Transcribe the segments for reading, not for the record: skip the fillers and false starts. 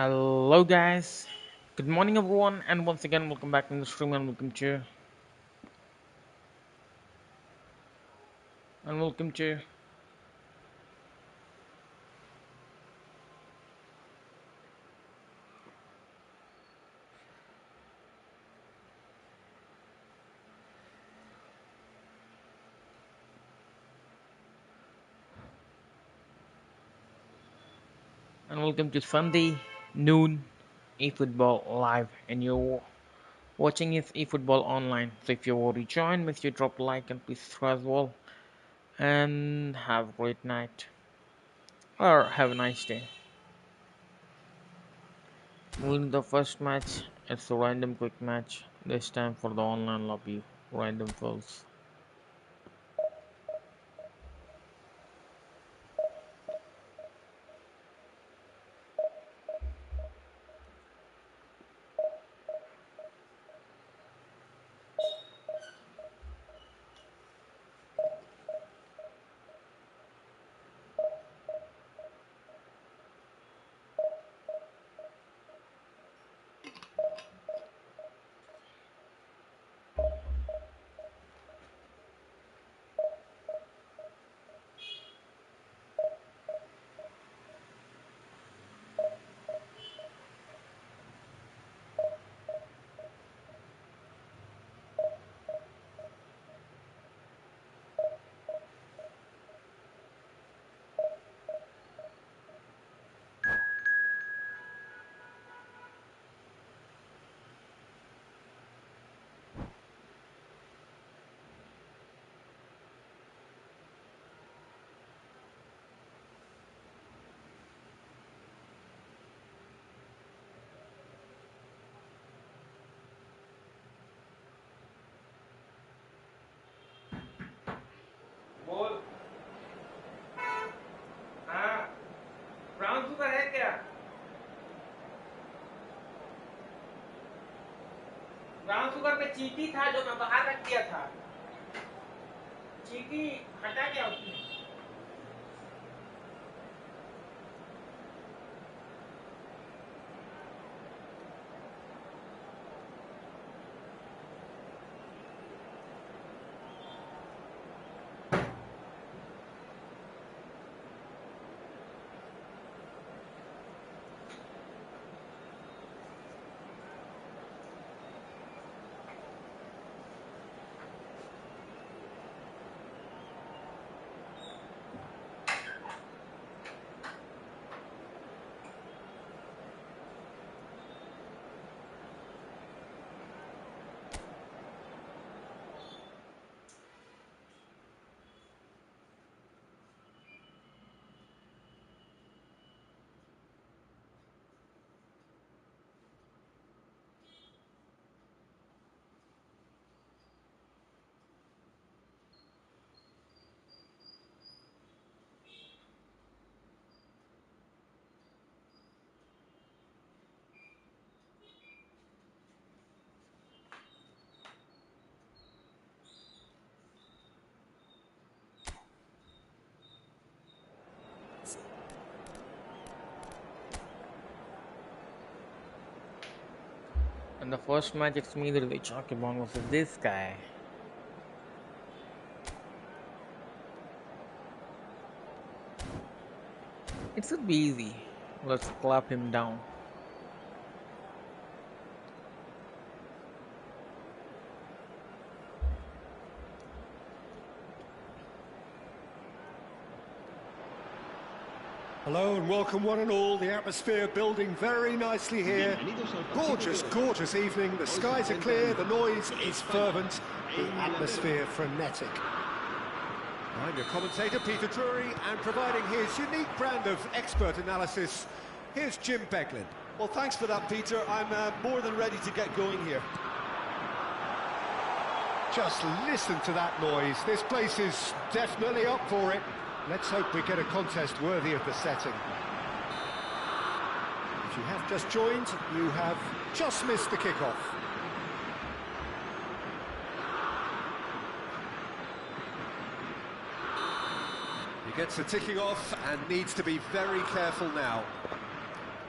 Hello guys, good morning everyone, and once again welcome back to the stream and welcome to Sunday noon eFootball live, and you're watching is eFootball online. So if you already joined, make sure you drop a like and please subscribe as well, and have a great night or have a nice day. Moving to the first match, it's a random quick match. This time for the online lobby, random fills. बोल हाँ brown sugar है क्या brown sugar में चीटी था जो मैं बाहर रख दिया था चीटी हटा क्या उसमें In the first match, it's me, the HRKBOND versus this guy. It should be easy. Let's clap him down. Hello and welcome one and all. The atmosphere building very nicely here. Gorgeous, gorgeous evening. The skies are clear, the noise is fervent, the atmosphere frenetic. I'm your commentator, Peter Drury, and providing his unique brand of expert analysis, here's Jim Becklin. Well, thanks for that, Peter. I'm more than ready to get going here. Just listen to that noise. This place is definitely up for it. Let's hope we get a contest worthy of the setting. If you have just joined, you have just missed the kickoff. He gets the ticking off and needs to be very careful now.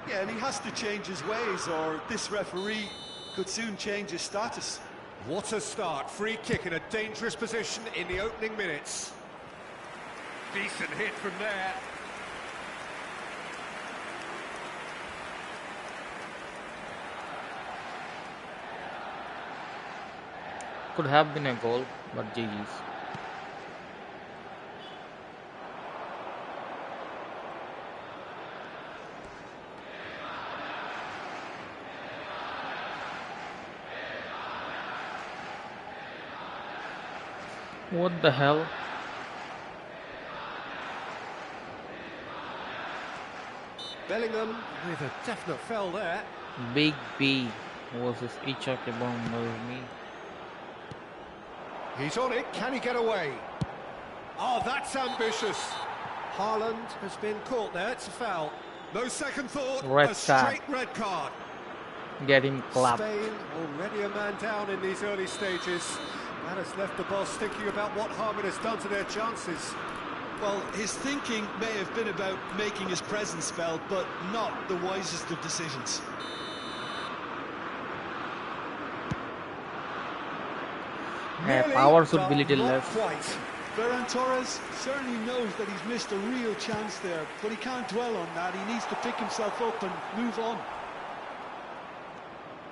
Yeah, and he has to change his ways, or this referee could soon change his status. What a start. Free kick in a dangerous position in the opening minutes. Decent hit from there. Could have been a goal, but GG's. What the hell? Bellingham with a definite foul there. Big B versus HRKBOND me. He's on it, can he get away? Oh, that's ambitious. Haaland has been caught there, it's a foul. No second thought, Red a card. straight red card. Get him clapped. Spain already a man down in these early stages. That has left the boss thinking about what harm it has done to their chances. Well, his thinking may have been about making his presence felt, but not the wisest of decisions. Nearly, Power should be but little not less. quite. Ferran Torres certainly knows that he's missed a real chance there, but he can't dwell on that. He needs to pick himself up and move on.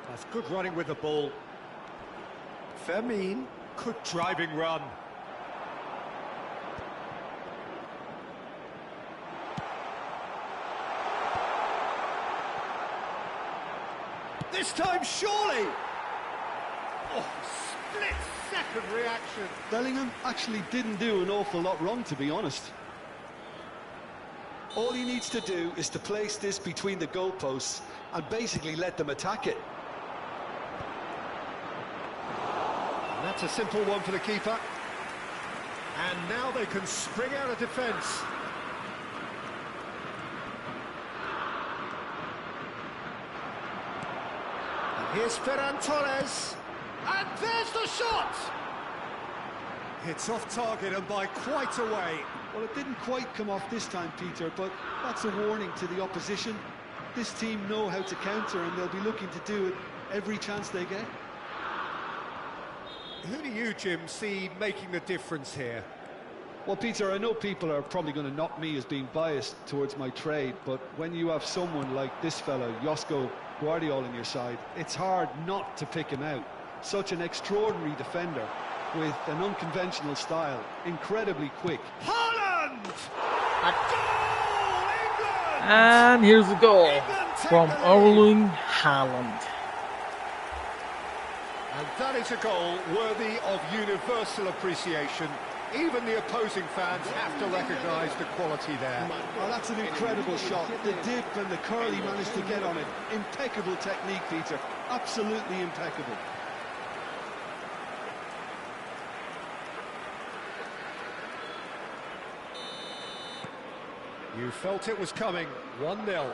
That's good running with the ball. Fermin, good driving run. This time, surely! Oh, split-second reaction. Bellingham actually didn't do an awful lot wrong, to be honest. All he needs to do is to place this between the goalposts and basically let them attack it. And that's a simple one for the keeper. And now they can spring out of defence. And here's Ferran Torres. And there's the shot! It's off target and by quite a way. Well, it didn't quite come off this time, Peter, but that's a warning to the opposition. This team know how to counter, and they'll be looking to do it every chance they get. Who do you, Jim, see making the difference here? Well, Peter, I know people are probably going to knock me as being biased towards my trade, but when you have someone like this fellow, Josko Guardiola, on your side, it's hard not to pick him out. Such an extraordinary defender with an unconventional style, incredibly quick. Haaland! Goal, England! And here's the goal England take from the lead. Erling Haaland. And that is a goal worthy of universal appreciation. Even the opposing fans have to recognise the quality there. Oh, that's an incredible shot. The dip and the curl he managed to get on it. Impeccable technique, Peter. Absolutely impeccable. You felt it was coming. 1-0.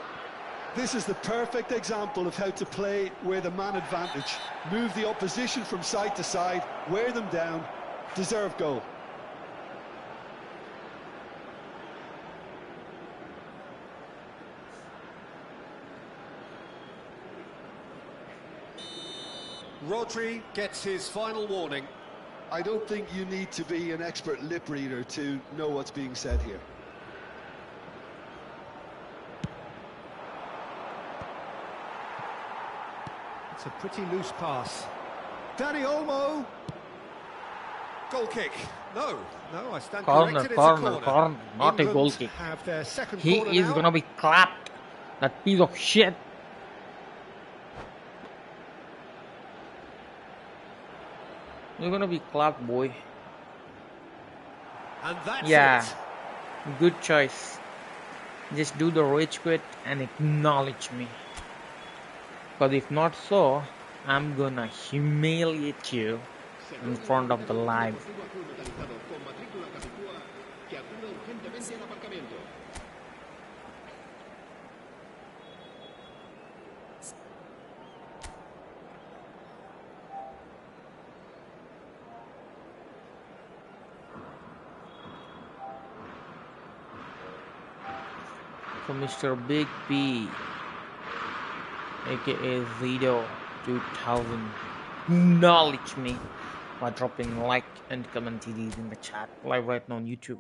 This is the perfect example of how to play with a man advantage. Move the opposition from side to side, wear them down, deserve goal. Rodri gets his final warning. I don't think you need to be an expert lip reader to know what's being said here. It's a pretty loose pass. Danny Olmo. Goal kick. No, I stand corrected. It's a corner. Not a England goal kick. have their second He corner is now. gonna be clapped. That piece of shit. You're gonna be clapped, boy. And that's Yeah, it. good choice. Just do the rage quit and acknowledge me. Because if not so, I'm gonna humiliate you in front of the live. So Mr. Big B aka Zido 2000. Acknowledge me by dropping like and comment TDs in the chat live right now on YouTube.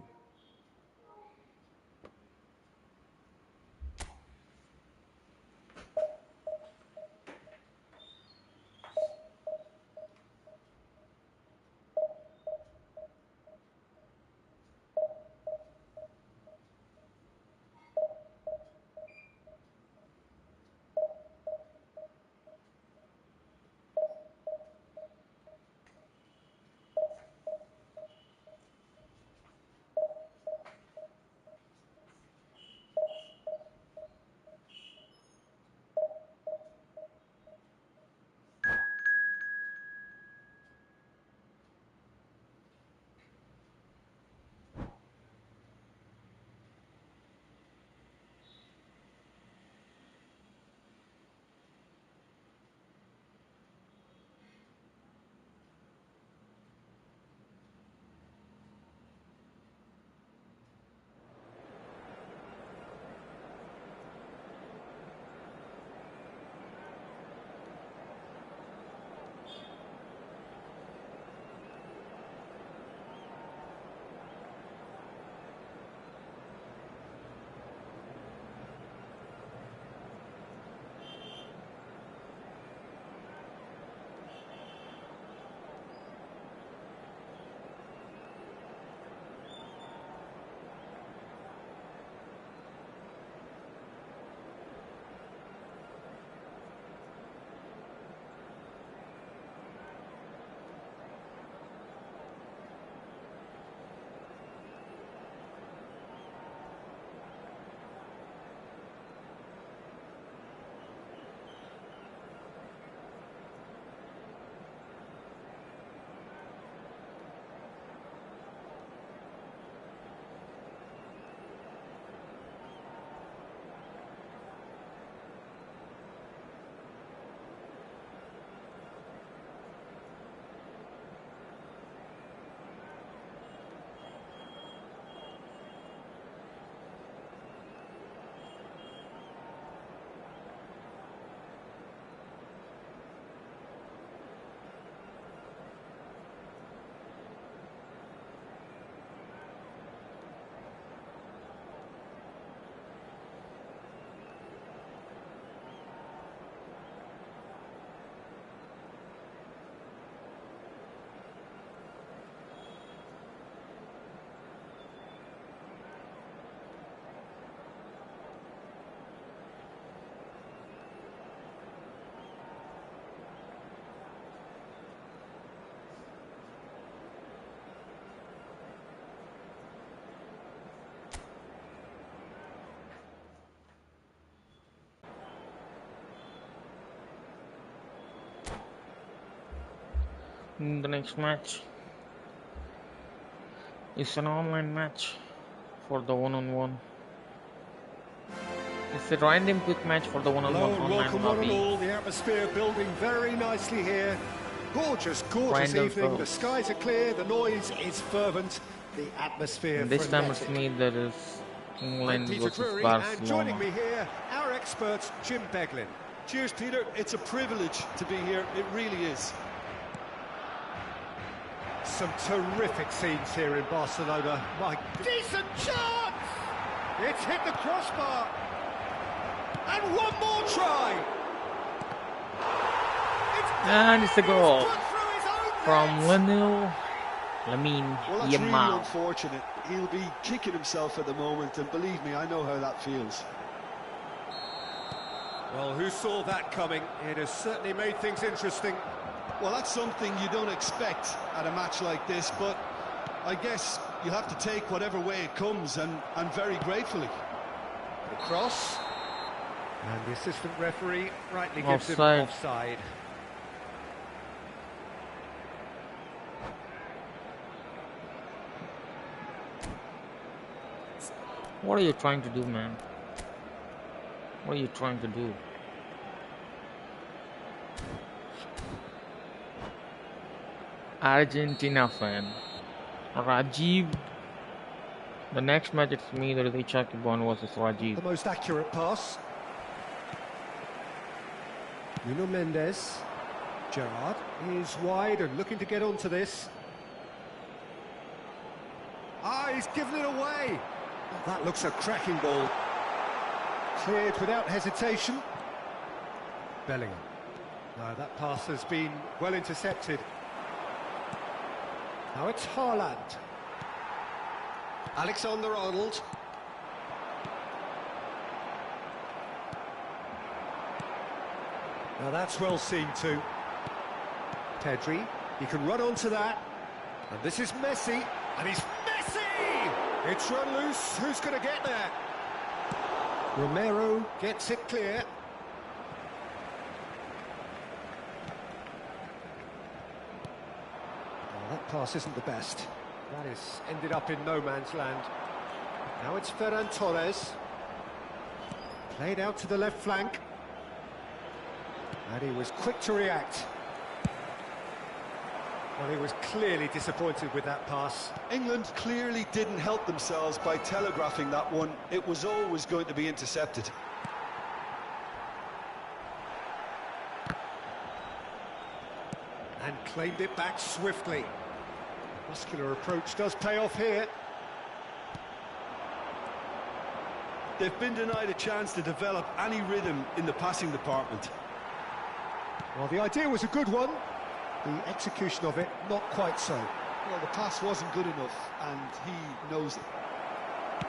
The next match is an online match for the one-on-one. It's a random quick match for the one-on-one Hello and online welcome one and lobby. all. The atmosphere building very nicely here. Gorgeous, gorgeous Random evening. throw. The skies are clear, the noise is fervent, the atmosphere And this time it's frenetic. me that is England Peter versus Drury, and joining Barcelona. me here, our expert Jim Beglin. Cheers, Peter. It's a privilege to be here. It really is. Some terrific scenes here in Barcelona. My decent chance! It's hit the crossbar. And one more try. And it's a goal Put through his own from net. Lionel Lamine Well, that's really Yamal. unfortunate. He'll be kicking himself at the moment, and believe me, I know how that feels. Well, who saw that coming? It has certainly made things interesting. Well, that's something you don't expect at a match like this, but I guess you have to take whatever way it comes, and very gratefully. The cross. And the assistant referee rightly gives him Offside. offside. What are you trying to do, man? What are you trying to do? Argentina fan. Rajiv. The next match it's me, that is HRKBOND versus Rajiv. The most accurate pass. Nuno Mendes. Gerrard is wide and looking to get onto this. Ah, he's given it away. Oh, that looks a cracking ball. Cleared without hesitation. Bellingham. No, that pass has been well intercepted. Now it's Haaland. Alexander-Arnold. Now that's well seen too. Pedri, he can run onto that. And this is Messi. And he's Messi! It's run loose. Who's going to get there? Romero gets it clear. Oh, that pass isn't the best. That is ended up in no man's land. Now it's Ferran Torres. Played out to the left flank. And he was quick to react. Well, he was clearly disappointed with that pass. England clearly didn't help themselves by telegraphing that one. It was always going to be intercepted. And claimed it back swiftly. Muscular approach does pay off here. They've been denied a chance to develop any rhythm in the passing department. Well, the idea was a good one. The execution of it, not quite so. Well, the pass wasn't good enough, and he knows it.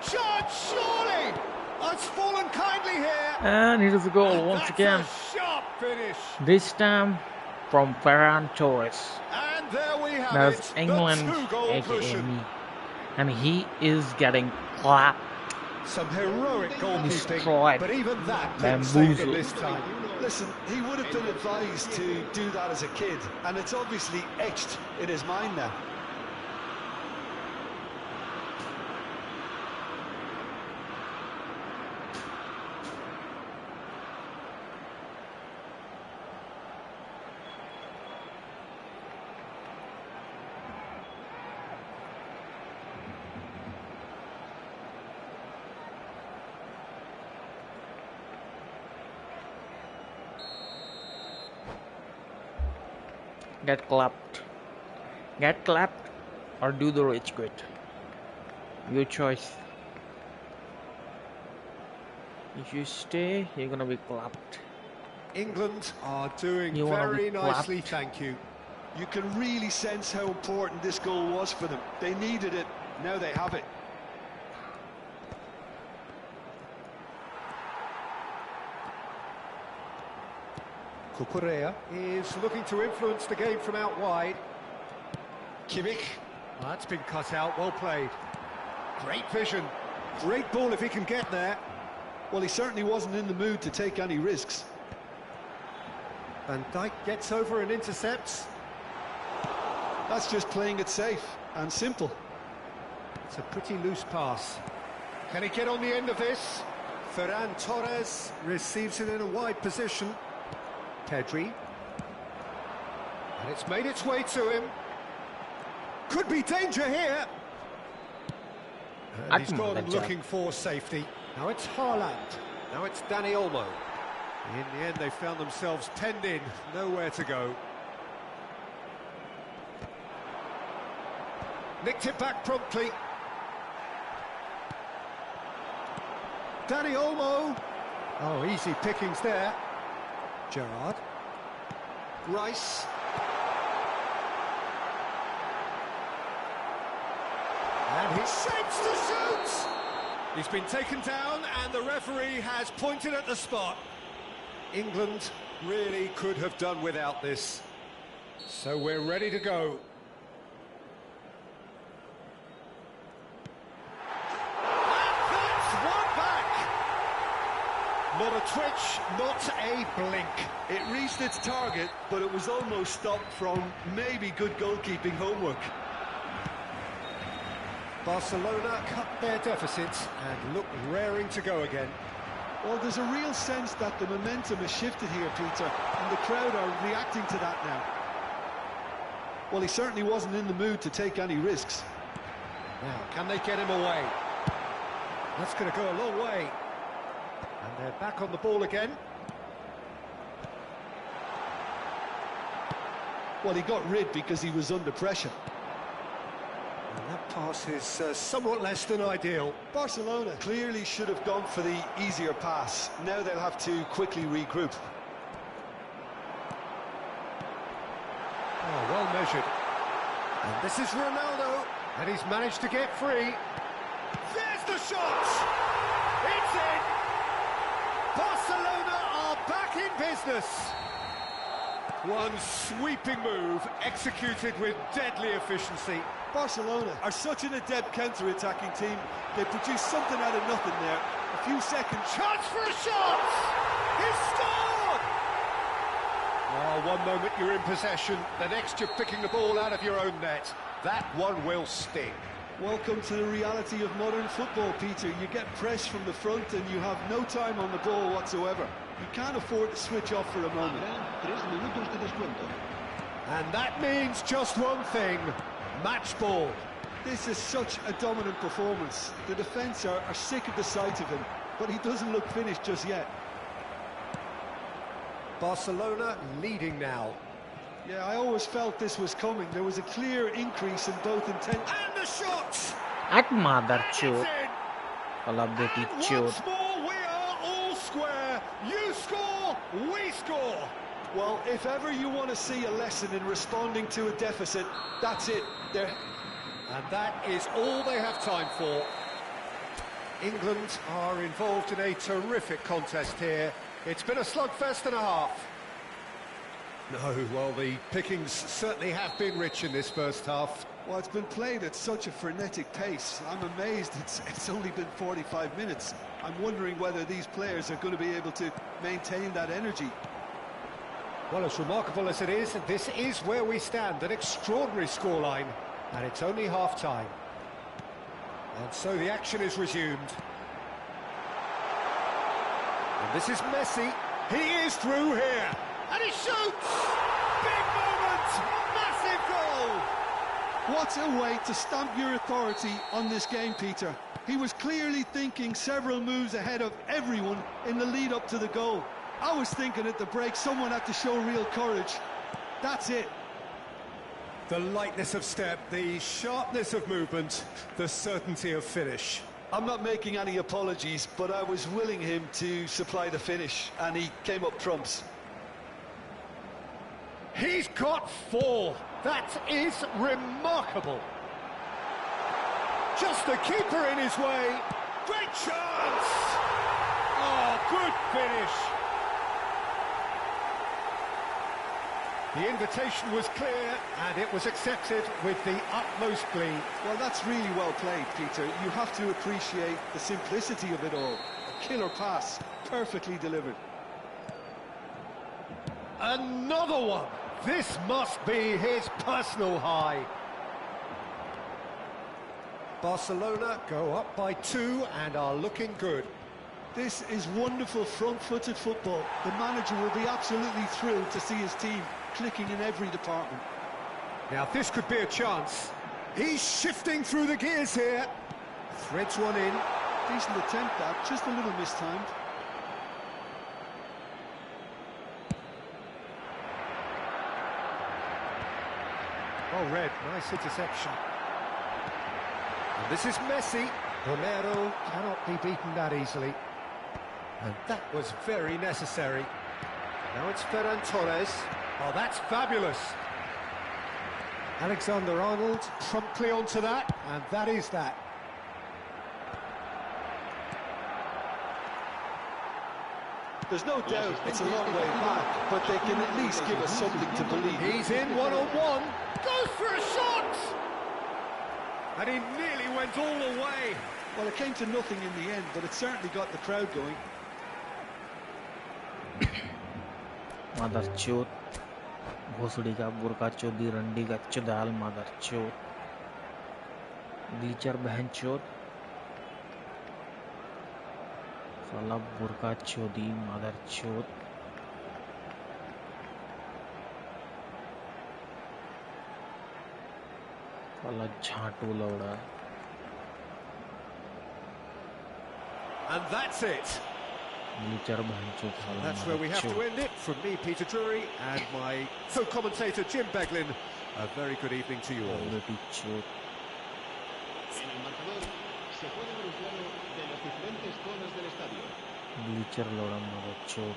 Shot, surely! Oh, it's fallen kindly here. And it is a goal once again. That's a sharp finish. This time from Ferran Torres. And there we have That's it. England, the two-goal aka cushion. me. And he is getting clapped. Some heroic goalkeeping, Destroyed. but even that couldn't save them this time. Listen, he would have been advised to do that as a kid, and it's obviously etched in his mind now. Get clapped. Get clapped or do the rage quit. Your choice. If you stay, you're gonna be clapped. England are doing You wanna very be nicely, clapped? thank you. You can really sense how important this goal was for them. They needed it, now they have it. Cucurella is looking to influence the game from out wide. Kimmich, that's been cut out, well played. Great vision, great ball if he can get there. Well, he certainly wasn't in the mood to take any risks. Van Dijk gets over and intercepts. That's just playing it safe and simple. It's a pretty loose pass. Can he get on the end of this? Ferran Torres receives it in a wide position. Pedri. And it's made its way to him. Could be danger here. And he's gone looking for safety. Now it's Haaland. Now it's Dani Olmo. In the end, they found themselves penned in. Nowhere to go. Nicked it back promptly. Dani Olmo. Oh, easy pickings there. Gerrard. Rice. And he shapes to shoot! He's been taken down and the referee has pointed at the spot. England really could have done without this. So we're ready to go. And that's one back! Not a twitch, not a blink. It reached its target, but it was almost stopped from maybe good goalkeeping homework. Barcelona cut their deficits and look raring to go again. Well, there's a real sense that the momentum has shifted here, Peter, and the crowd are reacting to that now. Well, he certainly wasn't in the mood to take any risks. Now, can they get him away? That's going to go a long way. And they're back on the ball again. Well, he got rid because he was under pressure. And that pass is somewhat less than ideal. Barcelona clearly should have gone for the easier pass. Now they'll have to quickly regroup. Oh, well measured. And this is Ronaldo, and he's managed to get free. There's the shot! It's in! Barcelona are back in business. One sweeping move, executed with deadly efficiency. Barcelona are such an adept counter-attacking team. They produce something out of nothing there. A few seconds. Chance for a shot! He scored! Oh, one moment you're in possession, the next you're picking the ball out of your own net. That one will sting. Welcome to the reality of modern football, Peter. You get pressed from the front and you have no time on the ball whatsoever. You can't afford to switch off for a moment. And that means just one thing, match ball. This is such a dominant performance. The defence are sick of the sight of him, but he doesn't look finished just yet. Barcelona leading now. Yeah, I always felt this was coming. There was a clear increase in both intent. And the shot! At mother chode. Wala And beti once chode. more we are all square. You score, we score. Well, if ever you want to see a lesson in responding to a deficit, that's it. There. And that is all they have time for. England are involved in a terrific contest here. It's been a slugfest and a half. No, well, the pickings certainly have been rich in this first half. Well, it's been played at such a frenetic pace. I'm amazed it's only been 45 minutes. I'm wondering whether these players are going to be able to maintain that energy. Well, as remarkable as it is, this is where we stand, an extraordinary scoreline, and it's only half-time. And so the action is resumed. And this is Messi. He is through here. And he shoots! Big moment! Massive goal! What a way to stamp your authority on this game, Peter. He was clearly thinking several moves ahead of everyone in the lead up to the goal. I was thinking at the break someone had to show real courage. That's it. The lightness of step, the sharpness of movement, the certainty of finish. I'm not making any apologies, but I was willing him to supply the finish, and he came up trumps. He's got four. That is remarkable. Just the keeper in his way. Great chance! Oh, good finish. The invitation was clear, and it was accepted with the utmost glee. Well, that's really well played, Peter. You have to appreciate the simplicity of it all. A killer pass, perfectly delivered. Another one. This must be his personal high. Barcelona go up by 2 and are looking good. This is wonderful front-footed football. The manager will be absolutely thrilled to see his team clicking in every department. Now this could be a chance. He's shifting through the gears here. Threads one in. Decent attempt that, just a little mistimed. Oh, Red, nice interception. And this is Messi. Romero cannot be beaten that easily. And that was very necessary. Now it's Ferran Torres. Oh, that's fabulous. Alexander-Arnold promptly onto that, and that is that. There's no doubt it's a long way back, but they can at least give us something to believe. He's in one-on-one. Goes for a shot! And he nearly went all the way. Well, it came to nothing in the end, but it certainly got the crowd going. Mother chode. Bhosdi ka burka chodi randi ka chodal mother chode. Bleacher behan chode. Sala burka chodi mother chode. Sala jhantu lauda. And that's it. Bleacher bhanchod salam That's where we have to marachod. end it. From me, Peter Drury, and my co-commentator, Jim Beglin. A very good evening to you all. Bleacher. En el marcador se puede ver un plano de las diferentes zonas del estadio. Bleacher loda marachod.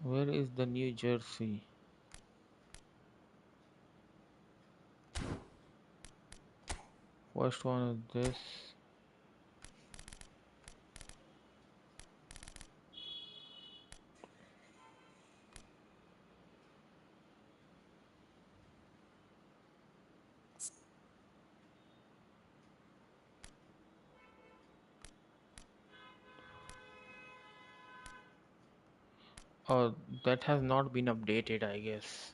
Where is the New Jersey? First one is this. Oh, that has not been updated, I guess.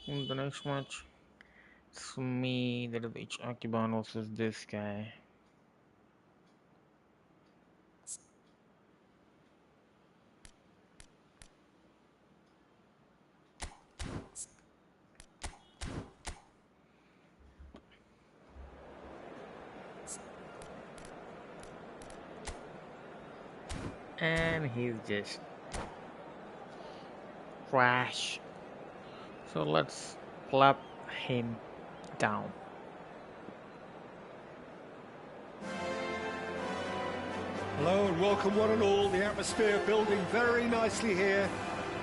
In the next match, it's me, that is HRKBOND versus this guy. and he's just trash. So let's clap him down. Hello and welcome one and all. The atmosphere building very nicely here.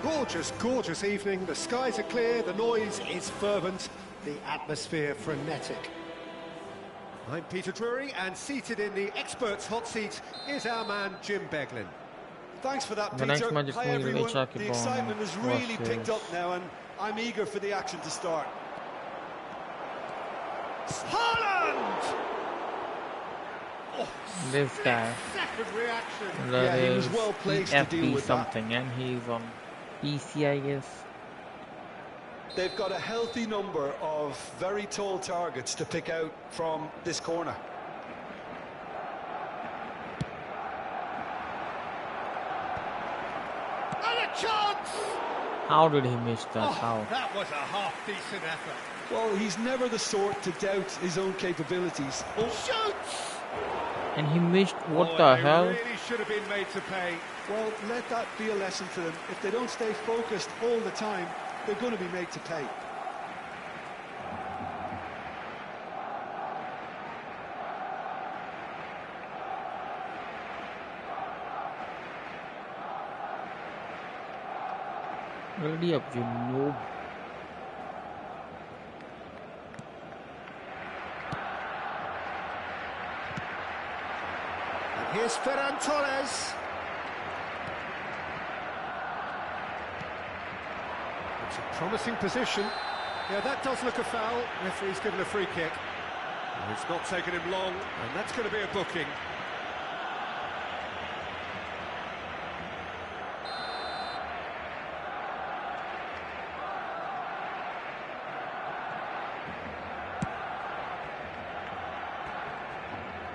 Gorgeous, gorgeous evening. The skies are clear, the noise is fervent, the atmosphere frenetic. I'm Peter Drury, and seated in the experts' hot seat is our man Jim Beglin. Thanks for that, The Peter. next match is Hi, with everyone. HRKBOND The excitement has really versus- picked up now, and I'm eager for the action to start. Haaland! Oh, This guy, second reaction. that Yeah, he was is well placed to deal EFB with that. something, and he's on PC, I guess. They've got a healthy number of very tall targets to pick out from this corner. And a chance! How did he miss that? Oh, How? that was a half-decent effort. Well, he's never the sort to doubt his own capabilities. Oh, Shoots! And he missed. What Oh, the they hell? really should have been made to pay. well, let that be a lesson to them. If they don't stay focused all the time, they're going to be made to pay. Ready up, you noob. And here's Ferran Torres. It's a promising position. Yeah, that does look a foul. Referee's given a free kick. And it's not taken him long, and that's going to be a booking.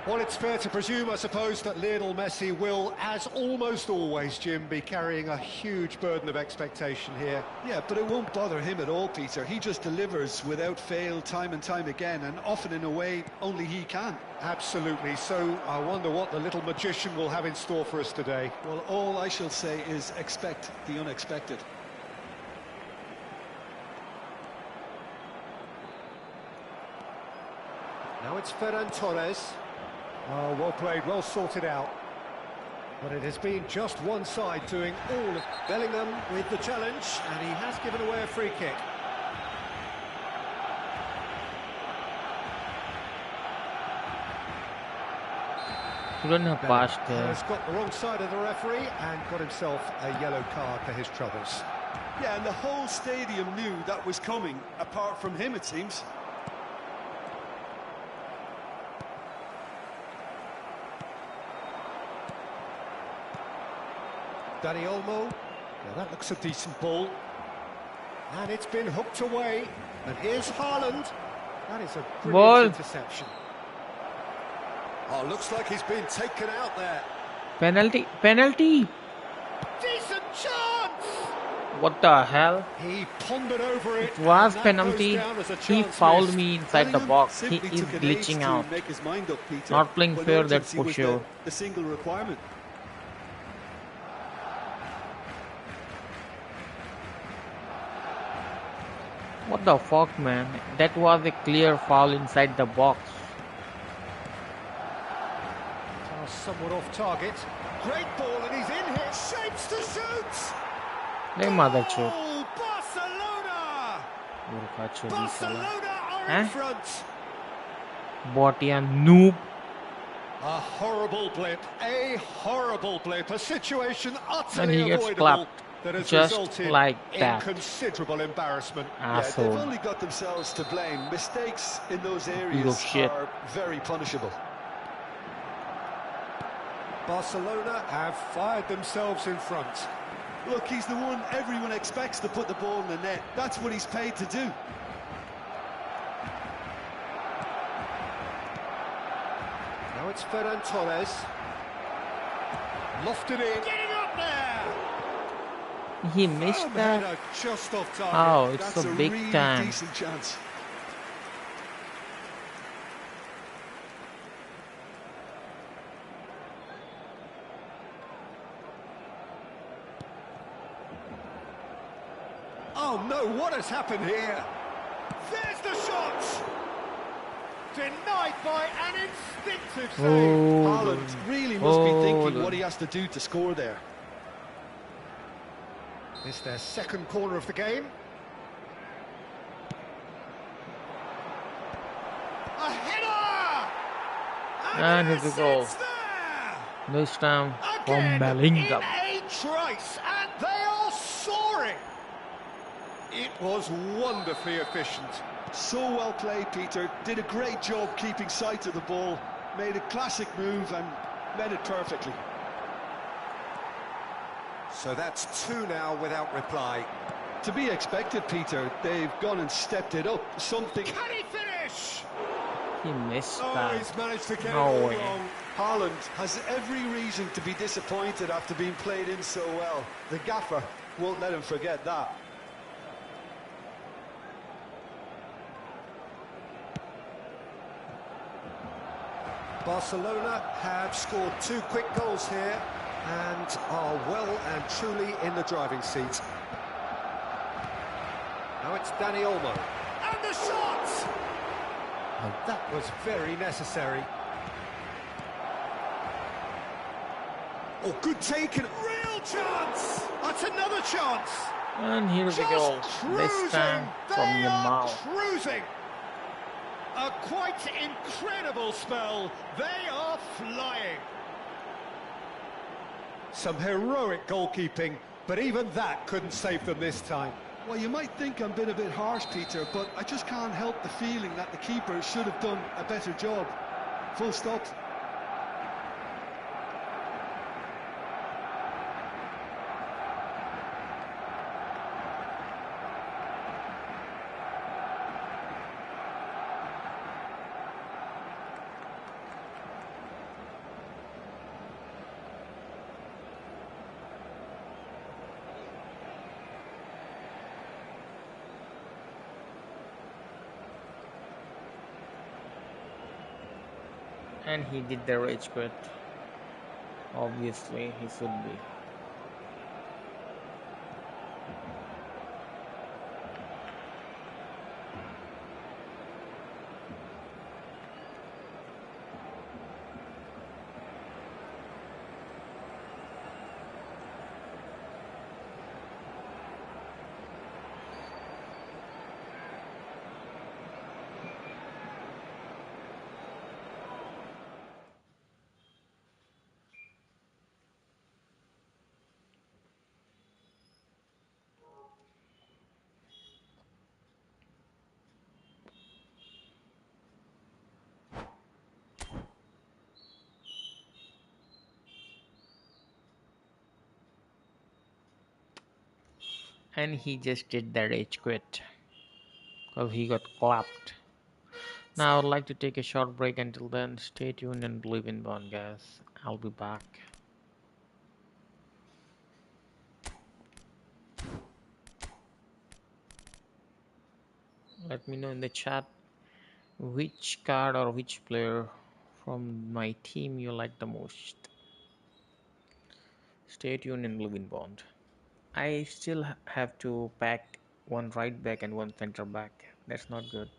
Well, it's fair to presume, I suppose, that Lionel Messi will, as almost always, Jim, be carrying a huge burden of expectation here. Yeah, but it won't bother him at all, Peter. He just delivers without fail time and time again, and often in a way only he can. Absolutely. So I wonder what the little magician will have in store for us today. Well, all I shall say is expect the unexpected. Now it's Ferran Torres. Oh, well played, well sorted out. But it has been just one side doing all of Bellingham with the challenge, and he has given away a free kick. Couldn't have passed there. Has got the wrong side of the referee and got himself a yellow card for his troubles. Yeah, and the whole stadium knew that was coming, apart from him, it seems. Dani Olmo. Now that looks a decent ball. And it's been hooked away. And here's Haaland. That is a brilliant Ball. interception. Oh, looks like he's been taken out there. Penalty! Penalty! Decent chance! What the hell? He pondered over it. It was and that penalty. goes down as a He chance fouled missed. me inside the Bellingham box. He simply is took an ace glitching to out. make his mind up, Peter. Not playing When fair, that's urgency for was sure. the single requirement. What the fuck, man? That was a clear foul inside the box. Oh, somewhat off target. Great ball, and he's in here. Shapes to shoot. They mother choke. Oh, Barcelona! Barcelona are Huh? in front. Botian noob. A horrible blip, a situation utterly And he gets avoidable clapped that has just resulted like in that. considerable embarrassment. Yeah, they've Asshole. only got themselves to blame. Mistakes in those Piece areas of shit. are very punishable. Barcelona have fired themselves in front. Look, he's the one everyone expects to put the ball in the net. That's what he's paid to do. Now it's Ferran Torres. Lofted in. Getting up there! He missed Firm that. header just off target. Oh, it's That's a a big really time. decent chance. Oh no, what has happened here? There's the shot! Denied by an instinctive save. Haaland really must be thinking what he has to do to score there. It's their second corner of the game. A header! And here's the goal. it's there! This time from Again, in Bellingham. a trice, and they are soaring! It was wonderfully efficient. So well played, Peter. Did a great job keeping sight of the ball. Made a classic move and read it perfectly. So that's two now without reply. To be expected, Peter. They've gone and stepped it up. Something... Can he finish? He missed Oh, that. he's managed to get No it all way. wrong. Haaland has every reason to be disappointed after being played in so well. The gaffer won't let him forget that. Barcelona have scored two quick goals here and are well and truly in the driving seat. Now it's Danny Olmo. And the shot! And that was very necessary. Oh, good taken. Real chance! That's another chance! And here's the goal. This time from They are Yamal. cruising! A quite incredible spell. They are flying. Some heroic goalkeeping, but even that couldn't save them this time. Well, you might think I'm being a bit harsh, Peter, but I just can't help the feeling that the keeper should have done a better job. Full stop. And he did the rage quit. Obviously, he should be. And he just did the rage quit because he got clapped. Now I'd like to take a short break. Until then, stay tuned and believe in Bond, guys. I'll be back. Let me know in the chat which card or which player from my team you like the most. Stay tuned and believe in Bond. I still have to pack one right back and one center back. That's not good.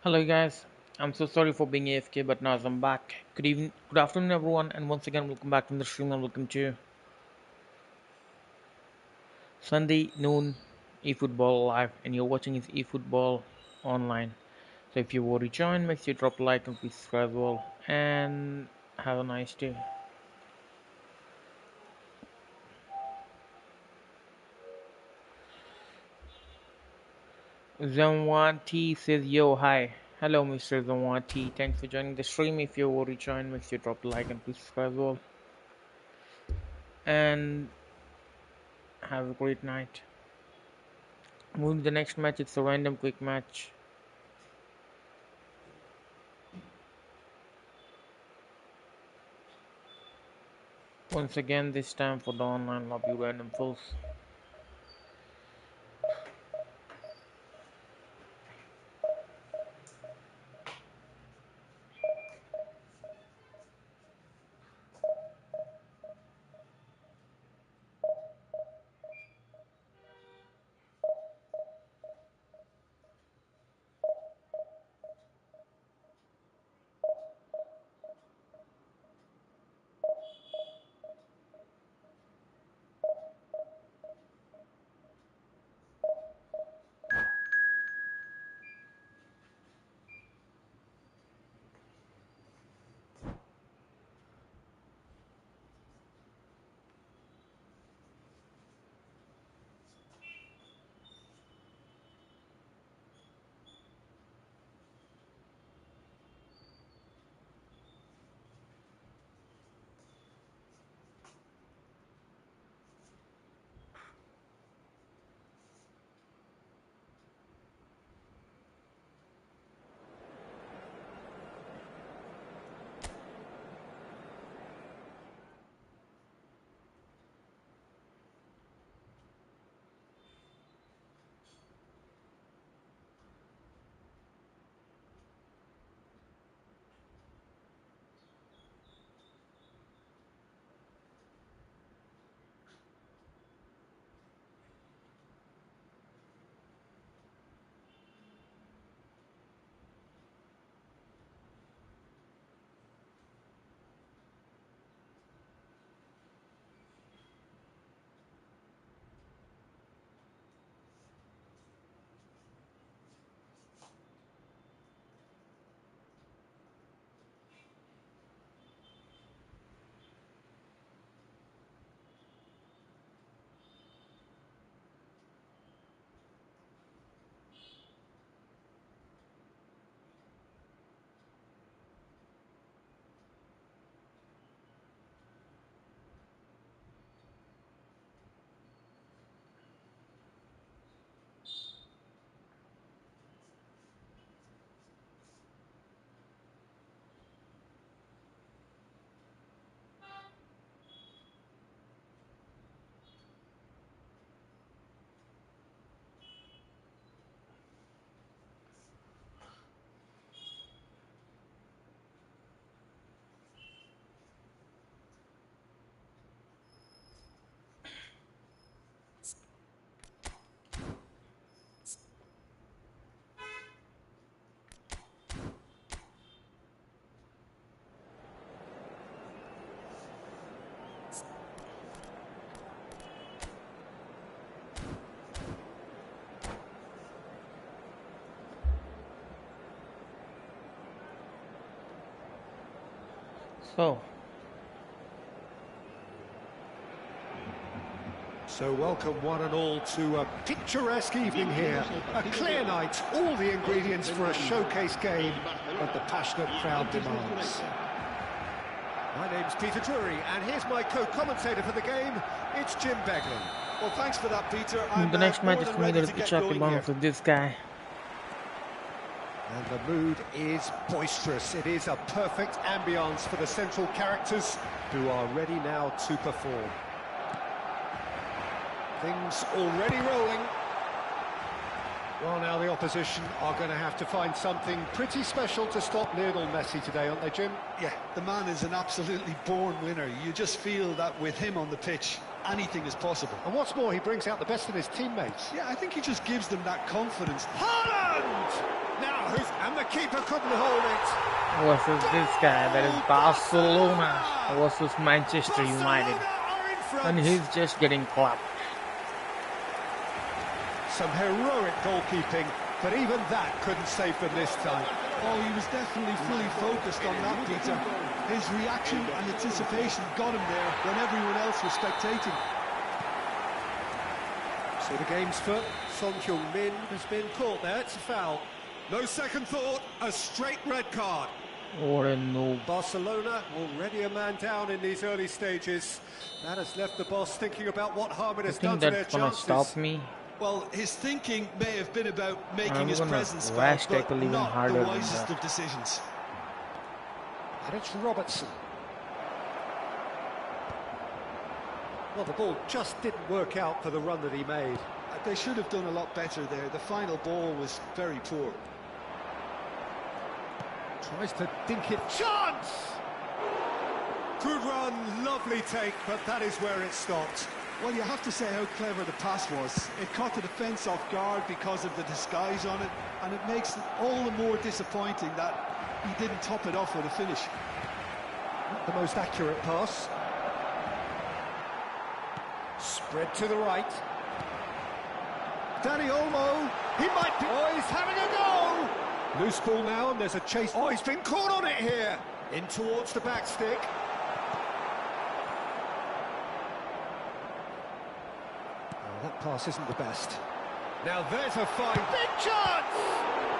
Hello guys, I'm so sorry for being AFK, but now I'm back. Good evening, good afternoon everyone, and once again welcome back to the stream and welcome to Sunday noon eFootball live, and you're watching is eFootball online. So if you want to join, make sure you drop a like and please subscribe as well, and have a nice day. Zamwati says yo hi. Hello Mr. Zamwati, thanks for joining the stream. If you want to join, make sure you drop a like and please subscribe as well, and have a great night. Moving to the next match, it's a random quick match. Once again, this time for the online lobby random fills. So welcome one and all to a picturesque evening here. A clear night, all the ingredients for a showcase game that the passionate crowd demands. My name's Peter Drury, and here's my co-commentator for the game. It's Jim Beglin. Well, thanks for that, Peter. The next match is for me, there's HRKBOND with this guy. And the mood is boisterous. It is a perfect ambience for the central characters who are ready now to perform. Things already rolling. Well, now the opposition are going to have to find something pretty special to stop Lionel Messi today, aren't they, Jim? Yeah, the man is an absolutely born winner. You just feel that with him on the pitch, anything is possible. And what's more, he brings out the best in his teammates. Yeah, I think he just gives them that confidence. Haaland! Now, and the keeper couldn't hold it. Versus this guy, that is Barcelona versus Manchester United. Barcelona are in front. And he's just getting clapped. Some heroic goalkeeping, but even that couldn't save them this time. Oh, he was definitely fully focused on that, Peter. His reaction and anticipation got him there when everyone else was spectating. So the game's foot, Son Heung-min has been caught there, it's a foul. No second thought, a straight red card. What a noob. Barcelona already a man down in these early stages. That has left the boss thinking about what harm it I has think done to their that's gonna chances. stop me. Well, his thinking may have been about making I'm his gonna presence rash felt, tackle but even not harder the than wisest that. of decisions. And it's Robertson. Well, the ball just didn't work out for the run that he made. They should have done a lot better there. The final ball was very poor. Tries to dink it. Chance! Good run, lovely take, but that is where it stopped. Well, you have to say how clever the pass was. It caught the defence off guard because of the disguise on it, and it makes it all the more disappointing that he didn't top it off with a finish. Not the most accurate pass. Spread to the right. Danny Olmo, he might be... Oh, he's having a go! Loose ball now, and there's a chase. Oh, he's been caught on it here! In towards the back stick. Oh, that pass isn't the best. Now there's a fine... Big chance!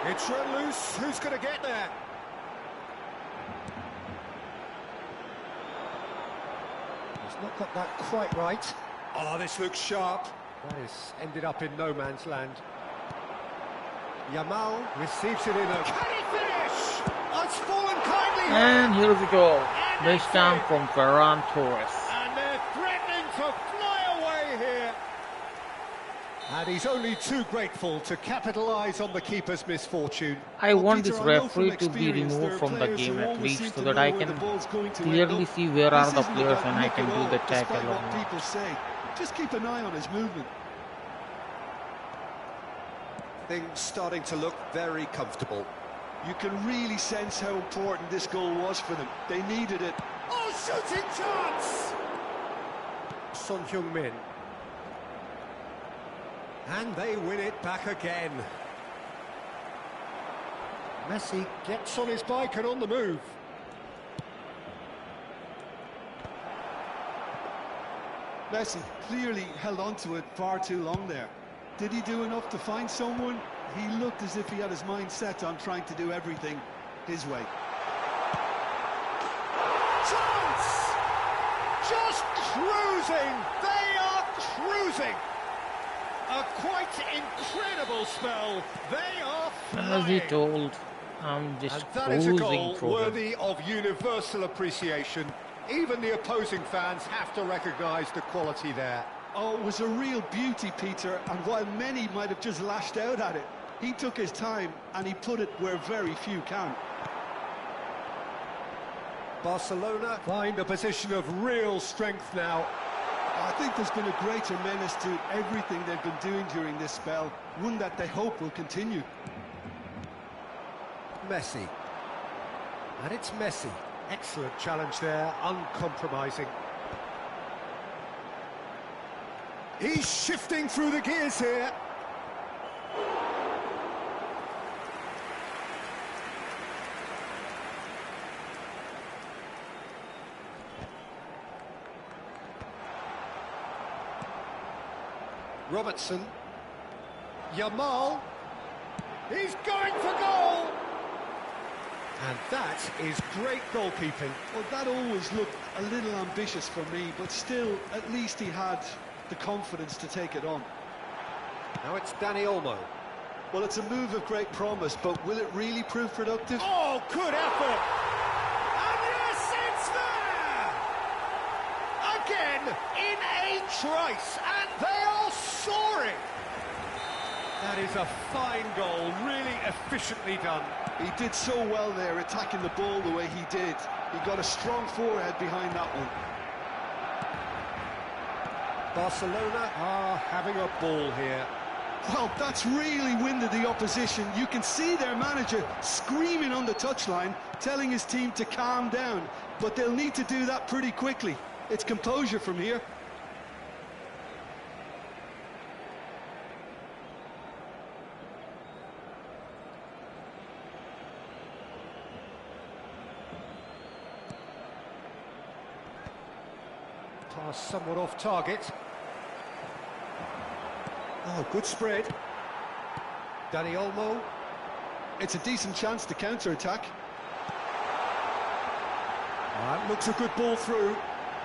It's run loose. Who's going to get there? He's not got that quite right. Oh, this looks sharp. That is ended up in no man's land. Yamal receives it in a... Can he finish? Oh, it's fallen kindly here. And here's the goal. And This it's time in. from Ferran Torres. And they're threatening to fly away here. And he's only too grateful to capitalise on the keeper's misfortune. I want this Peter, I know referee from to be experience there removed are from the players game who at always least seem so to that know I where can the ball's going to end clearly up. see where are This the isn't players about and I luck can at do all, the tackle despite or what not. people say. Just keep an eye on his movement. Things starting to look very comfortable. You can really sense how important this goal was for them. They needed it. Oh, shooting chance! Son Heung-min. And they win it back again. Messi gets on his bike and on the move. Messi clearly held on to it far too long there. Did he do enough to find someone? He looked as if he had his mind set on trying to do everything his way. Chance! Just cruising! They are cruising! A quite incredible spell. They are As he flying. told, I'm just And that is a cruising goal through them. worthy of universal appreciation. Even the opposing fans have to recognise the quality there. Oh, it was a real beauty, Peter, and while many might have just lashed out at it, he took his time and he put it where very few can. Barcelona find a position of real strength now. I think there's been a greater menace to everything they've been doing during this spell, one that they hope will continue. Messi. And it's Messi. Excellent challenge there, uncompromising. He's shifting through the gears here. Robertson. Yamal. He's going for goal. And that is great goalkeeping. Well, that always looked a little ambitious for me, but still, at least he had the confidence to take it on. Now it's Danny Olmo. Well, it's a move of great promise, but will it really prove productive? Oh, good effort! And yes, it's there! Again, in a trice, and they are soaring! That is a fine goal, really efficiently done. He did so well there, attacking the ball the way he did. He got a strong forehead behind that one. Barcelona are having a ball here. Well, that's really winded the opposition. You can see their manager screaming on the touchline, telling his team to calm down. But they'll need to do that pretty quickly. It's composure from here. Pass somewhat off target. Oh, good spread. Danny Olmo. It's a decent chance to counter-attack. That looks a good ball through.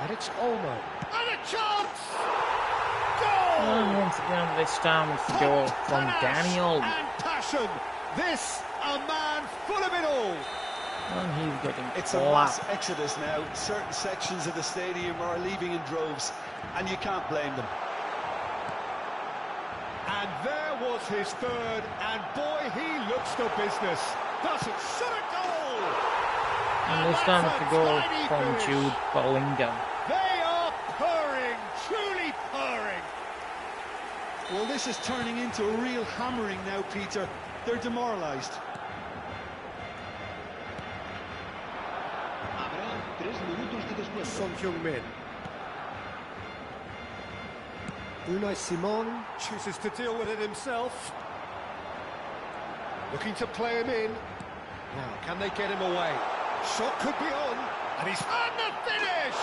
And it's Olmo. And a chance! Goal! And once again, this time it's a goal from Danny Olmo. And passion. This, a man full of it all. And he's getting It's a mass clapped. exodus now. Certain sections of the stadium are leaving in droves, and you can't blame them. And there was his third, and boy, he looks the business. Doesn't shot a goal! And this time it's a goal from Jude Bellingham. They are purring, truly purring. Well, this is turning into a real hammering now, Peter. They're demoralised. Habrá 3 minutos de descuento. Son Heung-min. Unai Simon chooses to deal with it himself. Looking to play him in. Now, can they get him away? Shot could be on, and he's on the finish!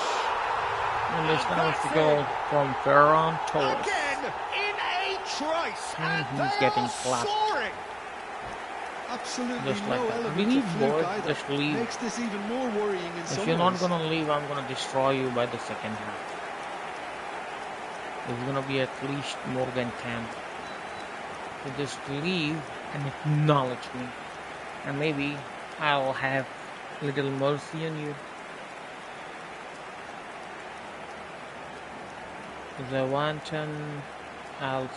And this time it's a goal from Ferran Torres. Again, in a trice, And he's they getting are clapped. soaring! Absolutely Just no like that. element Leave, of fluke boys, either. just leave. Makes this even more worrying in some If you're not ways. gonna leave, I'm gonna destroy you by the second half. There's gonna be at least more than 10. So just leave and acknowledge me. And maybe I'll have little mercy on you. Zawanton, I'll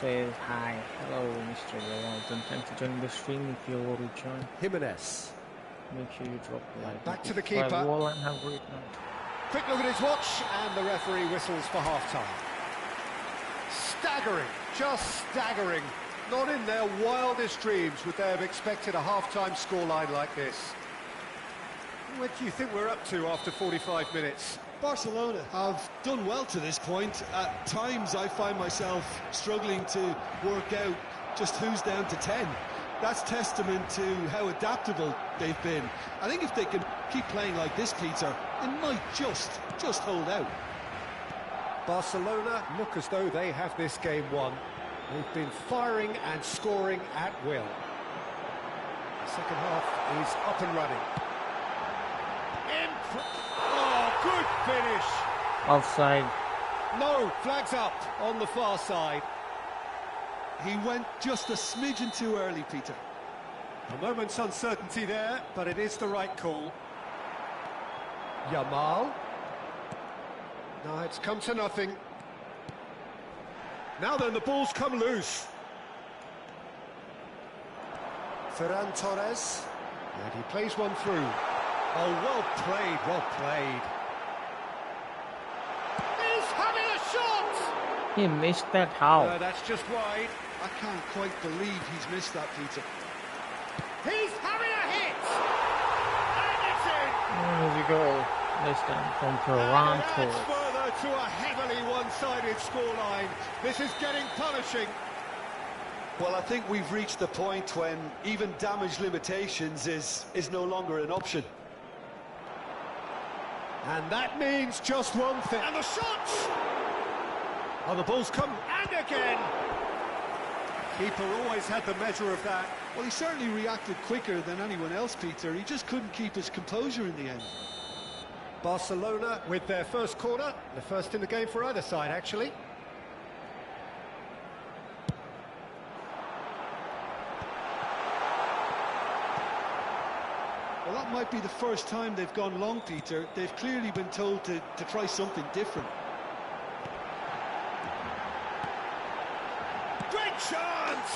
say hi. Hello, Mr. Zawanton. Thanks for joining the stream. If you already joined, Jimenez. make sure you drop a like. Back to the subscribe, keeper. wall, and have a great night. Quick look at his watch, and the referee whistles for half-time. Staggering, just staggering. Not in their wildest dreams would they have expected a half-time scoreline like this. What do you think we're up to after 45 minutes? Barcelona have done well to this point. At times I find myself struggling to work out just who's down to 10. That's testament to how adaptable they've been. I think if they can keep playing like this, Peter, it might just hold out. Barcelona look as though they have this game won. They've been firing and scoring at will. The second half is up and running. Oh, good finish! Offside. No, flags up on the far side. He went just a smidgen too early, Peter. A moment's uncertainty there, but it is the right call. Yamal. No, it's come to nothing. Now then, the ball's come loose. Ferran Torres. And he plays one through. Oh, well played, well played. He's having a shot! He missed that. How? That's just wide. I can't quite believe he's missed that, Peter. He's having a hit! And it's in! There you go. This time from Ferran And Torres. adds further to a heavily one-sided scoreline. This is getting punishing. Well, I think we've reached the point when even damage limitations is no longer an option. And that means just one thing. And the shots! Oh, the ball's come, and again! Keeper always had the measure of that. Well, he certainly reacted quicker than anyone else, Peter. He just couldn't keep his composure in the end. Barcelona with their first corner. The first in the game for either side, actually. Well, that might be the first time they've gone long, Peter. They've clearly been told to try something different. Great chance!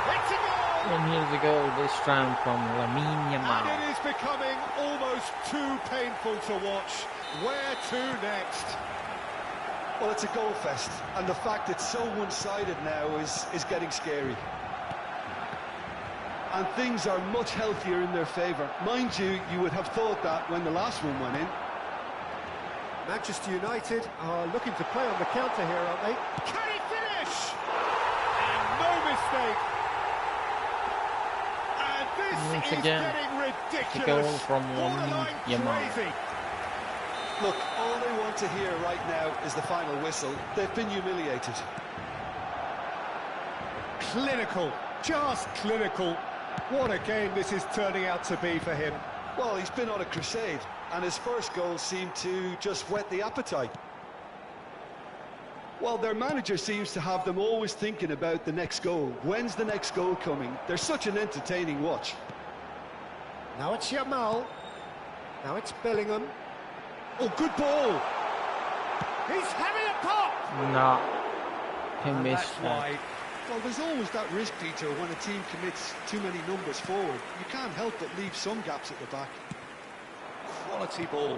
It's a goal! And here's a goal, this time from Lamine Yamal. And it is becoming almost too painful to watch. Where to next? Well, it's a goal fest, and the fact it's so one-sided now is getting scary. And things are much healthier in their favour. Mind you, you would have thought that when the last one went in. Manchester United are looking to play on the counter here, aren't they? Can he finish? And no mistake. And this Once is again, getting the goal ridiculous. from Borderline Yamal. crazy. Look, all they want to hear right now is the final whistle. They've been humiliated. Clinical, just clinical. What a game this is turning out to be for him. Well, he's been on a crusade, and his first goal seemed to just whet the appetite. Well, their manager seems to have them always thinking about the next goal. When's the next goal coming? They're such an entertaining watch. Now it's Yamal. Now it's Bellingham. Oh, good ball. He's having a pop. No, he And missed that's that. wide. Well, there's always that risk, Peter, when a team commits too many numbers forward. You can't help but leave some gaps at the back. Quality ball.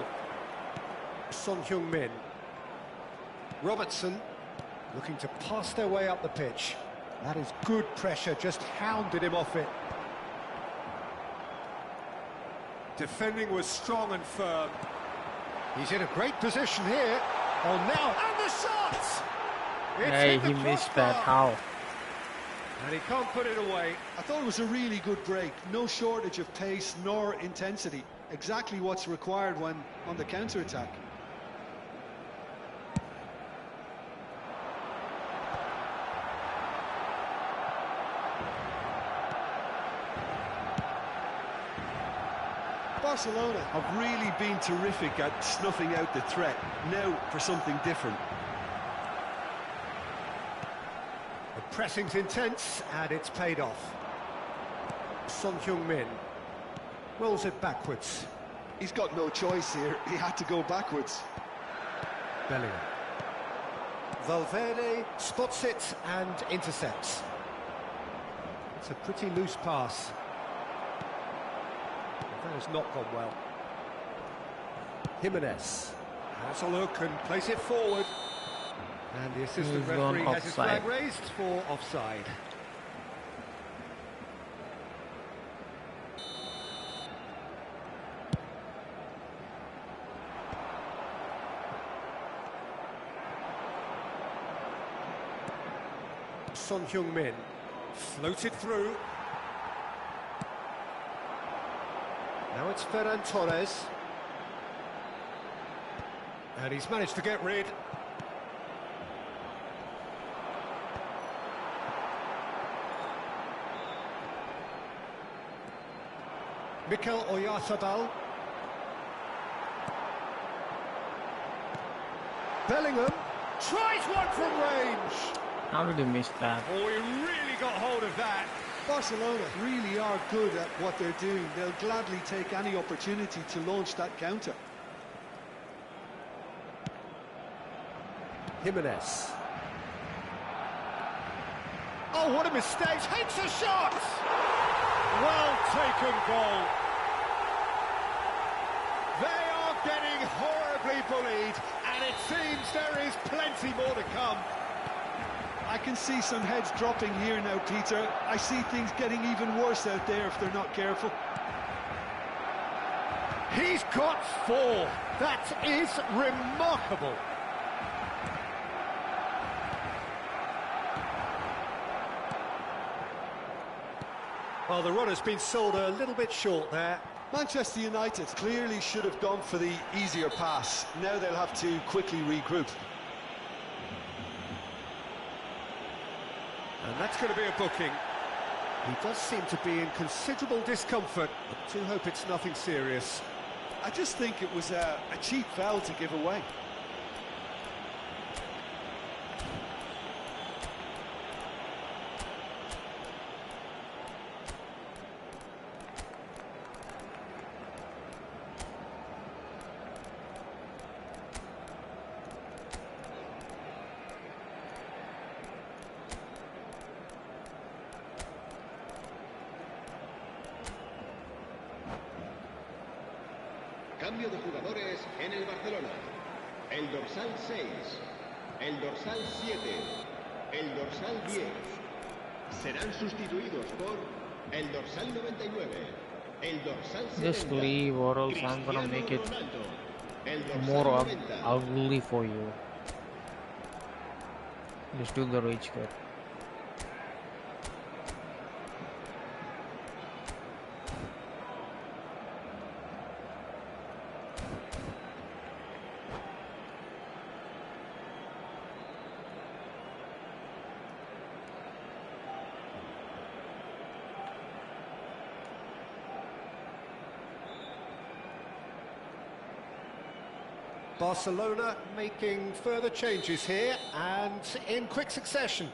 Son Heung-min. Robertson looking to pass their way up the pitch. That is good pressure, just hounded him off it. Defending was strong and firm. He's in a great position here. Oh, now, and the shot! It's Hey, hit the he missed crossbar. that. How? And he can't put it away. I thought it was a really good break. No shortage of pace nor intensity. Exactly what's required when on the counter-attack. Barcelona have really been terrific at snuffing out the threat. Now for something different. The pressing's intense, and it's paid off. Son Heung-min rolls it backwards. He's got no choice here. He had to go backwards. Bellingham. Valverde spots it and intercepts. It's a pretty loose pass. That has not gone well. Jimenez has a look and plays it forward. And the assistant He's gone referee has his flag offside. raised for offside. Son Heung-min floated through. Now it's Ferran Torres. And he's managed to get rid. Mikel Oyarzabal. Bellingham tries one from range. How did he miss that? Oh, he really got hold of that. Barcelona really are good at what they're doing. They'll gladly take any opportunity to launch that counter. Jimenez. Oh, what a mistake. Takes a shot. Well taken goal. They are getting horribly bullied, and it seems there is plenty more to come. I can see some heads dropping here now, Peter. I see things getting even worse out there if they're not careful. He's got 4. That is remarkable. Well, the run has been sold a little bit short there. Manchester United clearly should have gone for the easier pass. Now they'll have to quickly regroup. And that's going to be a booking. He does seem to be in considerable discomfort. I do hope it's nothing serious. I just think it was a cheap foul to give away. Cambio de jugadores en el Barcelona. El dorsal 6. el dorsal 7, el dorsal 10. Serán sustituidos por el dorsal 99, el dorsal 70. Just leave or else I'm gonna make it Ronaldo, el dorsal more 90. ugly for you. Just do the rage quit. Barcelona making further changes here and in quick succession.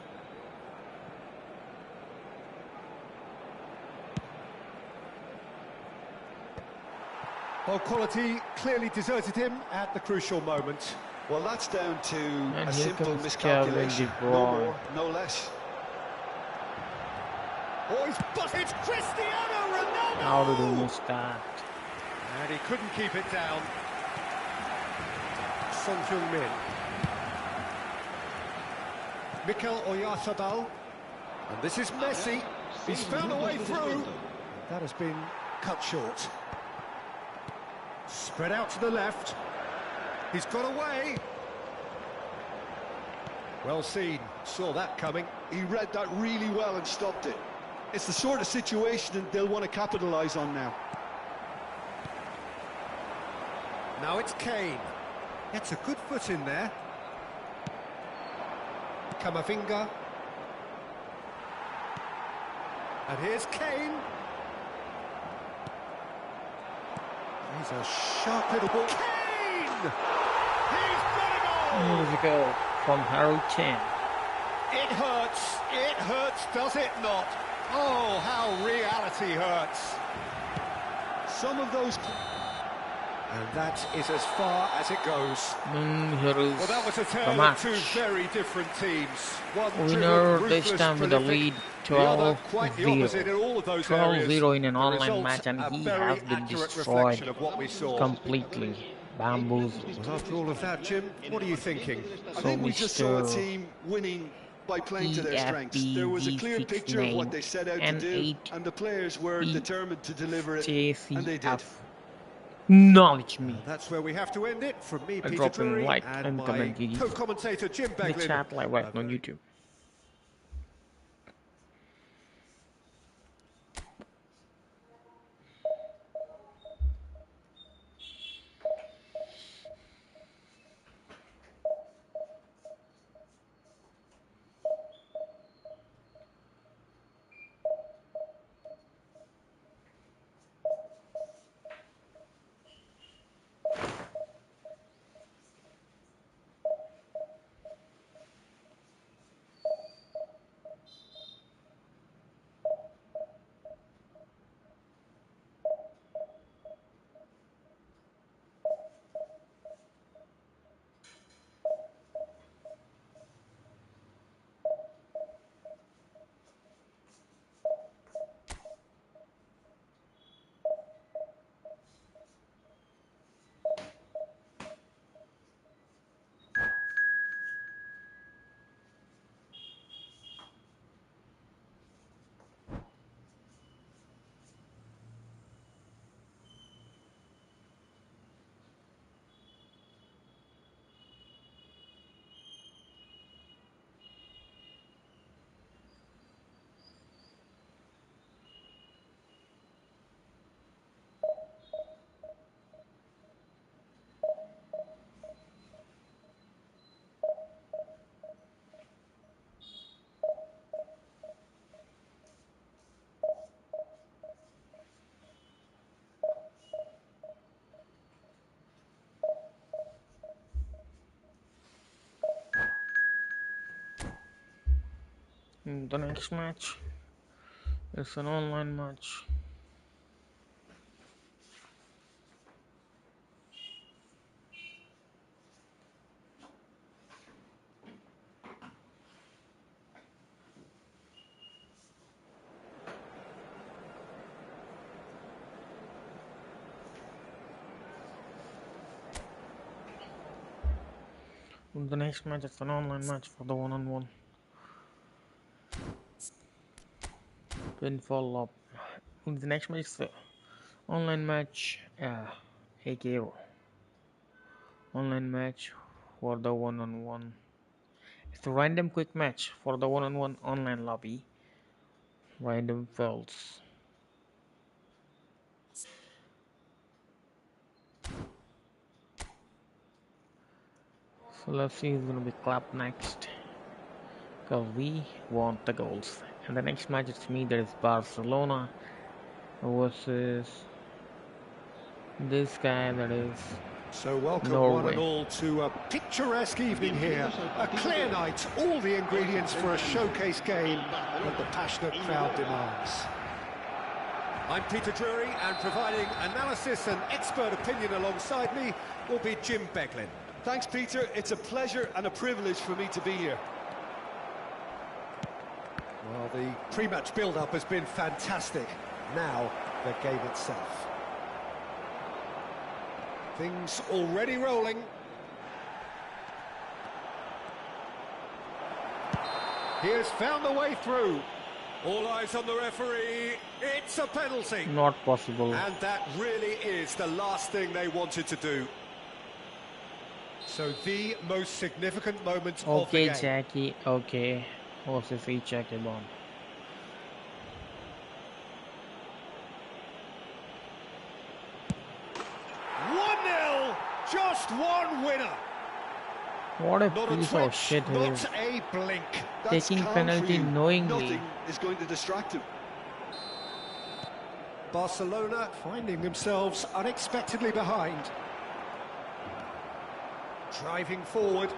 Well, quality clearly deserted him at the crucial moment. Well, that's down to And a here simple comes miscalculation. Kevin De No Bruyne. more, no less. Oh, it's Cristiano Ronaldo! How did he miss that? And he couldn't keep it down. Son Heung-min. Mikel Oyarzabal. And this is Messi. He's found a way through. That has been cut short. Spread out to the left. He's got away. Well seen. Saw that coming. He read that really well and stopped it. It's the sort of situation that they'll want to capitalise on now. Now it's Kane. Gets a good foot in there. Kamavinga. And here's Kane. He's a sharp little ball. Kane! He's got it all! Here we go from Harold 10. It hurts, does it not? Oh, how reality hurts. Some of those... And that is as far as it goes. And here is Well, that was a the tale of match. two very different teams. One Winner driven, this ruthless, time with a prolific. lead The other quite the opposite in 12-0. all of those areas. 12-0 in an The online result, match, and a he very has been accurate destroyed reflection of what we saw. completely. Bamboozled. Well, after all of that, Jim, what are you thinking? I So think we just saw a Mr. team winning by playing to their strengths. There was a clear picture of what they set out to do, and the players were determined to deliver it, and they did. Acknowledge me. That's where we have to end it. From me, By Peter dropping Drury, like and and my comment co-commentator Jim in the Beglin. chat live right on YouTube. The next match is an online match. The next match is an online match for the one-on-one. Pinfall up. The next match is the online match, aka online match for the one-on-one. It's a random quick match for the one-on-one online lobby. Random fails. So let's see who's gonna be clapped next. Because we want the goals. And the next match is me, that is Barcelona versus this guy, that is So welcome one Norway. and all to a picturesque evening here. A clear night, all the ingredients for a showcase game that the passionate crowd demands. I'm Peter Drury, and providing analysis and expert opinion alongside me will be Jim Beglin. Thanks, Peter. It's a pleasure and a privilege for me to be here. Well, the pre-match build-up has been fantastic. Now, the game itself. Things already rolling. He has found the way through. All eyes on the referee. It's a penalty. Not possible. And that really is the last thing they wanted to do. So the most significant moment of the Okay, game. Jackie. Okay. Versus HRKBOND. Just one winner. What a Not a piece twitch, of shit he is. not a blink. That's Taking calm penalty for you. knowingly. Nothing is going to distract him. Barcelona finding themselves unexpectedly behind. Driving forward.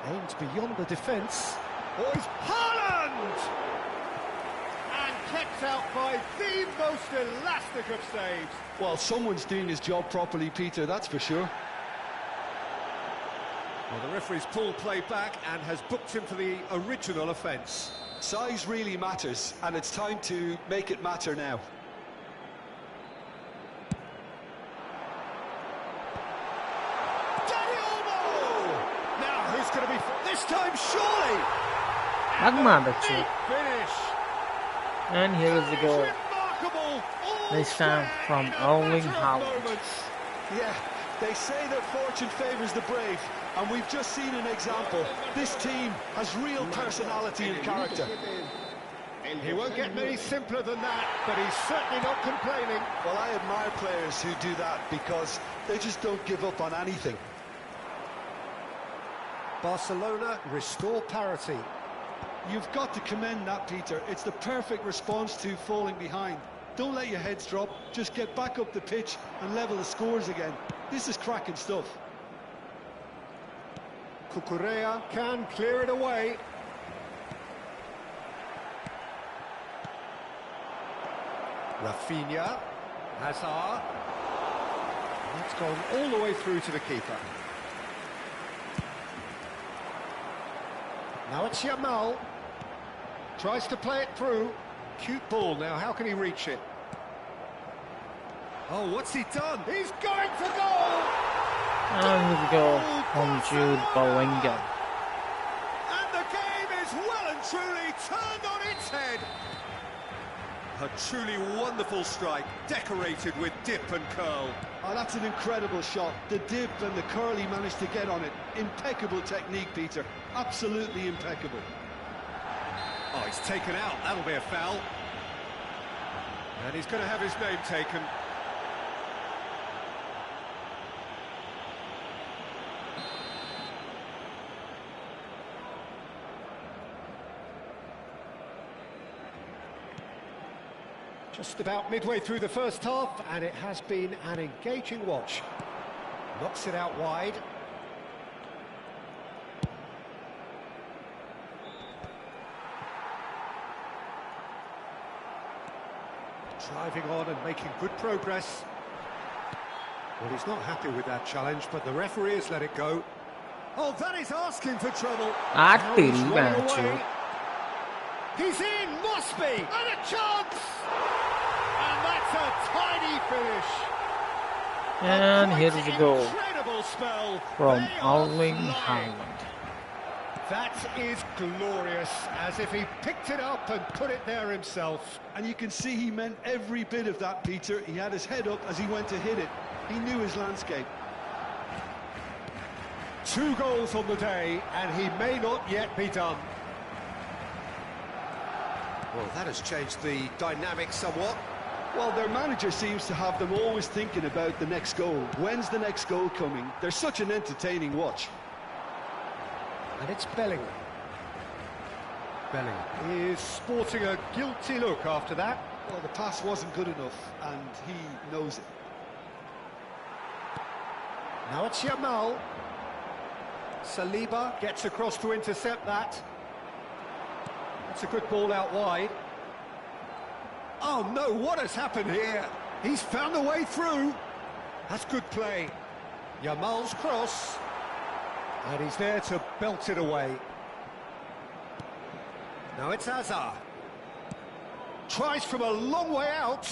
Aimed beyond the defence. Oh, it's Haaland! And kept out by the most elastic of saves. Well, someone's doing his job properly, Peter, that's for sure. Well, the referee's pulled play back and has booked him for the original offence. Size really matters, and it's time to make it matter now. Now, who's going to be this time? Surely. Agmadachi. Finish. And here is the goal. Remarkable. This time from Erling Haaland. Yeah, they say that fortune favours the brave, and we've just seen an example. This team has real personality and character. He won't get many simpler than that, but he's certainly not complaining. Well, I admire players who do that because they just don't give up on anything. Barcelona restore parity. You've got to commend that, Peter. It's the perfect response to falling behind. Don't let your heads drop, just get back up the pitch and level the scores again. This is cracking stuff. Cucurella can clear it away. Rafinha, Hazard. That's gone all the way through to the keeper. Now it's Yamal. Tries to play it through. Cute ball now, how can he reach it? Oh, what's he done? He's going for goal! And here we go from Jude Bellingham. And the game is well and truly turned on its head. A truly wonderful strike, decorated with dip and curl. Oh, that's an incredible shot. The dip and the curl he managed to get on it. Impeccable technique, Peter. Absolutely impeccable. Oh, he's taken out. That'll be a foul. And he's going to have his name taken. Just about midway through the first half, and it has been an engaging watch. Knocks it out wide. Driving on and making good progress. Well, he's not happy with that challenge, but the referee has let it go. Oh, that is asking for trouble. Now he's running away. He's in, must be, and a chance! And that's a tiny finish. And here is the goal. Incredible incredible spell. from They are Erling flying. Haaland. That is glorious, as if he picked it up and put it there himself. And you can see he meant every bit of that, Peter. He had his head up as he went to hit it. He knew his landscape. 2 goals on the day, and he may not yet be done. Well, that has changed the dynamic somewhat. Well, their manager seems to have them always thinking about the next goal. When's the next goal coming? They're such an entertaining watch. And it's Bellingham. Bellingham is sporting a guilty look after that. Well, the pass wasn't good enough, and he knows it. Now it's Yamal. Saliba gets across to intercept that. That's a good ball out wide. Oh no, what has happened here? He's found a way through. That's good play. Yamal's cross. And he's there to belt it away. Now it's Hazard. Tries from a long way out.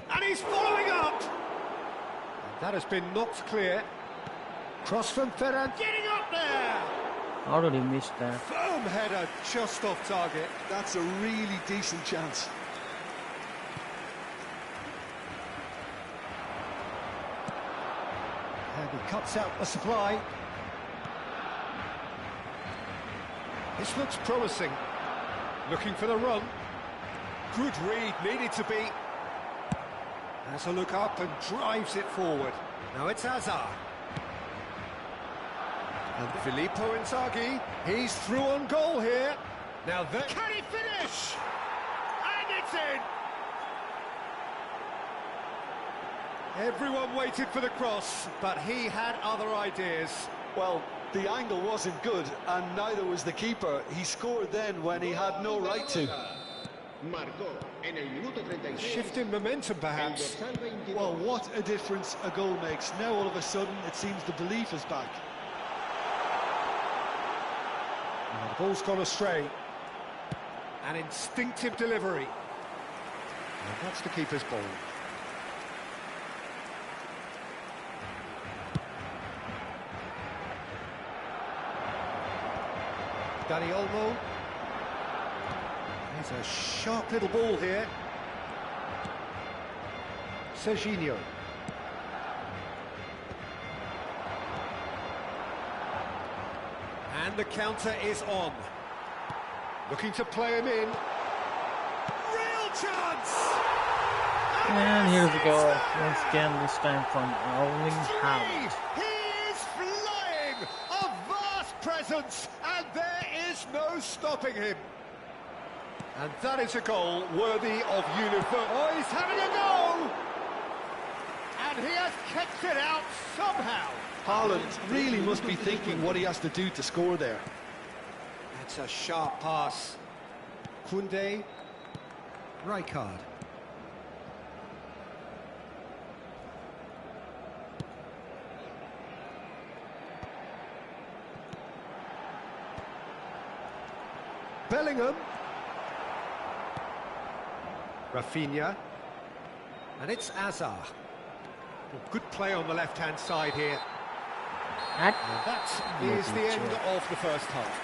And he's following up. And that has been knocked clear. Cross from Ferran, getting up there! How did he miss that? Firm header, just off target. That's a really decent chance. And he cuts out the supply. This looks promising. Looking for the run. Good read, needed to be. Has a look up and drives it forward. Now it's Hazard. And Filippo Inzaghi, he's through on goal here. Now that... Can he finish? And it's in! Everyone waited for the cross, but he had other ideas. Well, the angle wasn't good, and neither was the keeper. He scored then when he had no right to. Marcó en el minuto 36. Shift in momentum, perhaps. El dorsal 22. Well, what a difference a goal makes. Now all of a sudden it seems the belief is back. And the ball's gone astray. An instinctive delivery. And that's the keeper's ball. Dani Olmo. There's a sharp little ball here. Serginho. And the counter is on. Looking to play him in. Real chance! And here's the goal once again, this time from Erling Haaland. He is flying! A vast presence, and there is no stopping him. And that is a goal worthy of uniform. Oh, he's having a go! And he has kept it out somehow. Haaland really must be thinking what he has to do to score there. That's a sharp pass. Koundé. Rijkaard. Bellingham. Rafinha. And it's Hazard. Well, good play on the left-hand side here. That And that is the end of the first half.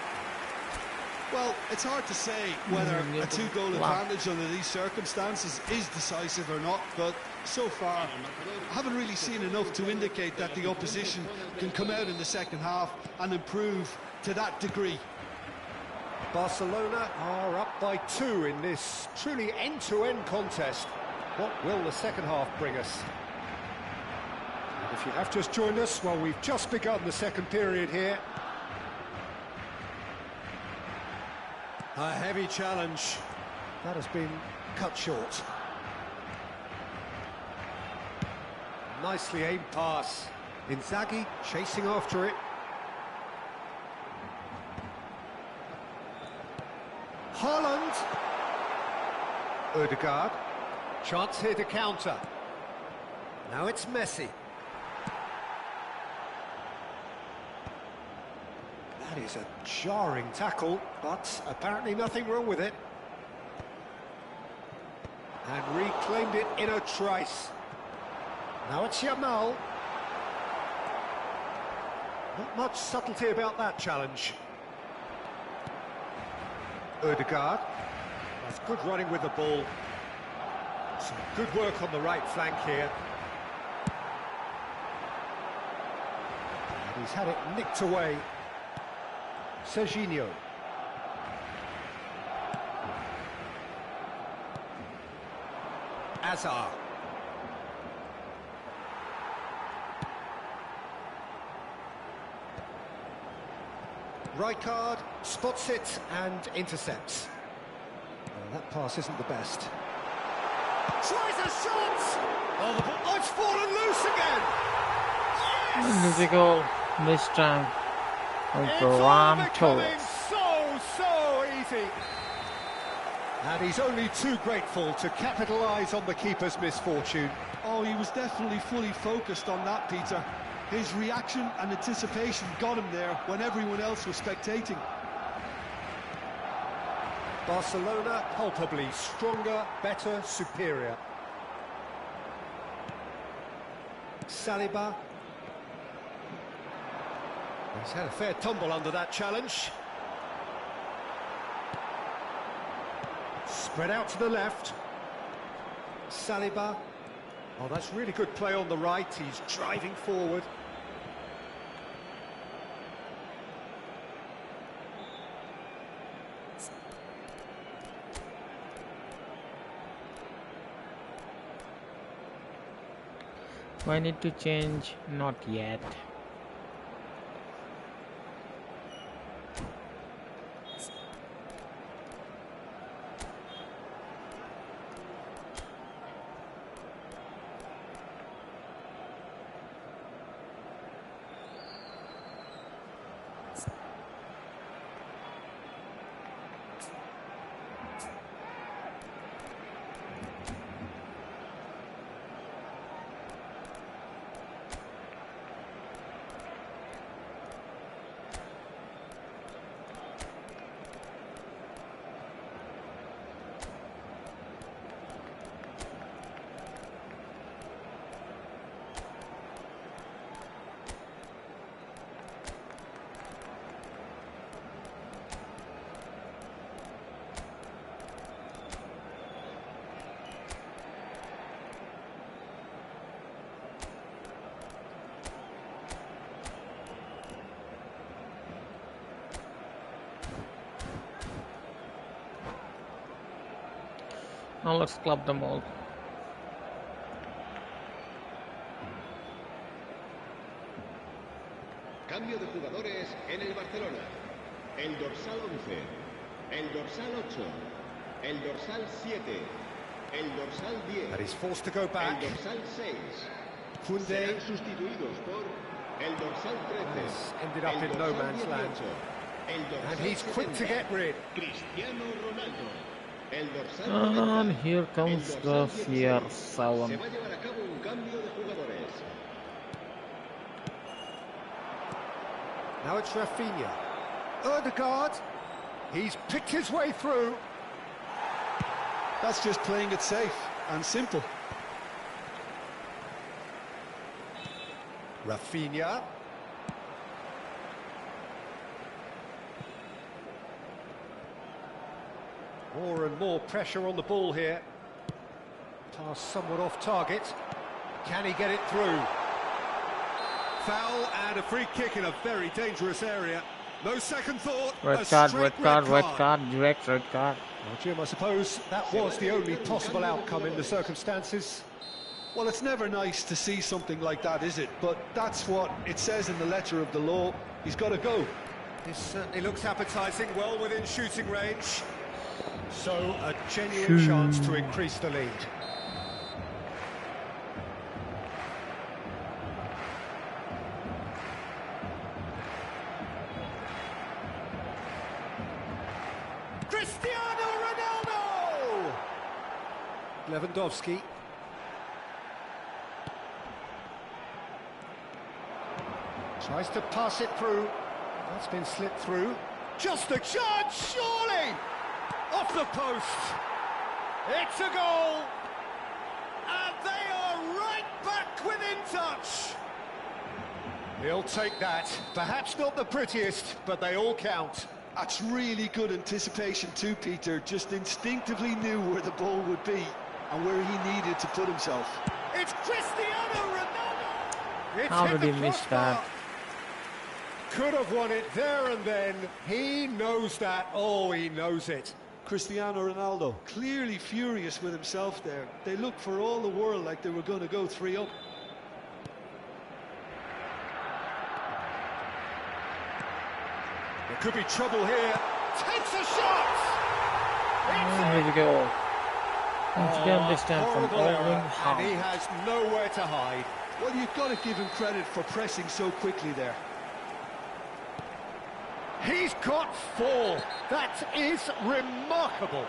Well, it's hard to say whether a 2-goal Wow. advantage under these circumstances is decisive or not, but so far I haven't really seen enough to indicate that the opposition can come out in the second half and improve to that degree. Barcelona are up by 2 in this truly end-to-end contest. What will the second half bring us? And if you have just joined us, well, we've just begun the second period here. A heavy challenge. That has been cut short. Nicely aimed pass. Inzaghi chasing after it. Haaland. Ødegaard. Chance here to counter. Now it's Messi. That is a jarring tackle, but apparently nothing wrong with it. And reclaimed it in a trice. Now it's Yamal. Not much subtlety about that challenge. Ødegaard. That's good running with the ball. Some good work on the right flank here. And he's had it nicked away. Serginho. Azar. Rijkaard spots it and intercepts. Well, that pass isn't the best. Tries a shot! Oh, the ball, oh, it's fallen loose again! Yes! Musical this time. It's all becoming Torres. so easy. And he's only too grateful to capitalise on the keeper's misfortune. Oh, he was definitely fully focused on that, Peter. His reaction and anticipation got him there when everyone else was spectating. Barcelona palpably stronger, better, superior. Saliba. He's had a fair tumble under that challenge. Spread out to the left. Saliba. Oh, that's really good play on the right. He's driving forward. Do I need to change? Not yet. Now let's club them all. Cambio de jugadores en el Barcelona. El dorsal 11, el dorsal 8, el dorsal 7, el dorsal 10, And he's forced to go back. el dorsal 6. Koundé. Serán sustituidos por el dorsal 13, Yes, ended up el in no dorsal man's 18, land. el dorsal And he's quick to 70, get rid. Cristiano Ronaldo. El dorsal And 90, here comes el the dorsal 16. Se va CR7. a llevar a cabo un cambio de jugadores. Now it's Rafinha. Ødegaard. He's picked his way through. That's just playing it safe and simple. Rafinha. More and more pressure on the ball here. Pass somewhat off target. Can he get it through? Foul and a free kick in a very dangerous area. No second thought. Red card, direct red card. Well, Jim, I suppose that was the only possible outcome in the circumstances. Well, it's never nice to see something like that, is it? But that's what it says in the letter of the law. He's got to go. This certainly looks appetising, well within shooting range. So, a genuine chance to increase the lead. Cristiano Ronaldo! Lewandowski. Tries to pass it through. That's been slipped through. Just a chance, surely! Off the post. It's a goal. And they are right back within touch. He'll take that. Perhaps not the prettiest, but they all count. That's really good anticipation too, Peter. Just instinctively knew where the ball would be and where he needed to put himself. It's Cristiano Ronaldo! It's How hit did the he miss crossbar. that? Could have won it there and then. He knows that. Oh, he knows it. Cristiano Ronaldo, clearly furious with himself there. They looked for all the world like they were going to go 3-up. There could be trouble here. Takes a shot! Here we go. Once again, this time from Horrible error, Owen and he Hall. has nowhere to hide. Well, you've got to give him credit for pressing so quickly there. He's got 4. That is remarkable.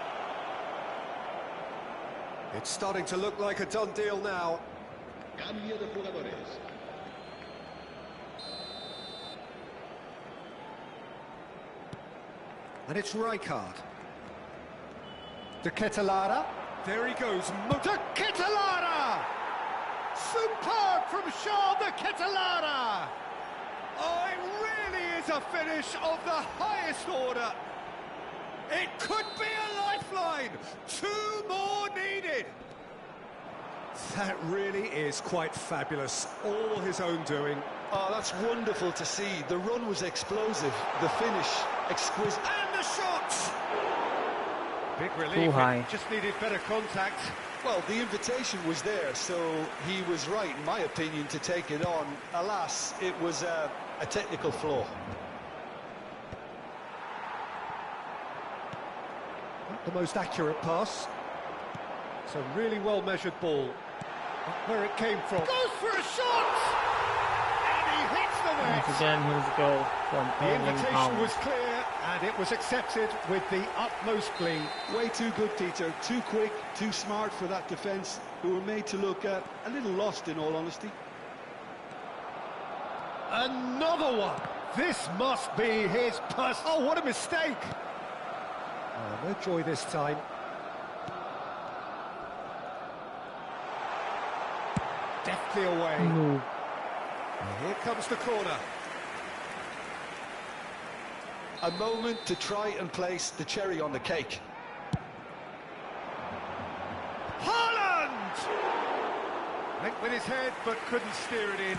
It's starting to look like a done deal now. Cambio de jugadores. And it's Rijkaard. De Ketelaere. There he goes. De Ketelaere! Superb from Charles de Ketelaere! Oh, it really is a finish of the highest order. It could be a lifeline. 2 more needed. That really is quite fabulous. All his own doing. Oh, that's wonderful to see. The run was explosive, the finish exquisite. And the shot! Big relief. Too high. It just needed better contact. Well, the invitation was there, so he was right, in my opinion, to take it on. Alas, it was a technical flaw. Not the most accurate pass. It's a really well-measured ball. Not where it came from. Goes for a shot! And he hits the net! Once again, here's a goal from The Owen invitation Hall. was clear, and it was accepted with the utmost glee. Way too good, Peter. Too quick, too smart for that defence, who were made to look a little lost, in all honesty. Another one! This must be his pass. Oh, what a mistake! Oh, no joy this time. Deftly away. No. Here comes the corner. A moment to try and place the cherry on the cake. Haaland! Went with his head, but couldn't steer it in.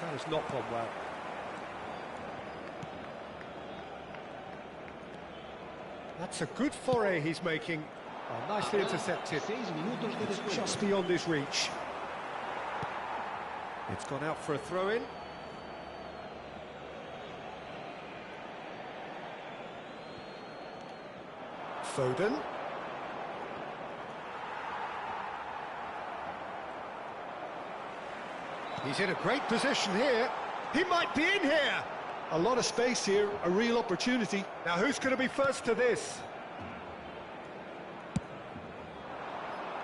That has not gone well. That's a good foray he's making. Oh, nicely intercepted. Just beyond his reach. It's gone out for a throw-in. Foden. He's in a great position here. He might be in here. A lot of space here, a real opportunity. Now, who's going to be first to this?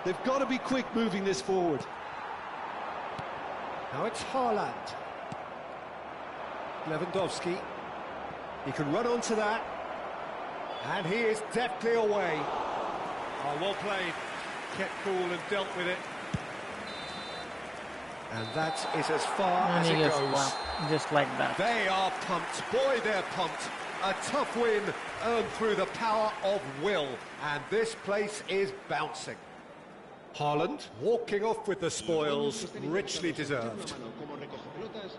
They've got to be quick moving this forward. Now it's Haaland. Lewandowski. He can run onto that. And he is deftly away. Oh, well played. Kept cool and dealt with it. And that is as far And as he it gets goes. slapped, just like that. They are pumped. Boy, they're pumped. A tough win earned through the power of will. And this place is bouncing. Haaland walking off with the spoils, richly deserved.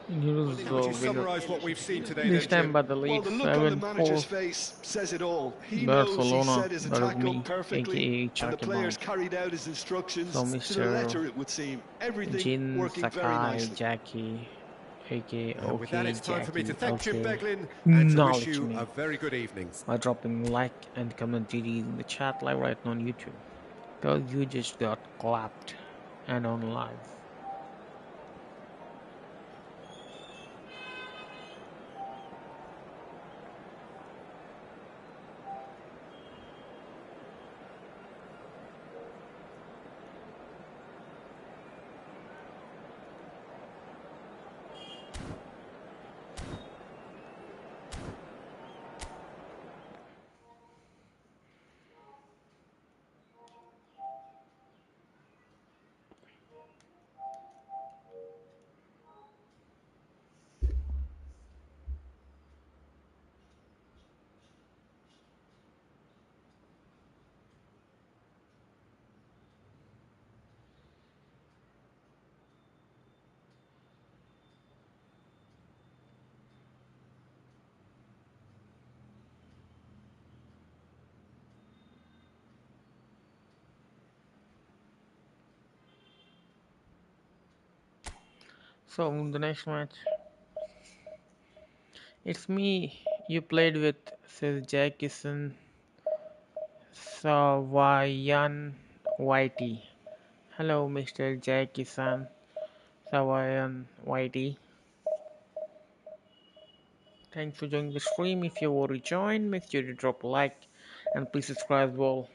And he was the Would you winner. summarise what we've seen today, This then, time Jim? by the Well, lead, the look on the 7-4. manager's face says it all. He knows he Barcelona, set his that attack was me, up perfectly, aka and the players HRKBOND. carried out his instructions So to the Mr. letter, it would seem. Everything Jin, working very Sakai, nicely. Jackie, aka And with that, OK, it's time for me to Jackie, thank Jim OK. Beglin and to wish Acknowledge you me a very good evening. by dropping like and comment GD in the chat live right now on YouTube. Because you just got clapped and on live. So the next match, it's me. You played with, says Jackson Savayan Whitey. Hello, Mr. Jackson Savayan Whitey. Thanks for joining the stream. If you already joined, make sure to drop a like and please subscribe as well.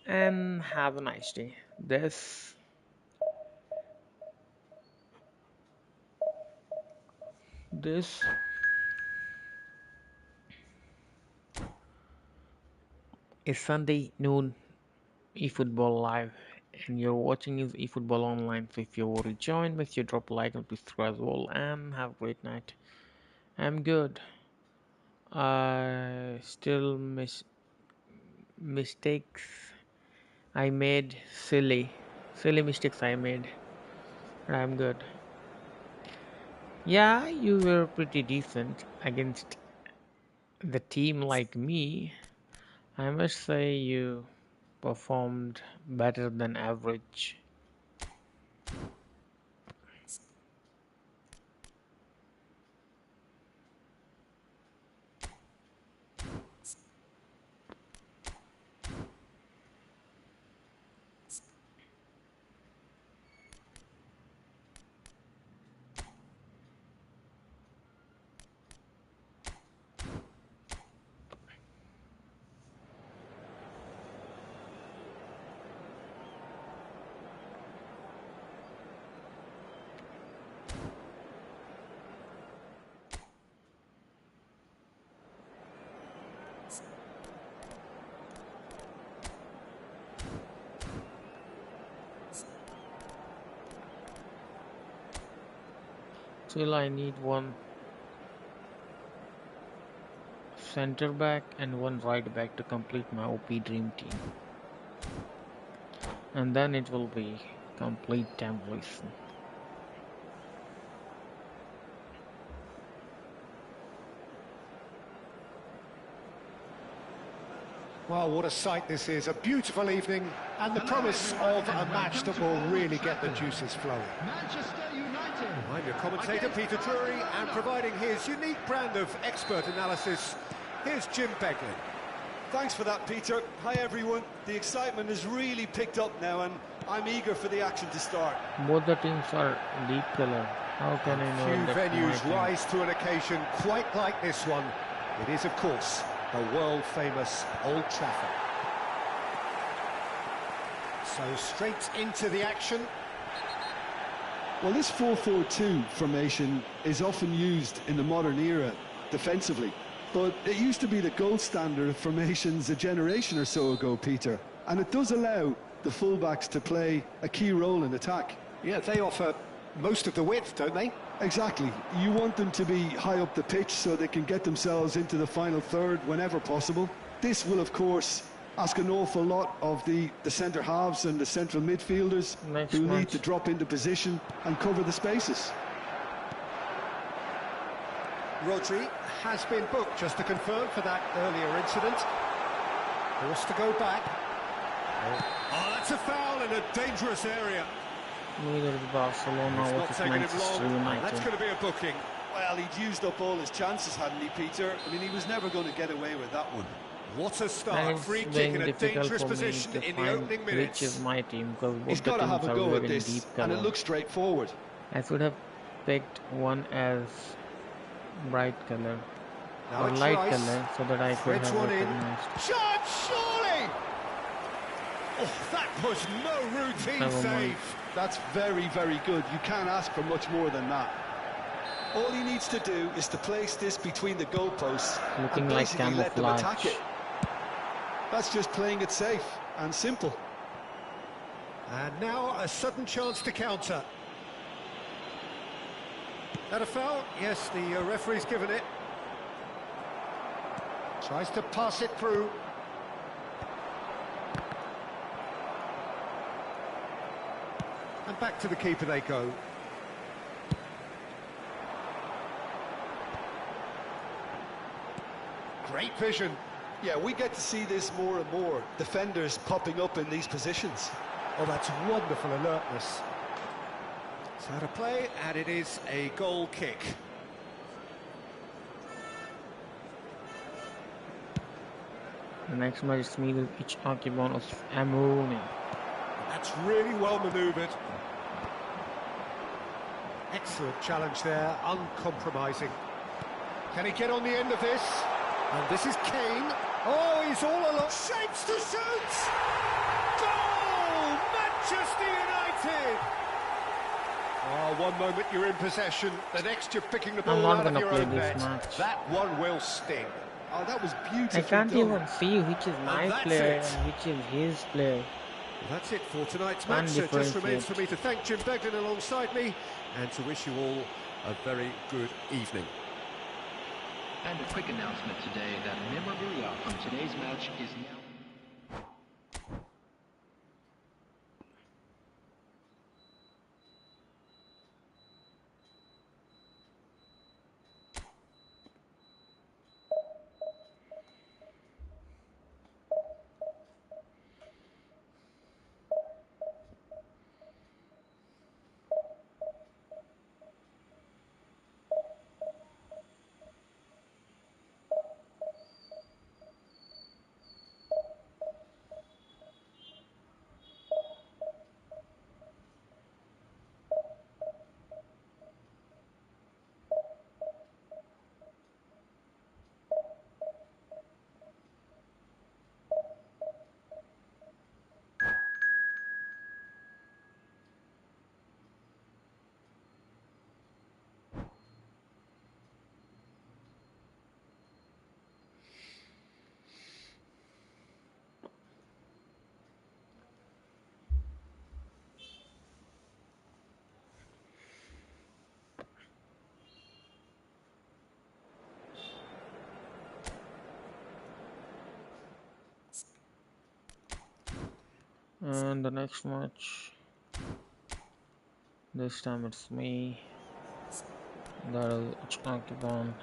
And have a nice day. This is Sunday noon eFootball live, and you're watching is eFootball online. So if you already joined, make sure you drop a like and please subscribe as well. And have a great night. I'm good. I still mistakes I made, silly mistakes I made. But I'm good. Yeah, you were pretty decent against the team like me. I must say you performed better than average. Still, I need one center back and one right back to complete my OP dream team. And then it will be complete template. Well, what a sight this is. A beautiful evening and the promise of a match that will really get the juices flowing. I'm your commentator, Peter Drury, and providing his unique brand of expert analysis, here's Jim Beglin. Thanks for that, Peter. Hi, everyone. The excitement has really picked up now, and I'm eager for the action to start. Both the teams are deep color. How can I know Few that venues rise to an occasion quite like this one. It is, of course, the world-famous Old Trafford. So straight into the action. Well, this 4-4-2 formation is often used in the modern era defensively, but it used to be the gold standard of formations a generation or so ago, Peter, and it does allow the fullbacks to play a key role in attack. Yeah, they offer most of the width, don't they? Exactly. You want them to be high up the pitch so they can get themselves into the final third whenever possible. This will, of course, ask an awful lot of the centre halves and the central midfielders who need to drop into position and cover the spaces. Rodri has been booked, just to confirm, for that earlier incident. Forced to go back. Oh, that's a foul in a dangerous area. Neither is Barcelona versus Manchester United. That's going to be a booking. Well, he'd used up all his chances, hadn't he, Peter? I mean, he was never going to get away with that one. What a And start. it's Free kick being in a difficult dangerous for me position to in the find opening which minutes. is my team because He's both got the to have teams a are go very at this, deep and color. it looks straightforward. I should have picked one as bright color Now or it's light Rice. color so that I could Threads have one in. recognized. Shot, surely! Oh, that was no routine Never mind. save. That's very, very good. You can't ask for much more than that. All he needs to do is to place this between the goalposts Looking and like basically let them attack camouflage. it. That's just playing it safe and simple. And now a sudden chance to counter. That a foul? Yes, the referee's given it. Tries to pass it through. And back to the keeper they go. Great vision. Yeah, we get to see this more and more. Defenders popping up in these positions. Oh, that's wonderful alertness. It's out of play, and it is a goal kick. The next match is me with HRKBOND of Amroni. That's really well manoeuvred. Excellent challenge there, uncompromising. Can he get on the end of this? And this is Kane. Oh, he's all alone. Shapes to shoot! Goal! Manchester United! Oh, one moment you're in possession, the next you're picking the I'm ball not out of gonna your play own this net. match. That one will sting. Oh, that was beautiful. I can't done. even see which is my that's player it. and which is his player. Well, that's it for tonight's Can't match. It just remains differentiate. for me to thank Jim Beglin alongside me and to wish you all a very good evening. And a quick announcement today that memorabilia from today's match is now... And the next match, this time it's me. That is HRKBOND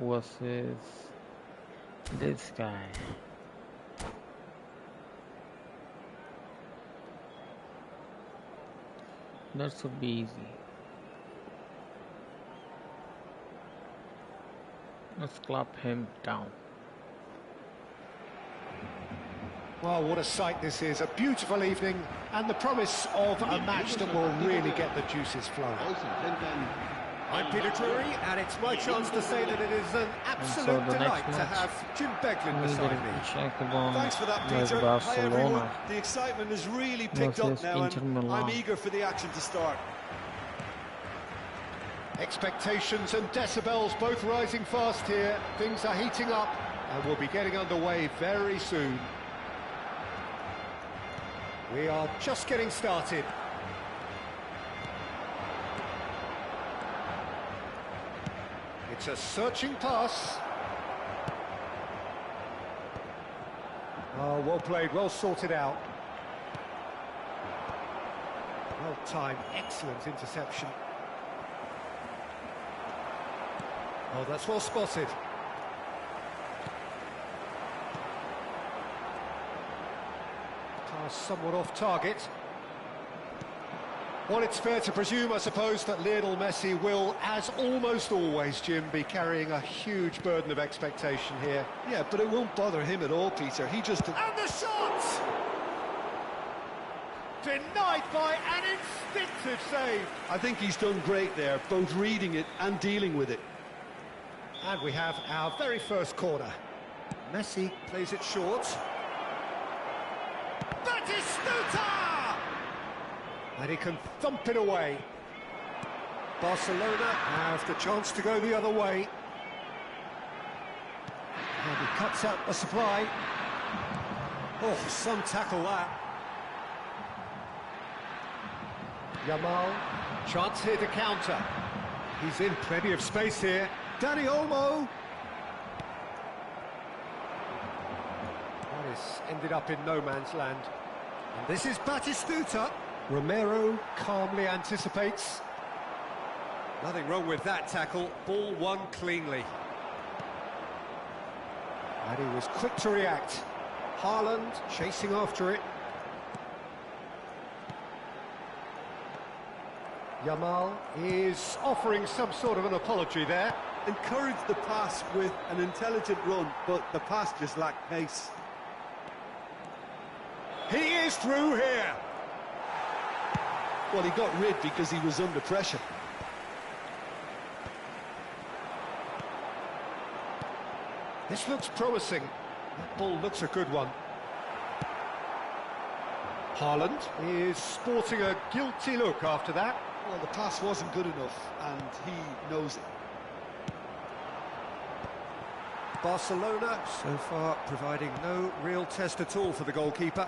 versus this guy. That should be easy. Let's clap him down. Well, what a sight this is. A beautiful evening and the promise of a match that will really get the juices flowing. I'm Peter Drury, and it's my chance to say that it is an absolute the delight next to match, have Jim Beglin beside me. HRKBOND Thanks for that, versus Peter. Hi, everyone. Barcelona The excitement has really picked up versus now, Inter and Milan. I'm eager for the action to start. Expectations and decibels both rising fast here. Things are heating up and we'll be getting underway very soon. We are just getting started. It's a searching pass. Oh, well played, well sorted out. Well timed, excellent interception. Oh, that's well spotted. Pass somewhat off target. Well, it's fair to presume, I suppose, that Lionel Messi will, as almost always, Jim, be carrying a huge burden of expectation here. Yeah, but it won't bother him at all, Peter. He just... And the shot! Denied by an instinctive save. I think he's done great there, both reading it and dealing with it. And we have our very first corner. Messi plays it short. Batistuta! And he can thump it away. Barcelona have the chance to go the other way. And he cuts out the supply. Oh, some tackle that. Yamal, chance here to counter. He's in plenty of space here. Dani Olmo. That is ended up in no man's land. And this is Batistuta. Romero calmly anticipates. Nothing wrong with that tackle. Ball won cleanly. And he was quick to react. Haaland chasing after it. Yamal is offering some sort of an apology there. Encouraged the pass with an intelligent run, but the pass just lacked pace. He is through here. Well, he got rid because he was under pressure. This looks promising. That ball looks a good one. Haaland is sporting a guilty look after that. Well, the pass wasn't good enough, and he knows it. Barcelona so far providing no real test at all for the goalkeeper.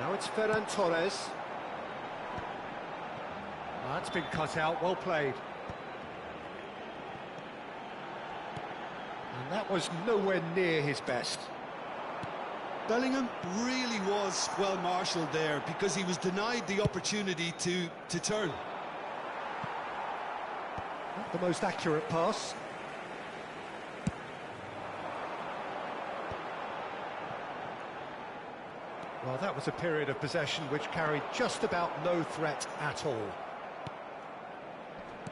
Now it's Ferran Torres. That's been cut out, well played. And that was nowhere near his best. Bellingham really was well marshalled there because he was denied the opportunity to turn. Not the most accurate pass. Well, that was a period of possession which carried just about no threat at all.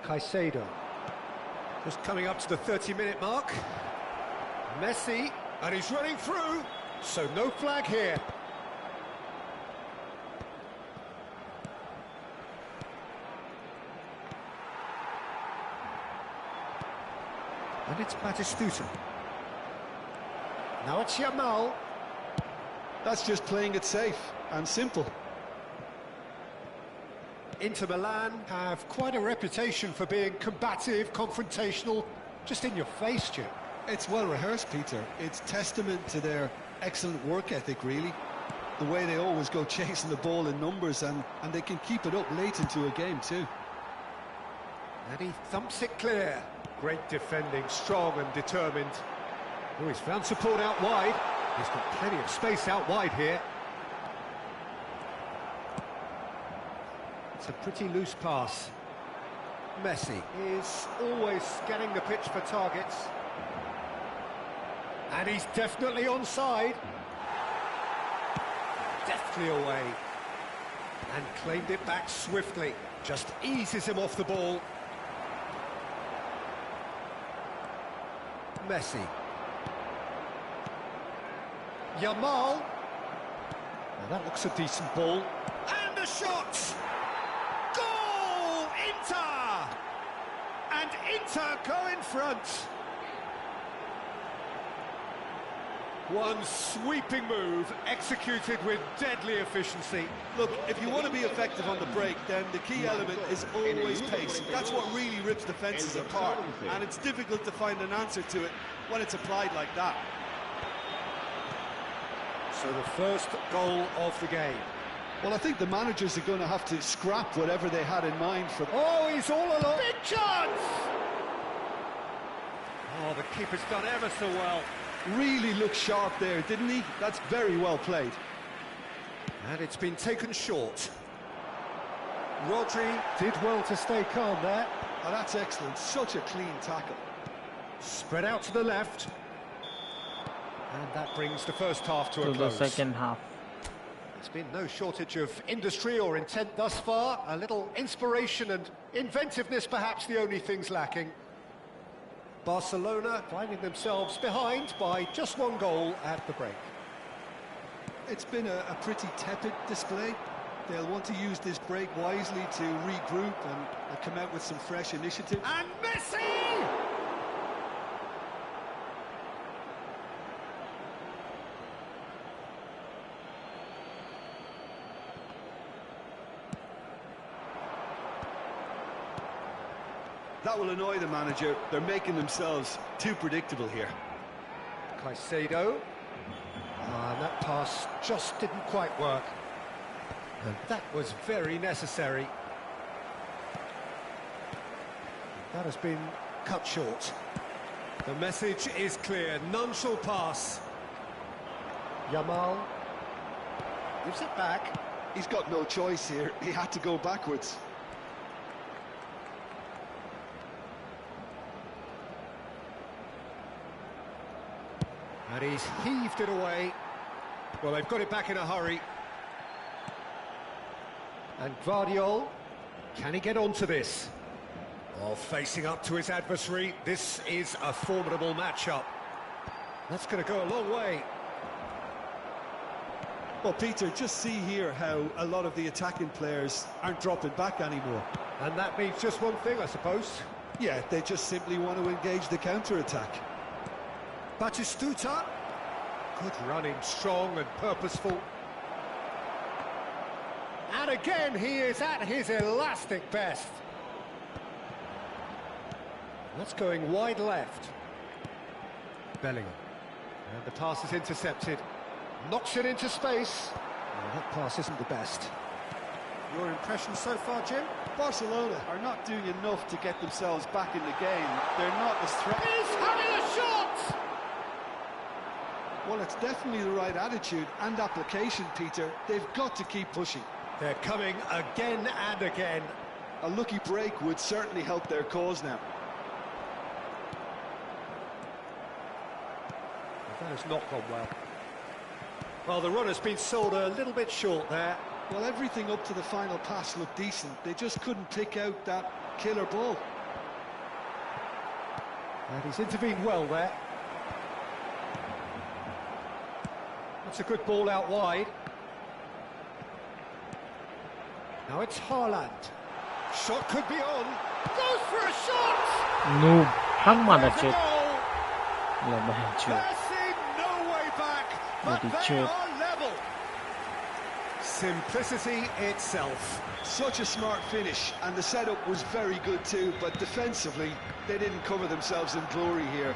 Caicedo. Just coming up to the 30-minute mark. Messi, and he's running through, so no flag here. And it's Batistuta. Now it's Yamal. That's just playing it safe and simple. Inter Milan have quite a reputation for being combative, confrontational, just in your face, Jim. It's well rehearsed, Peter. It's testament to their excellent work ethic, really. The way they always go chasing the ball in numbers, and they can keep it up late into a game too. And he thumps it clear. Great defending, strong and determined. Oh, he's found support out wide. He's got plenty of space out wide here. It's a pretty loose pass. Messi is always scanning the pitch for targets. And he's definitely onside. Deftly away. And claimed it back swiftly. Just eases him off the ball. Messi. Yamal. Well, that looks a decent ball. And a shot! Goal! Inter! And Inter go in front. One sweeping move, executed with deadly efficiency. Look, if you want to be effective on the break, then the key element is always pace. That's what really rips defences apart, and it's difficult to find an answer to it when it's applied like that. So the first goal of the game. Well, I think the managers are going to have to scrap whatever they had in mind for... Oh, he's all along. Big chance! Oh, the keeper's done ever so well. Really looked sharp there, didn't he? That's very well played. And it's been taken short. Rodri did well to stay calm there. Oh, that's excellent. Such a clean tackle. Spread out to the left. And that brings the first half to a the close. second half. There's been no shortage of industry or intent thus far. A little inspiration and inventiveness, perhaps the only things lacking. Barcelona finding themselves behind by just one goal at the break. It's been a pretty tepid display. They'll want to use this break wisely to regroup and come out with some fresh initiative. And Messi! That will annoy the manager. They're making themselves too predictable here. Caicedo. And that pass just didn't quite work. And that was very necessary. That has been cut short. The message is clear. None shall pass. Yamal gives it back. He's got no choice here. He had to go backwards. And he's heaved it away. Well, they've got it back in a hurry. And Guardiol, can he get onto this? Oh, facing up to his adversary, this is a formidable matchup. That's going to go a long way. Well, Peter, just see here how a lot of the attacking players aren't dropping back anymore. And that means just one thing, I suppose. Yeah, they just simply want to engage the counter-attack. Batistuta, good running, strong and purposeful. And again, he is at his elastic best. That's going wide left. Bellingham. And the pass is intercepted. Knocks it into space. Oh, that pass isn't the best. Your impression so far, Jim? Barcelona are not doing enough to get themselves back in the game. They're not as threatening. He's having a shot! Well, it's definitely the right attitude and application, Peter. They've got to keep pushing. They're coming again and again. A lucky break would certainly help their cause now. That has not gone well. Well, the runner's been sold a little bit short there. Well, everything up to the final pass looked decent. They just couldn't pick out that killer ball. And he's intervened well there. That's a good ball out wide. Now it's Haaland. Shot could be on. Goes for a shot! Noob. Hamma da There's a chat. goal! La bahan There seemed no way back, but Bloody they chip. are level. Simplicity itself. Such a smart finish, and the setup was very good too, but defensively, they didn't cover themselves in glory here.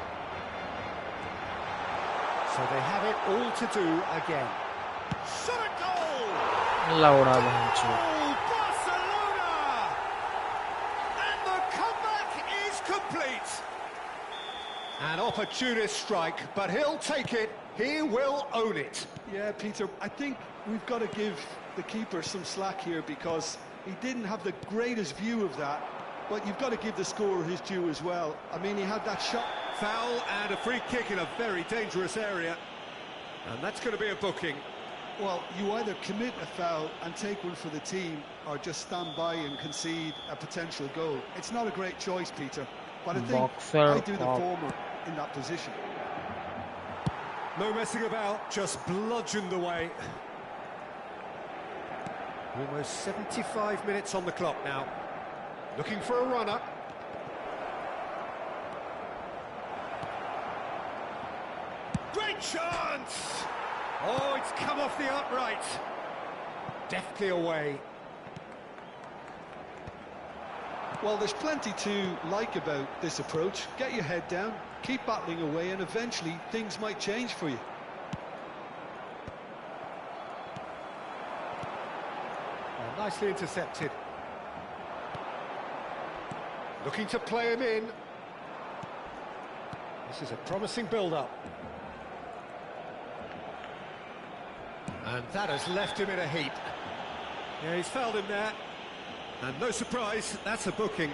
So they have it all to do again. Shot a goal! Laura bahan chat. Oh, Barcelona! And the comeback is complete. An opportunist strike, but he'll take it. He will own it. Yeah, Peter, I think we've got to give the keeper some slack here because he didn't have the greatest view of that, but you've got to give the scorer his due as well. I mean, he had that shot. Foul and a free kick in a very dangerous area. And that's going to be a booking. Well, you either commit a foul and take one for the team or just stand by and concede a potential goal. It's not a great choice, Peter, but I think Boxer I do the pop. former in that position. No messing about, just bludgeoned away. Almost 75 minutes on the clock now. Looking for a runner. Great chance! Oh, it's come off the upright. Deftly away. Well, there's plenty to like about this approach. Get your head down, keep battling away, and eventually things might change for you. Oh, nicely intercepted. Looking to play him in. This is a promising build-up. And that has left him in a heap. Yeah, he's fouled him there. And no surprise, that's a booking.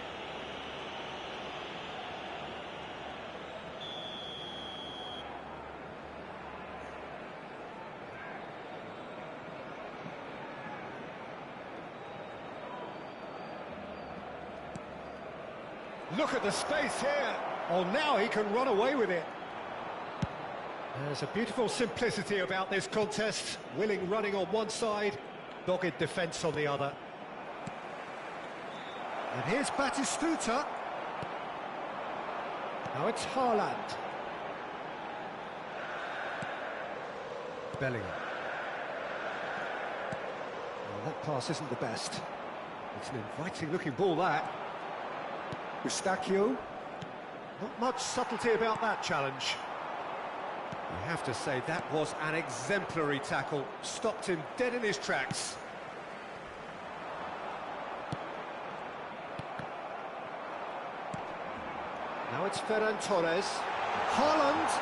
Look at the space here. Oh, now he can run away with it. There's a beautiful simplicity about this contest. Willing running on one side, dogged defence on the other. And here's Batistuta. Now it's Haaland. Bellingham. Well, that pass isn't the best. It's an inviting-looking ball, that. Eustachio. Not much subtlety about that challenge. I have to say, that was an exemplary tackle. Stopped him dead in his tracks. Now it's Ferran Torres. Haaland.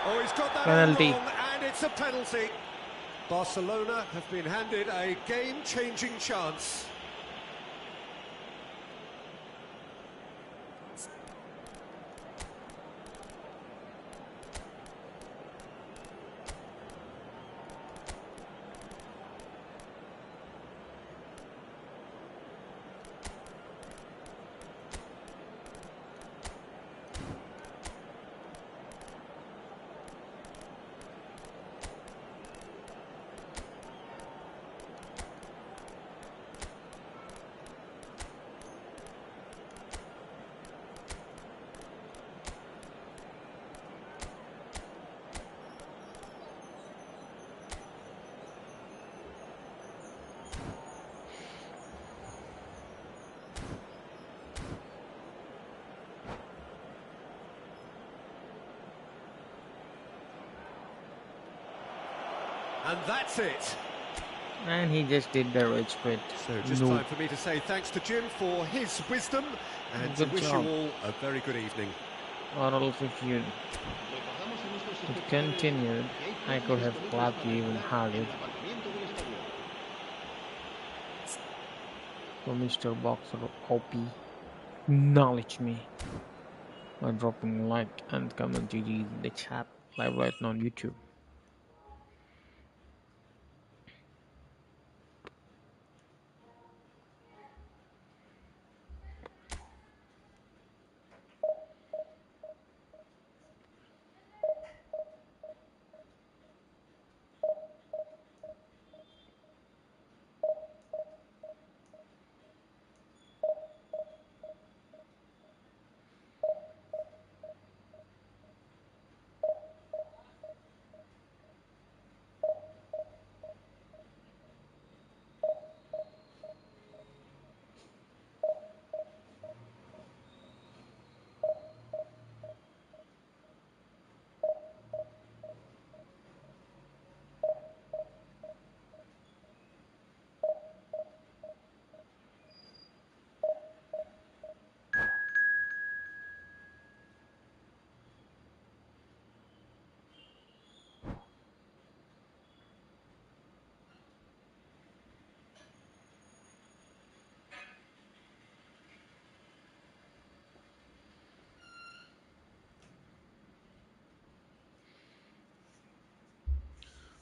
Oh, he's got that Penalty. wrong, and it's a penalty. Barcelona have been handed a game-changing chance. And that's it. And he just did the rage quit. So just time for me to say thanks to Jim for his wisdom and to Good wish job. you all a very good evening. Or else if you had continued, I could have clapped you even harder. So Mr. Boxer OP, acknowledge me by dropping a like and comment in the chat live right now on YouTube.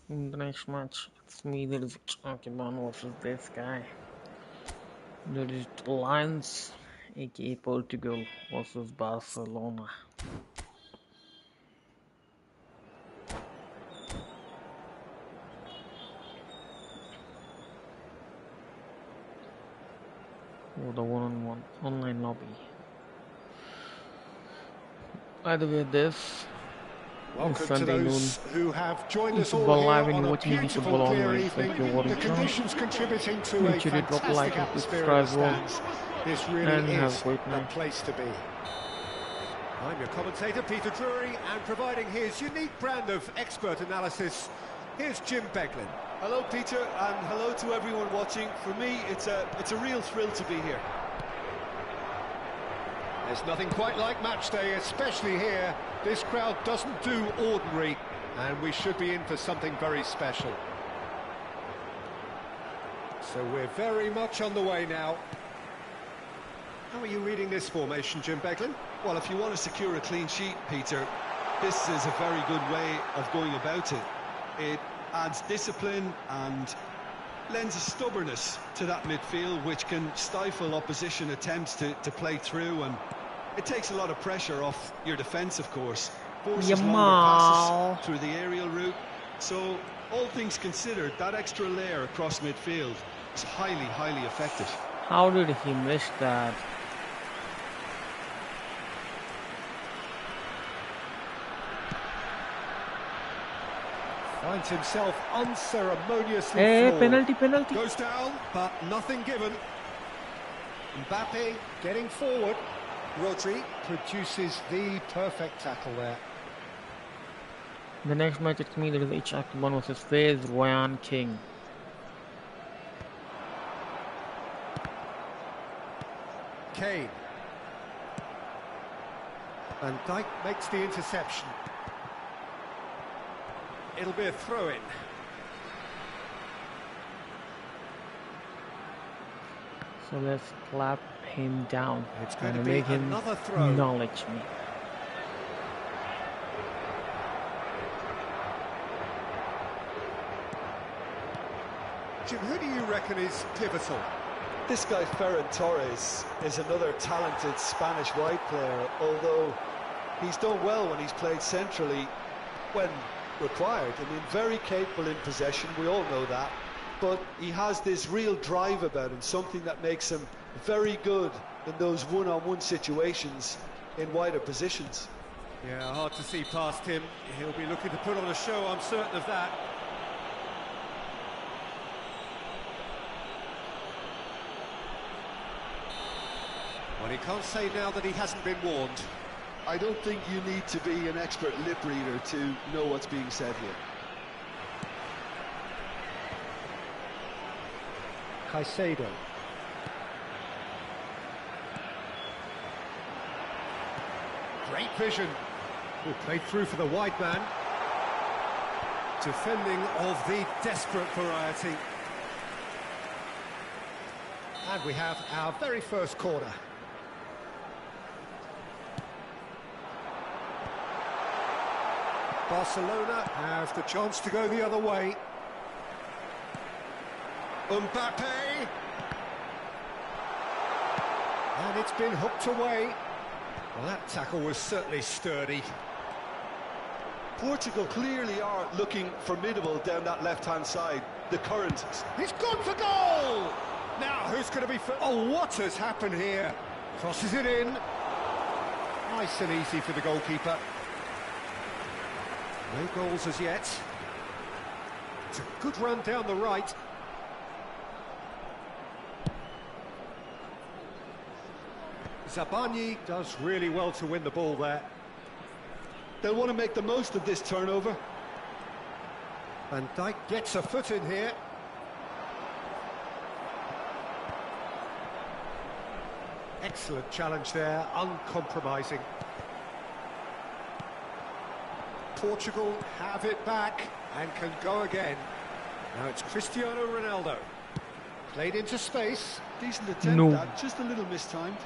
In the next match, it's me, there is HRKBOND versus this guy. There is Lions, aka Portugal, versus Barcelona. For the one-on-one online lobby. By the way, this Welcome Sunday to those who have joined us all Football here Live and on you're a watching beautiful Football clear Online. So evening. if you're The watching, conditions contributing to a make sure you drop a like fantastic and atmosphere subscribe in as the well. stands. This really And have a is great the night. place to be. I'm your commentator, Peter Drury, and providing his unique brand of expert analysis, here's Jim Beglin. Hello, Peter, and hello to everyone watching. For me, it's a real thrill to be here. There's nothing quite like match day, especially here. This crowd doesn't do ordinary, and we should be in for something very special. So we're very much on the way now. How are you reading this formation, Jim Beglin? Well, if you want to secure a clean sheet, Peter, this is a very good way of going about it. It adds discipline and lends a stubbornness to that midfield, which can stifle opposition attempts to play through, and it takes a lot of pressure off your defence, of course. Forces longer passes through the aerial route. So, all things considered, that extra layer across midfield is highly, highly effective. How did he miss that? Finds himself unceremoniously Hey, floored. penalty. Goes down, but nothing given. Mbappe getting forward. Rodri produces the perfect tackle there. The next match, it's me, there is HRKBOND versus FaZe Ryan King. Kane. Van Dijk makes the interception. It'll be a throw-in. So let's clap him down It's going to and be make him another throw. acknowledge me. Jim, who do you reckon is pivotal? This guy, Ferran Torres, is another talented Spanish wide player, although he's done well when he's played centrally when required. I mean, very capable in possession, we all know that, but he has this real drive about him, something that makes him very good in those one-on-one situations in wider positions. Yeah, hard to see past him. He'll be looking to put on a show, I'm certain of that. Well, he can't say now that he hasn't been warned. I don't think you need to be an expert lip reader to know what's being said here. Caicedo. Great vision. Who played through for the wide man. Defending of the desperate variety. And we have our very first corner. Barcelona have the chance to go the other way. Mbappe. And it's been hooked away. Well, that tackle was certainly sturdy. Portugal clearly are looking formidable down that left-hand side. The current. He's gone for goal! Now, who's going to be... Oh, what has happened here? Crosses it in. Nice and easy for the goalkeeper. No goals as yet. It's a good run down the right. Zabani does really well to win the ball there. They'll want to make the most of this turnover. Van Dijk gets a foot in here. Excellent challenge there, uncompromising. Portugal have it back and can go again. Now it's Cristiano Ronaldo. Played into space. Decent attempt, No. that, just a little mistimed.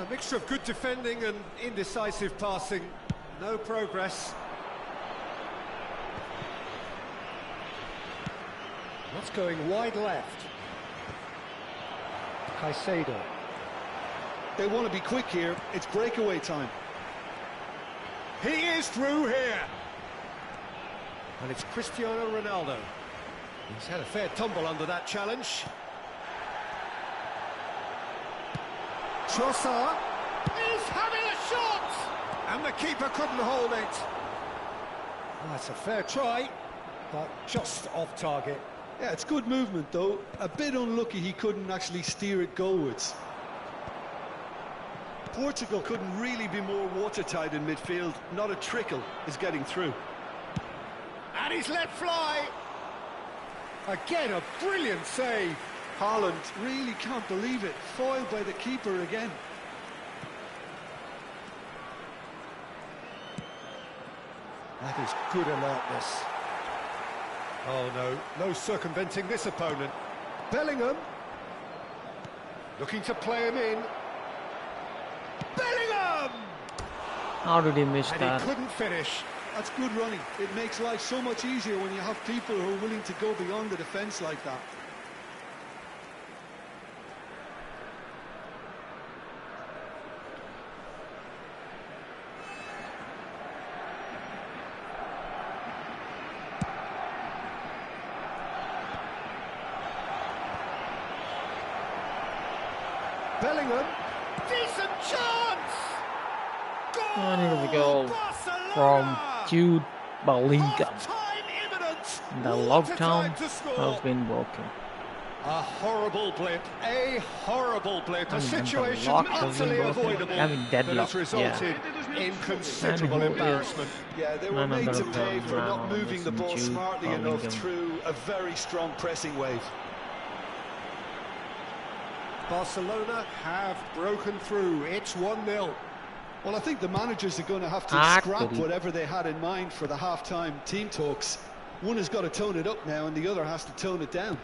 A mixture of good defending and indecisive passing. No progress. What's going wide left? Caicedo. They want to be quick here. It's breakaway time. He is through here. And it's Cristiano Ronaldo. He's had a fair tumble under that challenge. Trossard is having a shot! And the keeper couldn't hold it. Well, that's a fair try, but just off target. Yeah, it's good movement, though. A bit unlucky he couldn't actually steer it goalwards. Portugal couldn't really be more watertight in midfield. Not a trickle is getting through. And he's let fly. Again, a brilliant save. Haaland really can't believe it. Foiled by the keeper again. That is good alertness. Oh no, no circumventing this opponent. Bellingham. Looking to play him in. Bellingham! How did he miss And that? he couldn't finish. That's good running. It makes life so much easier when you have people who are willing to go beyond the defence like that. Bellingham. Decent chance! Goal! And here's the goal Barcelona! from Jude Bellingham. Half-time imminent. The What a lockdown time to score. has been broken. A horrible blip, a horrible blip, a And the situation lock has been utterly broken. avoidable Having that deadlock, has resulted in considerable And who is embarrassment. Yeah, they were none made other to pay than for not moving the ball Jude smartly enough Bellingham. through a very strong pressing wave. Barcelona have broken through. It's 1-0. Well, I think the managers are going to have to scrap Actually. whatever they had in mind for the half-time team talks. One has got to tone it up now and the other has to tone it down.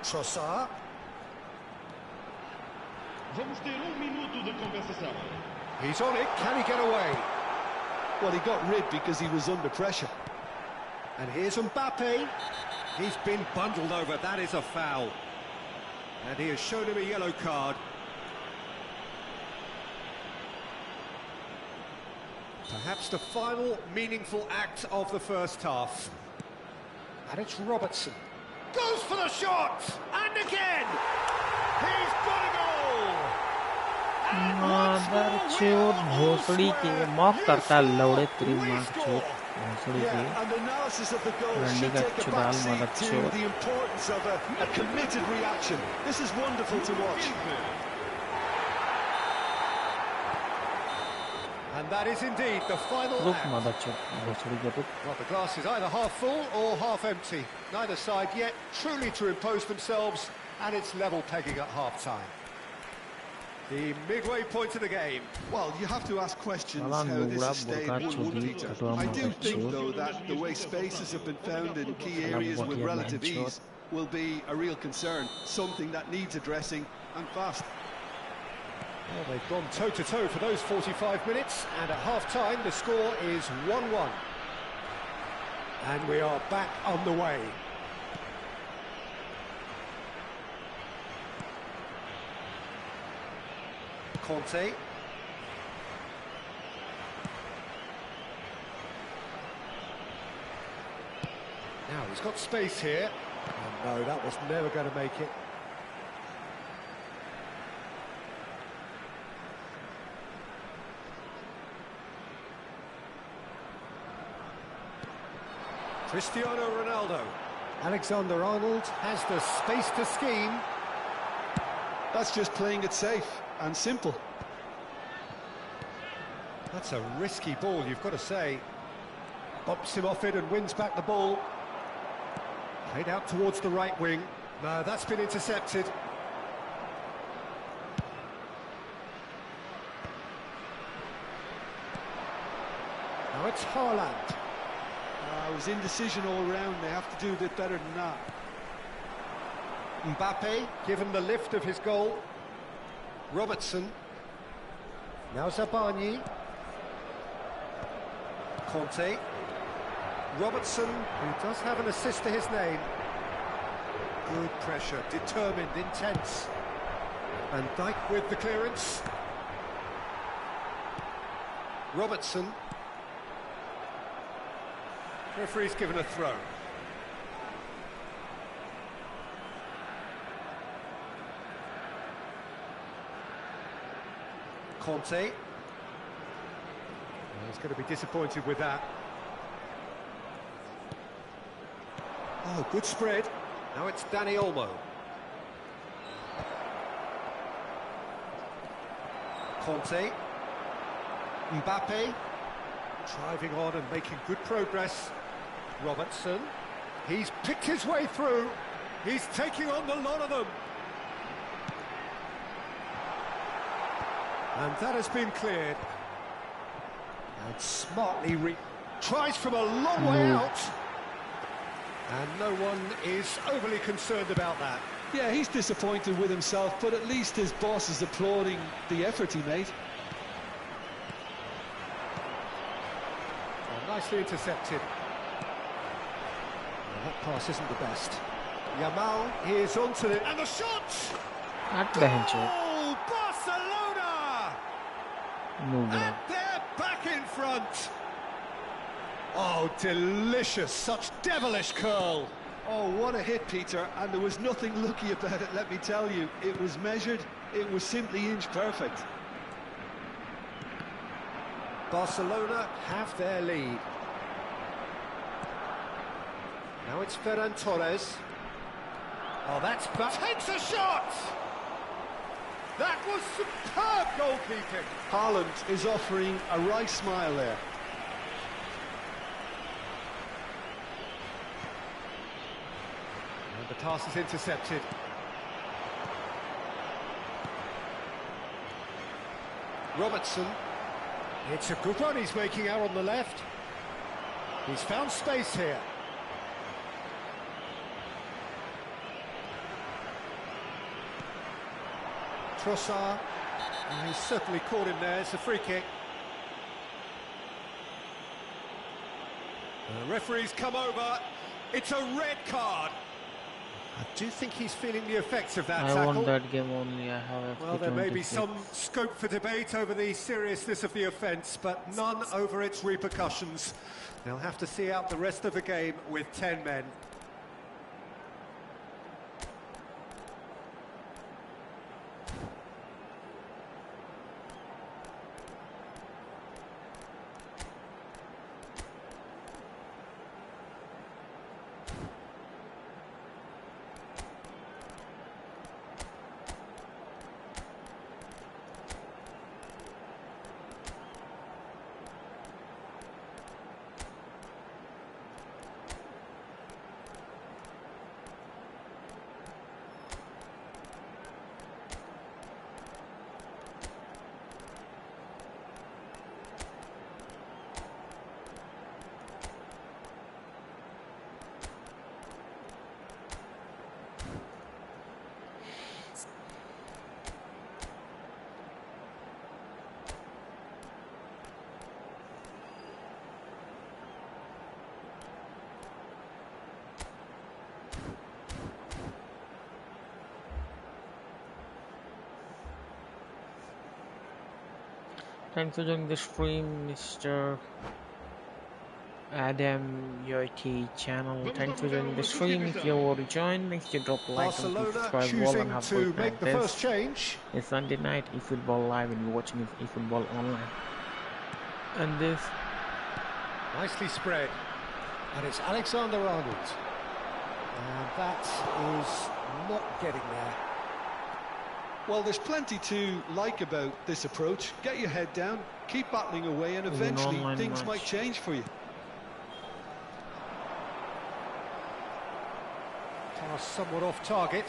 Trossard. Vamos ter minuto de compensação. He's on it. Can he get away? Well, he got rid because he was under pressure. And here's Mbappe. He's been bundled over. That is a foul. And he has shown him a yellow card. Perhaps the final meaningful act of the first half. And it's Robertson. Goes for the shot! And again! He's got a goal! And once more मादरचोद भोसड़ी के माफ करता लौड़े तेरी we मादरचोद score. भोसड़ी के Yeah, and the analysis of the goal Randy should got take a Chudal backseat to Madachod. the importance of a committed reaction. This is wonderful to watch. And And that is indeed the final Look, act. mother chip. Well, the glass is either half full or half empty. Neither side yet truly to impose themselves, and it's level pegging at half-time. The midway point of the game. Well, you have to ask questions Salam how this Nura has stayed Burkhardt 1-1, Chudi, Peter. Ketua I do think, Mangachur. though, that the way spaces have been found in key areas with Salam relative Botia ease will be a real concern, something that needs addressing, and fast. Well, they've gone toe-to-toe for those 45 minutes, and at half-time the score is 1-1. And we are back on the way. Conte. Now, he's got space here. Oh, no, that was never going to make it. Cristiano Ronaldo. Alexander-Arnold has the space to scheme. That's just playing it safe and simple. That's a risky ball, you've got to say. Bumps him off it and wins back the ball. Played out towards the right wing. No, that's been intercepted. Now it's Haaland. It was indecision all round. They have to do a bit better than that. Mbappe, given the lift of his goal. Robertson. Now Zabani. Conte. Robertson, who does have an assist to his name. Good pressure, determined, intense. Van Dijk with the clearance. Robertson. Referee's given a throw. Conte. He's going to be disappointed with that. Oh, good spread. Now it's Dani Olmo. Conte. Mbappe. Driving on and making good progress. Robertson. He's picked his way through. He's taking on the lot of them. And that has been cleared. And smartly tries from a long way out. And no one is overly concerned about that. Yeah, he's disappointed with himself, but at least his boss is applauding the effort he made. Well, nicely intercepted. Well, that pass isn't the best. Yamal is onto it. And the shot! At the hand Goal! Barcelona! No, And they're back in front. Oh, delicious. Such devilish curl. Oh, what a hit, Peter, and there was nothing lucky about it, let me tell you. It was measured, it was simply inch perfect. Barcelona have their lead. Now it's Ferran Torres. Oh, that's takes a shot! That was superb goalkeeping. Haaland is offering a right smile there. And the pass is intercepted. Robertson. It's a good run he's making out on the left. He's found space here. Trossard. He's certainly caught him there. It's a free kick. And the referee's come over. It's a red card. I do think he's feeling the effects of that I tackle. won that game only. I have Well, there may be FP26. some scope for debate over the seriousness of the offence, but none over its repercussions. They'll have to see out the rest of the game with 10 men. Thanks for joining the stream, Mr. Adam Yoiti channel. Thanks for joining the stream. If you already joined, make sure you drop a like and please Barcelona subscribe well and choosing have a to great time. make the first change. It's Sunday night eFootball Live and you're watching eFootball online. And this Nicely spread. And it's Alexander-Arnold. And that is not getting there. Well, there's plenty to like about this approach. Get your head down, keep battling away, and It's an eventually online things match. might change for you. Pass somewhat off target.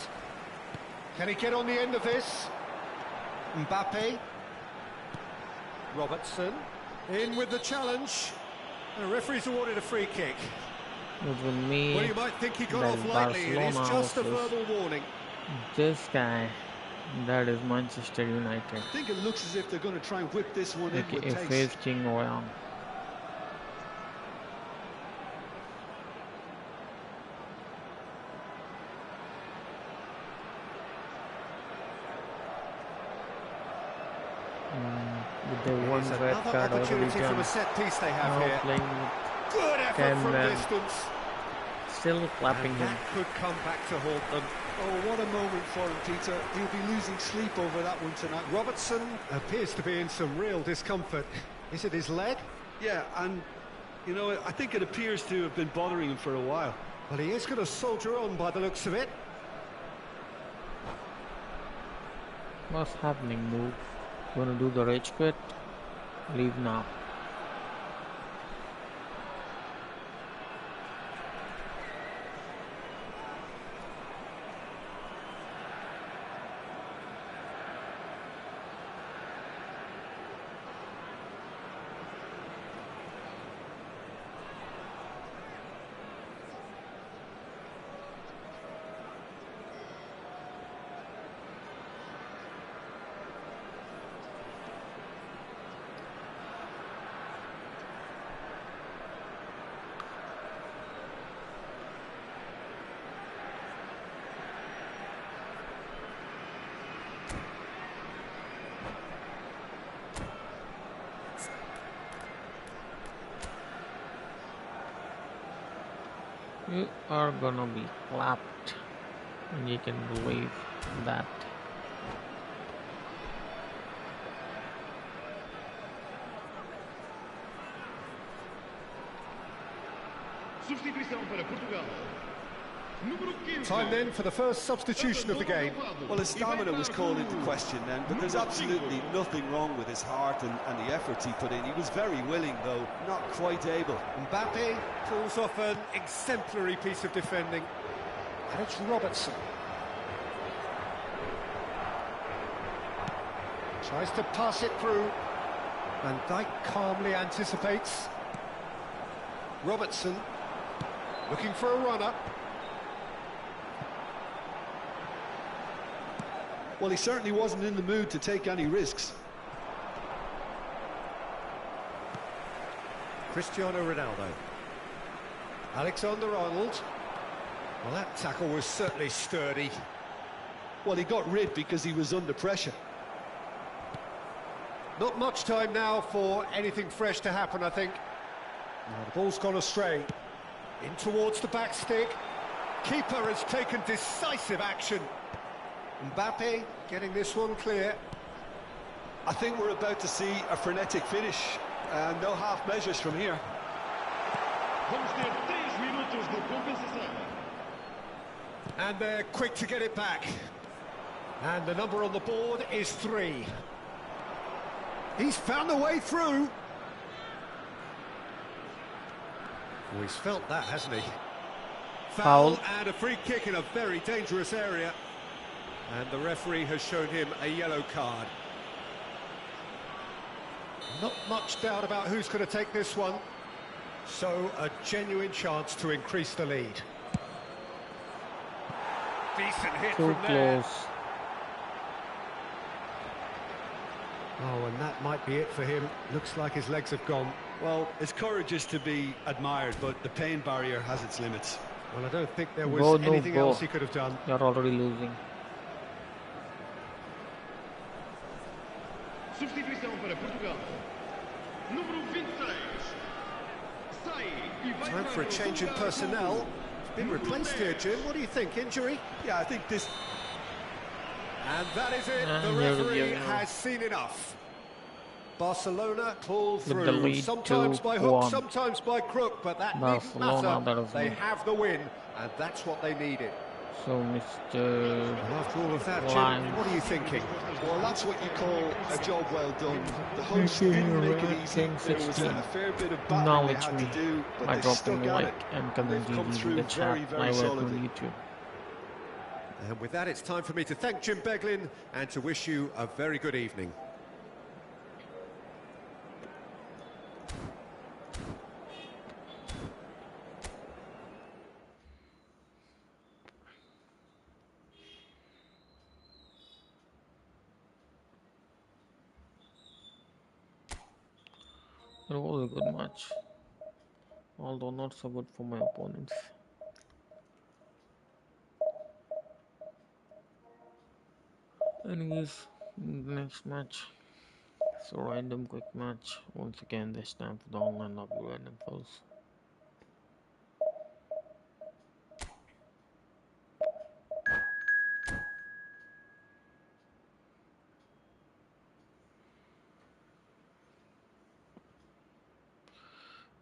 Can he get on the end of this? Mbappe. Robertson. In with the challenge. The referee's awarded a free kick. It was me. Well, you might think he got that off is lightly. It is Barcelona just a versus verbal warning. this guy. That is Manchester United. I think it looks as if they're going to try and whip this one in with It taste. is King Royal. With the one It's red another card already opportunity from done. a set piece they have Now here. playing with Good effort Can, from distance. still clapping And him. that could come back to haunt them. Oh, what a moment for him, Peter. He'll be losing sleep over that one tonight. Robertson appears to be in some real discomfort. Is it his leg? Yeah, and, you know, I think it appears to have been bothering him for a while. Well, he is going to soldier on by the looks of it. What's happening, move? Gonna do the rage quit? Leave now. You are gonna be clapped, and you can believe that. Substituição para Portugal. Número 15. Time then for the first substitution of the game. Well, his stamina was called into question then, but there's absolutely nothing wrong with his heart and the efforts he put in. He was very willing, though, not quite able. Mbappe pulls off an exemplary piece of defending. And it's Robertson. Tries to pass it through. Van Dijk calmly anticipates. Robertson looking for a runner. Well, he certainly wasn't in the mood to take any risks. Cristiano Ronaldo. Alexander-Arnold. Well, that tackle was certainly sturdy. Well, he got rid because he was under pressure. Not much time now for anything fresh to happen, I think. Now, the ball's gone astray. In towards the back stick. Keeper has taken decisive action. Mbappe getting this one clear. I think we're about to see a frenetic finish. No half measures from here. Vamos ter 3 minutos de compensação. And they're quick to get it back. And the number on the board is 3. He's found a way through. Oh, he's felt that, hasn't he? Foul. And a free kick in a very dangerous area. And the referee has shown him a yellow card. Not much doubt about who's going to take this one. So, a genuine chance to increase the lead. Decent hit Too from there. close. Oh, and that might be it for him. Looks like his legs have gone. Well, his courage is to be admired, but the pain barrier has its limits. Well, I don't think there was Go, no, anything go. else he could have done. You're already losing. Substituição para Portugal. número 26. Sai e vai Time for a para o change in lugar personnel. do It's been replaced here, Jim. What do you think? Injury? Yeah, I think this... And that is it. The here we referee go. has seen enough. Barcelona pull With the through, lead sometimes by hook, 2-1. sometimes by crook, but that needn't Barcelona, matter. that is They me. have the win, and that's what they needed. So, Mr. After all of that, Jim, Lions. what are you thinking? Well, that's what you call a job well done. The hosts didn't make it easy. There was a fair bit of battling they Acknowledge had me to do, but by they dropping stuck a at like it. and comment They've come GG in through the chat. very, very Live welcome solidly. on YouTube. And with that, it's time for me to thank Jim Beglin and to wish you a very good evening. It was a good match, although not so good for my opponents. Anyways, next match. So random quick match. Once again, this time for the online lobby random fills.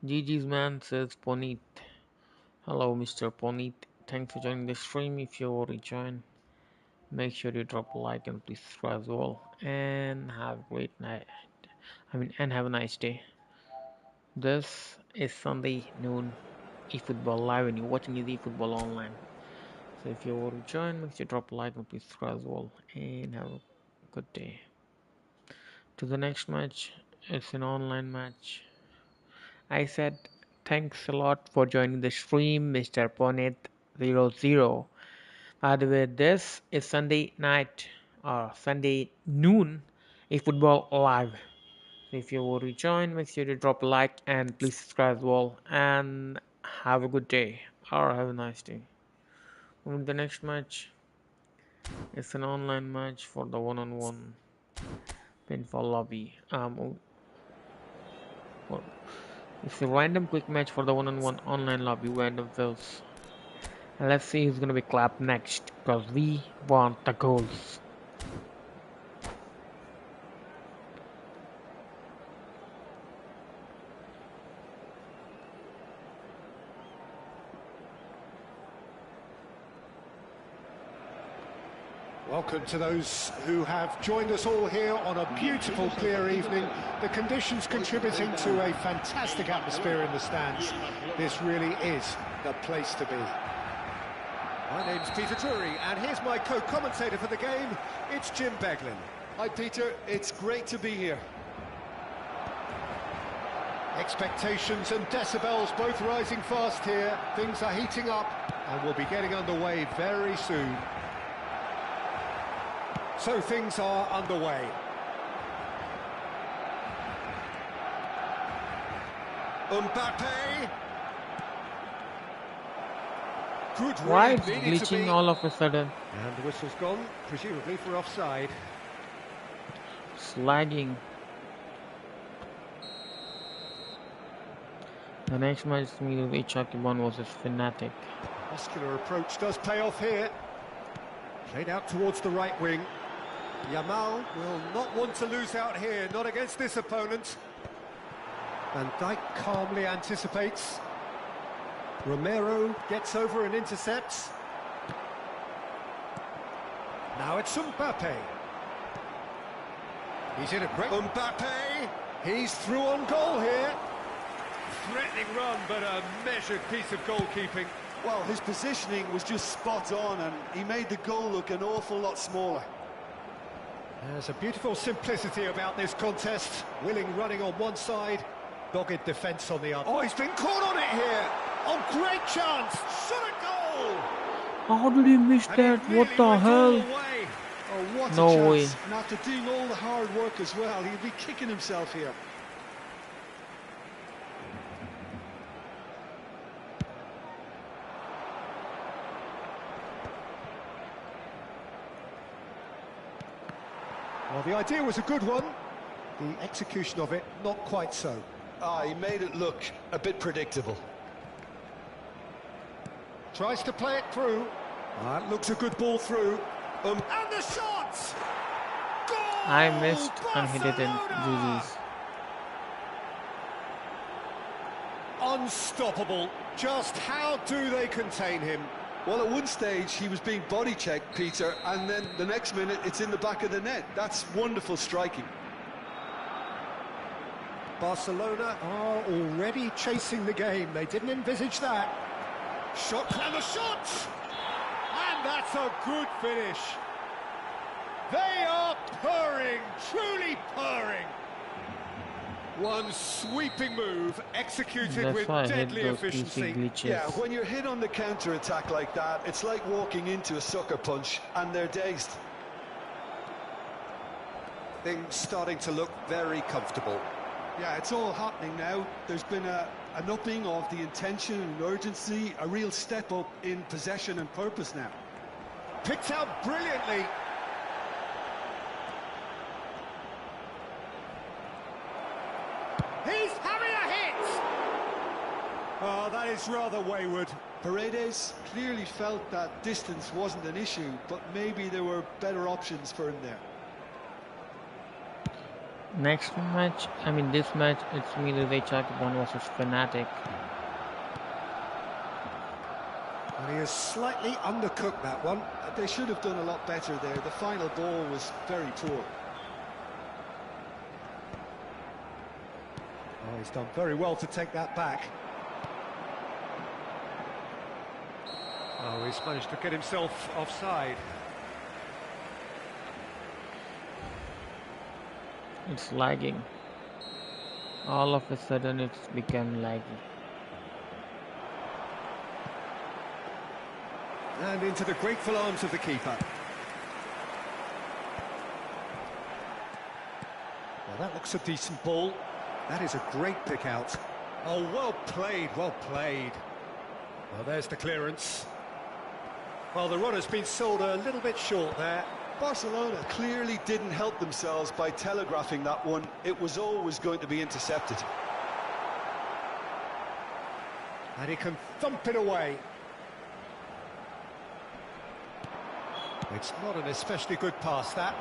GG's man, says Poneet. Hello, Mr. Poneet. Thanks for joining the stream. If you already joined, make sure you drop a like and please subscribe as well. And have a great night. And have a nice day. This is Sunday noon eFootball live, and you're watching is eFootball online. So if you already joined, make sure you drop a like and please subscribe as well. And have a good day. To the next match, it's an online match. I said thanks a lot for joining the stream, Mr. Ponet00. By the way, this is Sunday night or Sunday noon eFootball live. So if you already joined, make sure to drop a like and please subscribe as well. And have a good day or have a nice day. Moving to the next match, it's an online match for the one-on-one pinfall lobby. Well, it's a random quick match for the one-on-one online lobby random fills. And let's see who's gonna be clapped next, because we want the goals. Welcome to those who have joined us all here on a beautiful, clear evening. The conditions contributing to a fantastic atmosphere in the stands. This really is the place to be. My name's Peter Drury, and here's my co-commentator for the game. It's Jim Beglin. Hi, Peter. It's great to be here. Expectations and decibels both rising fast here. Things are heating up, and we'll be getting underway very soon. So things are underway. Mbappe. Good Why read, it's needed to glitching be. all of a sudden? And the whistle's gone, presumably for offside. It's lagging. The next match is me with HRKBOND versus Fnatic. Muscular approach does pay off here. Played out towards the right wing. Yamal will not want to lose out here, not against this opponent. Van Dijk calmly anticipates. Romero gets over and intercepts. Now it's Mbappe. He's in a great... Mbappe! He's through on goal here. Threatening run, but a measured piece of goalkeeping. Well, his positioning was just spot on, and he made the goal look an awful lot smaller. There's a beautiful simplicity about this contest. Willing running on one side, dogged defence on the other. Oh, he's been caught on it here. Oh, great chance. Shot a goal. How did he miss And that? he What really the went all hell? the way. Oh, what No a chance. way. And after doing all the hard work as well, he'd be kicking himself here. Well, the idea was a good one. The execution of it, not quite so. He made it look a bit predictable. Tries to play it through. That looks a good ball through. And the shot! Goal! I missed and hit it in Barcelona! GG's. Unstoppable. Just how do they contain him? Well, at one stage, he was being body checked, Peter, and then the next minute, it's in the back of the net. That's wonderful striking. Barcelona are already chasing the game. They didn't envisage that. Shot and the shot! And that's a good finish. They are purring, truly purring. One sweeping move executed That's with why I hate deadly those PC efficiency. glitches. Yeah, when you're hit on the counter-attack like that, it's like walking into a sucker punch, and they're dazed. Things starting to look very comfortable. Yeah, it's all happening now. There's been an upping of the intention and urgency, a real step up in possession and purpose now. Picked out brilliantly. He's having a hit! Oh, that is rather wayward. Paredes clearly felt that distance wasn't an issue, but maybe there were better options for him there. Next match, this match, it's me, the HRKBOND versus Fnatic. And he has slightly undercooked that one. They should have done a lot better there. The final ball was very poor. Oh, he's done very well to take that back. Oh, he's managed to get himself offside. It's lagging. All of a sudden it's become laggy. And into the grateful arms of the keeper. Well, that looks a decent ball. That is a great pick out. Oh, well played, well played. Well, there's the clearance. Well, the runner's been sold a little bit short there. Barcelona clearly didn't help themselves by telegraphing that one. It was always going to be intercepted. And he can thump it away. It's not an especially good pass, that.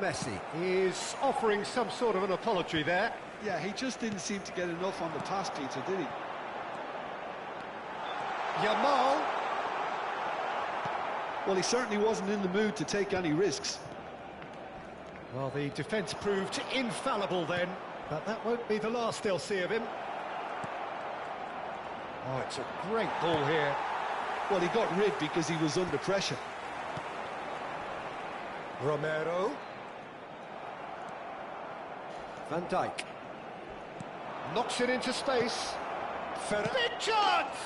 Messi is offering some sort of an apology there. Yeah, he just didn't seem to get enough on the pass, Peter, did he? Yamal. Well, he certainly wasn't in the mood to take any risks. Well, the defence proved infallible then, but that won't be the last they'll see of him. Oh, it's a great ball here. Well, he got rid because he was under pressure. Romero. Van Dijk. Knocks it into space. Big chance!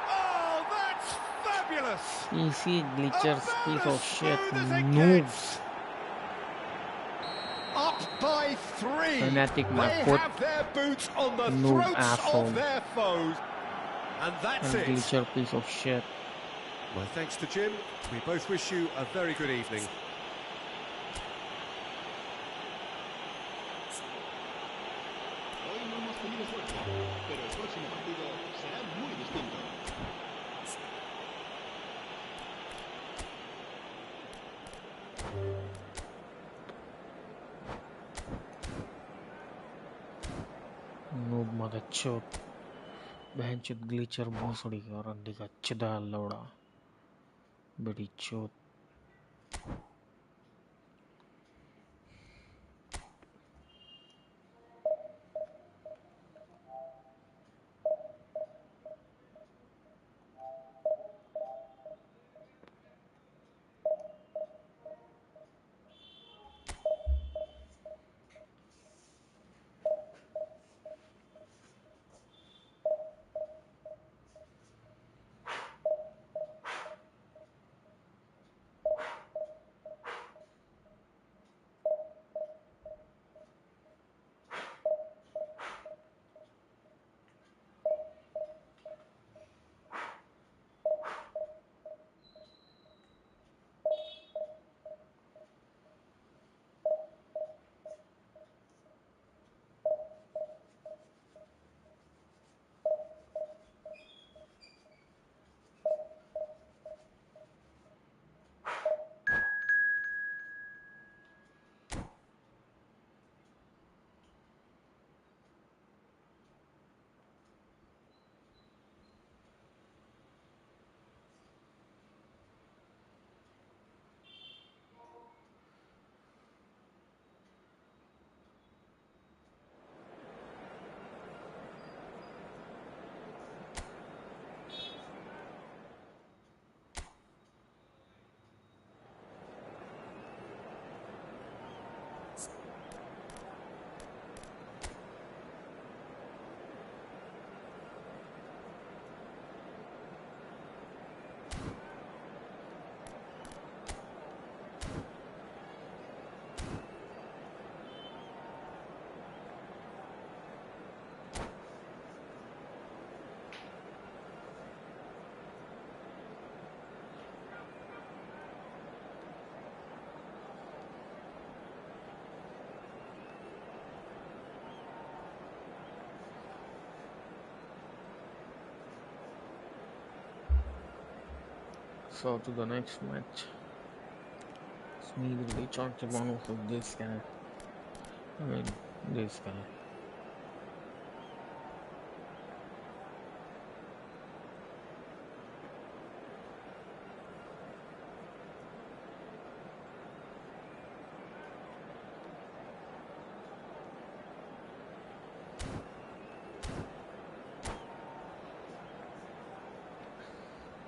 Oh, that's fabulous! PC glitchers, piece of shit, noobs. Noobs. Up by 3. Fnatic, my they foot. have their boots on the Noob throats asshole. of their foes. And that's And it. glitcher piece of shit. My thanks to Jim. We both wish you a very good evening. Hoy no hemos tenido suerte, pero el próximo partido será muy distinto. Noob mother chod. बहनचोद ग्लिचर भोसड़ी और अंडे का चदा लौड़ा बड़ी चोद So to the next match. It's me with the HRKBOND versus this guy. I mean, this guy.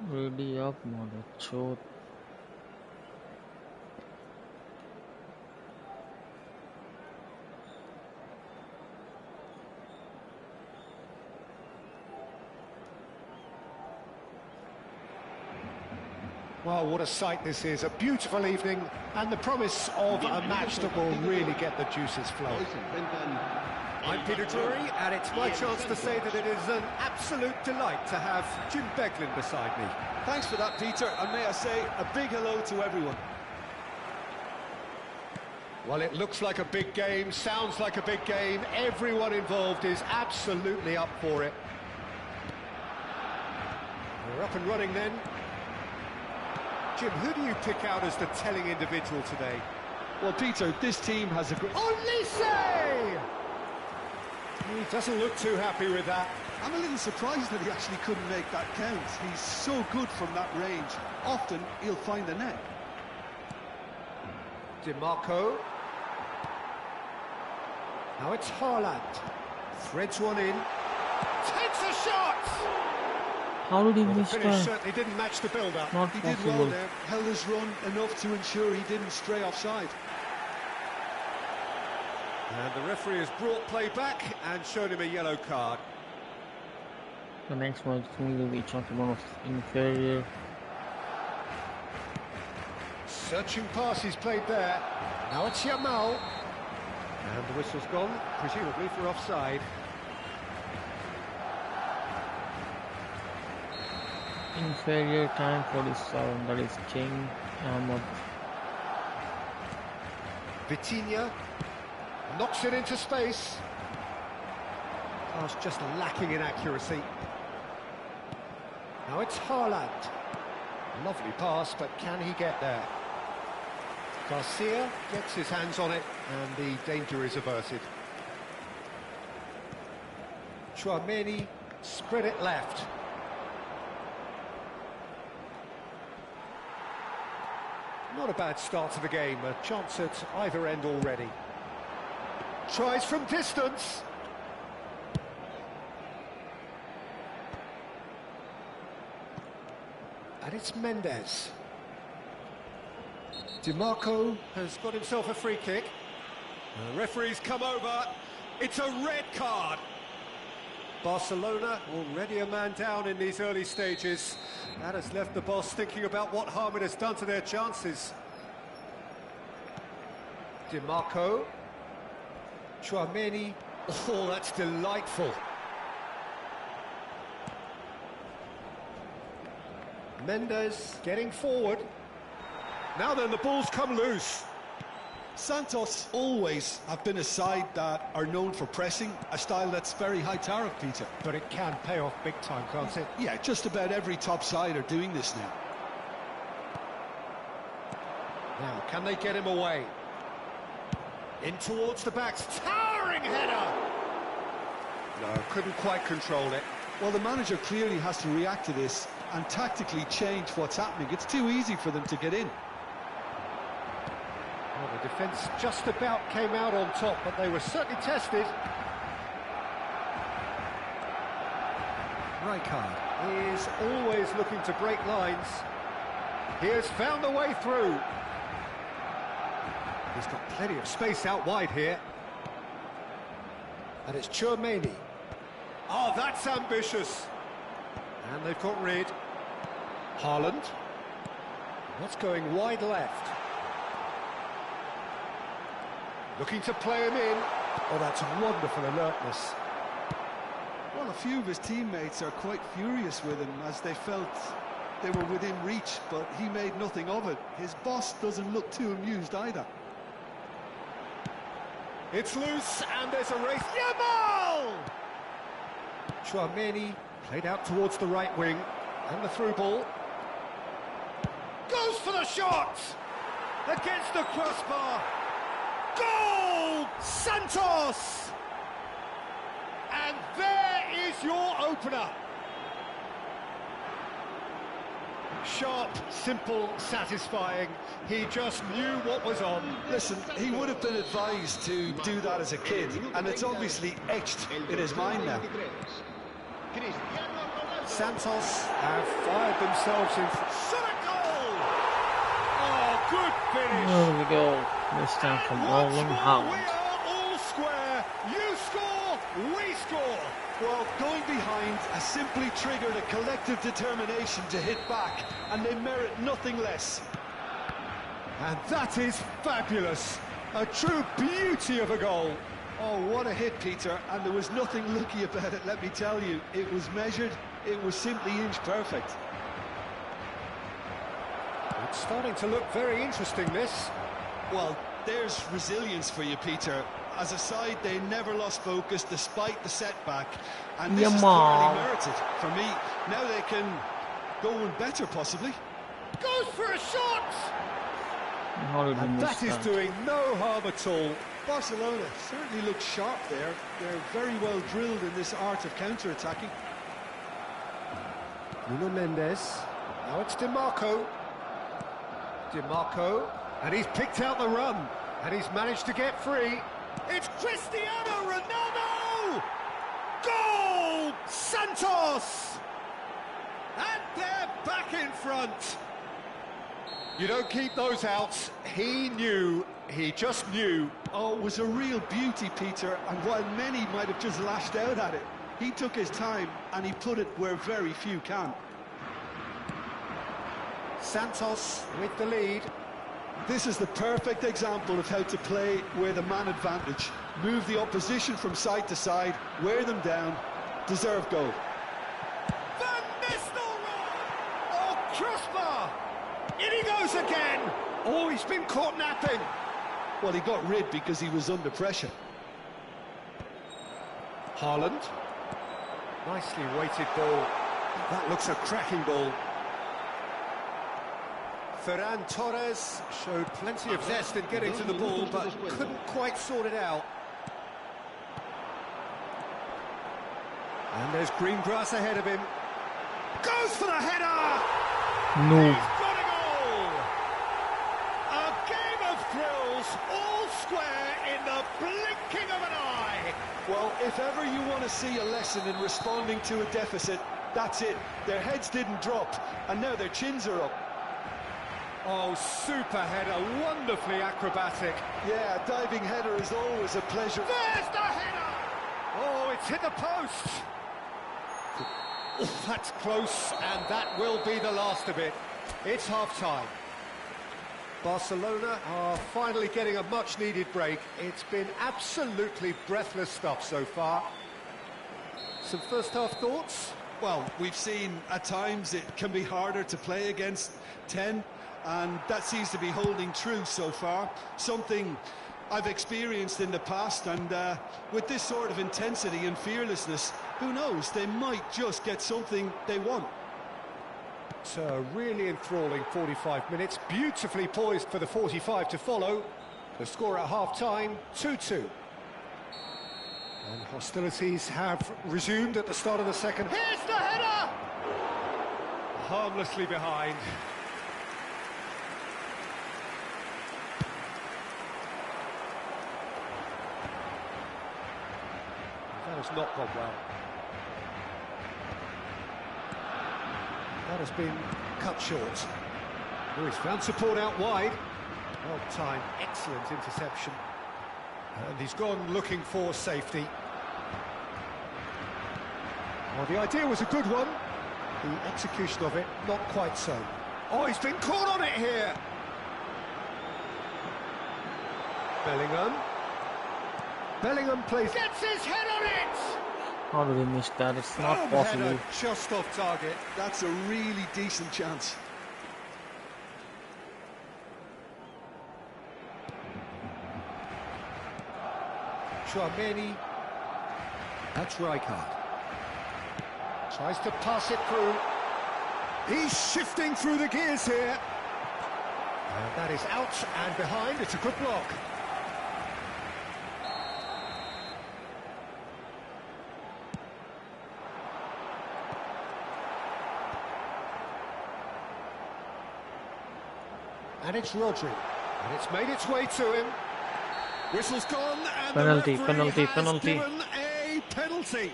Ready up, morechuff. Well, what a sight this is. A beautiful evening and the promise of a match that will really get the juices flowing. I'm Peter Drury, and it's my chance to say that it is an absolute delight to have Jim Beglin beside me. Thanks for that, Peter, and may I say a big hello to everyone. Well, it looks like a big game, sounds like a big game. Everyone involved is absolutely up for it. We're up and running then. Jim, who do you pick out as the telling individual today? Well, Peter, this team has a great... Olise! He doesn't look too happy with that. I'm a little surprised that he actually couldn't make that count. He's so good from that range. Often, he'll find the net. DiMarco. Now it's Haaland. Threads one in. Takes a shot! How did he Well, the miss finish that? certainly didn't match the build-up. Not He did possible. well there, held his run enough to ensure he didn't stray offside. And the referee has brought play back and shown him a yellow card. The next match is me with the HRKBOND inferior. Searching pass he's played there. Now it's Yamal. And the whistle's gone, presumably for offside. Inferior time 47. That is King Ahmad. Vitinha knocks it into space. Pass just lacking in accuracy. Now it's Haaland. Lovely pass, but can he get there? Garcia gets his hands on it, and the danger is averted. Chouameni spread it left. Not a bad start to the game, a chance at either end already. Tries from distance. And it's Mendes. DiMarco has got himself a free kick. And the referee's come over. It's a red card. Barcelona already a man down in these early stages. That has left the boss thinking about what harm it has done to their chances. DiMarco. Chouameni. Oh, that's delightful. Mendes getting forward. Now then, the ball's come loose. Santos always have been a side that are known for pressing, a style that's very high tariff, Peter. But it can pay off big time, can't it? Yeah, just about every top side are doing this now. Now, can they get him away? In towards the backs, towering header! No, couldn't quite control it. Well, the manager clearly has to react to this and tactically change what's happening. It's too easy for them to get in. Well, the defence just about came out on top, but they were certainly tested. Rijkaard is always looking to break lines. He has found the way through. He's got plenty of space out wide here. And it's Chouameni. Oh, that's ambitious. And they've got rid. Haaland. What's going wide left? Looking to play him in. Oh, that's wonderful alertness. Well, a few of his teammates are quite furious with him as they felt they were within reach, but he made nothing of it. His boss doesn't look too amused either. It's loose, and there's a race. Yamal! Chouameni played out towards the right wing, and the through ball. for the shot! Against the crossbar. Goal! Santos! And there is your opener. Sharp, simple, satisfying. He just knew what was on. Listen, he would have been advised to do that as a kid, and it's obviously etched in his mind now. Santos have fired themselves in. Shot a goal! Oh, good finish. There we go. This time from Erling We Haaland. are all square. You score, we score. Well, going behind has simply triggered a collective determination to hit back, and they merit nothing less. And that is fabulous. A true beauty of a goal. Oh, what a hit, Peter, and there was nothing lucky about it, let me tell you. It was measured, it was simply inch perfect. It's starting to look very interesting, this. Well, there's resilience for you, Peter. As a side, they never lost focus despite the setback, and this is thoroughly merited. For me, now they can go one better, possibly. Goes for a shot! How did he And miss that is that? doing no harm at all. Barcelona certainly look sharp there. They're very well drilled in this art of counter-attacking. Nuno Mendes. Now it's DiMarco. DiMarco. And he's picked out the run. And he's managed to get free. It's Cristiano Ronaldo! Goal! Santos! And they're back in front. You don't keep those out. He knew. He just knew. Oh, it was a real beauty, Peter, and while many might have just lashed out at it, he took his time and he put it where very few can. Santos with the lead. This is the perfect example of how to play with a man advantage. Move the opposition from side to side, wear them down, deserve goal. Van Nistelrooy! Oh, crossbar! In he goes again! Oh, he's been caught napping. Well, he got rid because he was under pressure. Haaland. Nicely weighted ball. That looks a cracking ball. Ferran Torres showed plenty of zest in getting to the ball, but couldn't quite sort it out. And there's green grass ahead of him. Goes for the header! No. He's got a goal! A game of thrills, all square in the blinking of an eye. Well, if ever you want to see a lesson in responding to a deficit, that's it. Their heads didn't drop, and now their chins are up. Oh, super header, wonderfully acrobatic. Yeah, a diving header is always a pleasure. There's the header! Oh, it's hit the post. That's close, and that will be the last of it. It's half-time. Barcelona are finally getting a much-needed break. It's been absolutely breathless stuff so far. Some first-half thoughts? Well, we've seen at times it can be harder to play against 10, and that seems to be holding true so far. Something I've experienced in the past, and with this sort of intensity and fearlessness, who knows, they might just get something they want. It's a really enthralling 45 minutes, beautifully poised for the 45 to follow. The score at half-time, 2-2. And hostilities have resumed at the start of the second. Here's the header! Harmlessly behind. That has not gone well. That has been cut short. Oh, he's found support out wide. Well timed, excellent interception. And he's gone looking for safety. Well, the idea was a good one. The execution of it, not quite so. Oh, he's been caught on it here. Bellingham. Bellingham plays. Gets his head on it! How did he miss that? It's not possible. Header just off target. That's a really decent chance. Chouameni. That's Rijkaard. Tries to pass it through. He's shifting through the gears here. And that is out and behind. It's a good block. And it's Rodri. And it's made its way to him. Whistle's gone, and Penalty, the referee penalty, has penalty. given a penalty.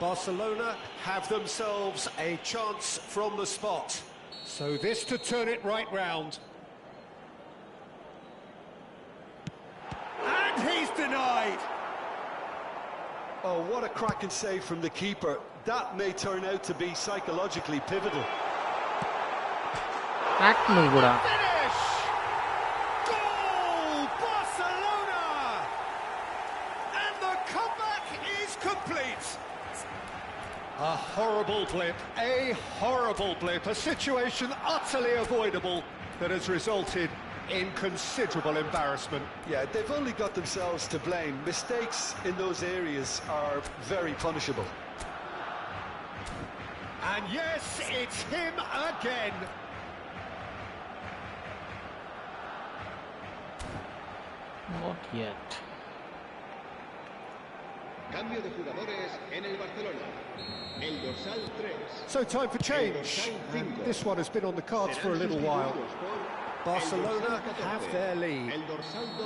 Barcelona have themselves a chance from the spot. So this to turn it right round. And he's denied. Oh, what a cracking save from the keeper. That may turn out to be psychologically pivotal. Tackle kuda. Finish! Goal! Barcelona! And the comeback is complete. A horrible blip, a situation utterly avoidable that has resulted in considerable embarrassment. Yeah, they've only got themselves to blame. Mistakes in those areas are very punishable. And yes, it's him again. Not yet. Cambio de jugadores en el Barcelona. El dorsal 3. So time for change. And this one has been on the cards for a little while. Barcelona have their lead.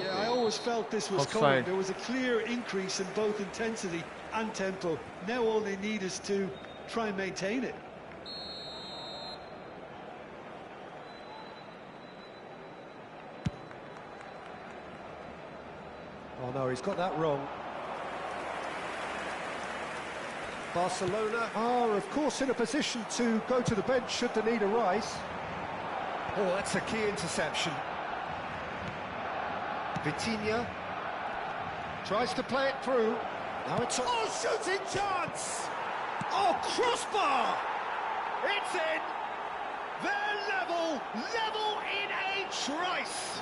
Yeah, I always felt this was coming. Offside. There was a clear increase in both intensity and tempo. Now all they need is to try and maintain it. Oh no, he's got that wrong. Barcelona are, of course, in a position to go to the bench should the need arise. Oh, that's a key interception. Vitinha tries to play it through. Now it's a... Oh, shooting chance! Oh, crossbar! It's in! They're level in a trice!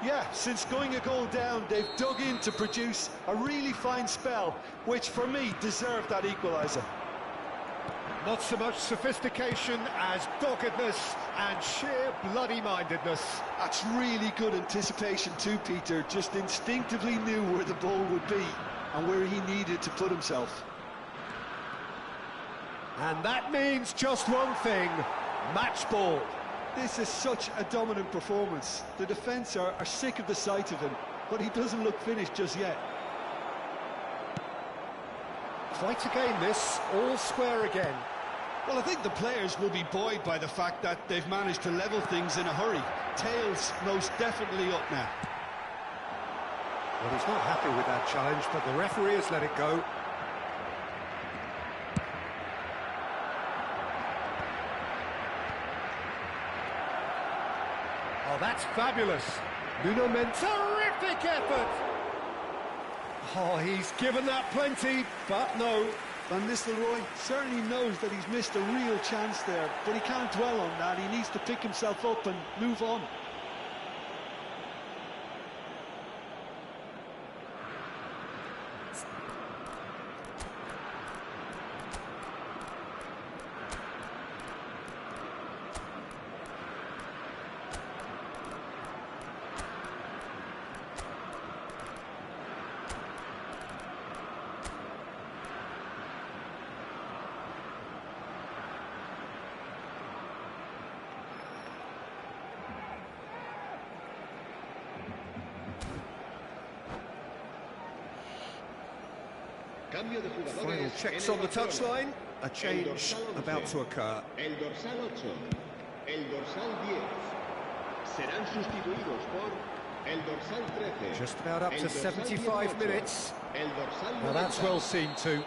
Yeah, since going a goal down, they've dug in to produce a really fine spell, which for me deserved that equaliser. Not so much sophistication as doggedness and sheer bloody-mindedness. That's really good anticipation too, Peter. Just instinctively knew where the ball would be and where he needed to put himself. And that means just one thing, match ball. This is such a dominant performance. The defence are sick of the sight of him, but he doesn't look finished just yet. Try to gain this, all square again. Well, I think the players will be buoyed by the fact that they've managed to level things in a hurry. Tails most definitely up now. Well, he's not happy with that challenge, but the referee has let it go. Oh, that's fabulous. Nuno Mendes, terrific effort. Oh, he's given that plenty, but no. Van Nistelrooy certainly knows that he's missed a real chance there, but he can't dwell on that. He needs to pick himself up and move on. Final checks on the touchline. A change about to occur. El dorsal 8, el dorsal 10. Serán sustituidos por el dorsal 13. Just about up to 75 minutes. El dorsal 9. Well, that's well seen too.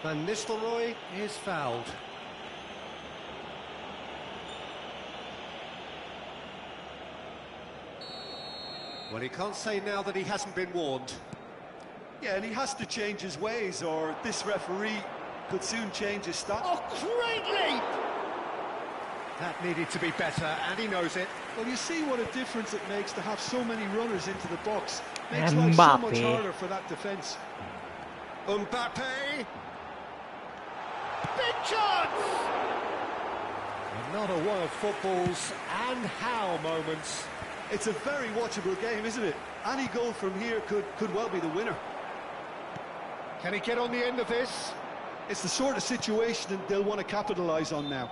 Van Nistelrooy is fouled. Well, he can't say now that he hasn't been warned. Yeah, and he has to change his ways, or this referee could soon change his style. Oh, great leap! That needed to be better, and he knows it. Well, you see what a difference it makes to have so many runners into the box. Makes life so much harder for that defence. Mbappe! Big chance! And Another one of football's and how moments. It's a very watchable game, isn't it? Any goal from here could well be the winner. Can he get on the end of this? It's the sort of situation that they'll want to capitalise on now.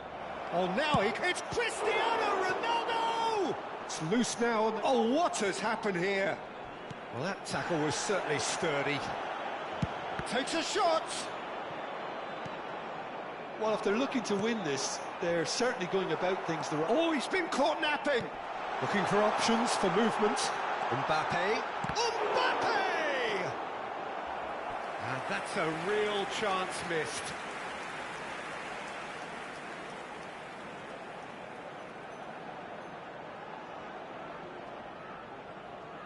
Oh, now it's Cristiano Ronaldo! It's loose now. Oh, what has happened here? Well, that tackle was certainly sturdy. Takes a shot! Well, if they're looking to win this, they're certainly going about things the right way. Oh, he's been caught napping! Looking for options for movement. Mbappe. Mbappe! And that's a real chance missed.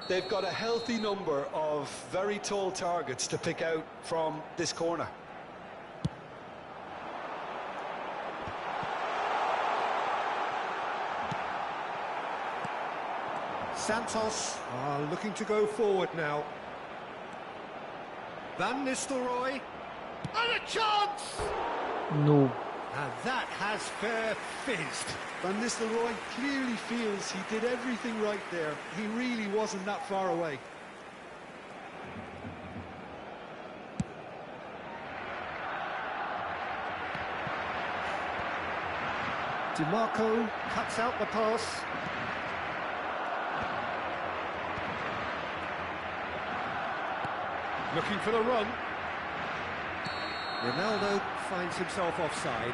They've got a healthy number of very tall targets to pick out from this corner. Santos are looking to go forward now. Van Nistelrooy. And a chance! No. And that has fair fizzed. Van Nistelrooy clearly feels he did everything right there. He really wasn't that far away. DiMarco cuts out the pass. Looking for the run. Ronaldo finds himself offside.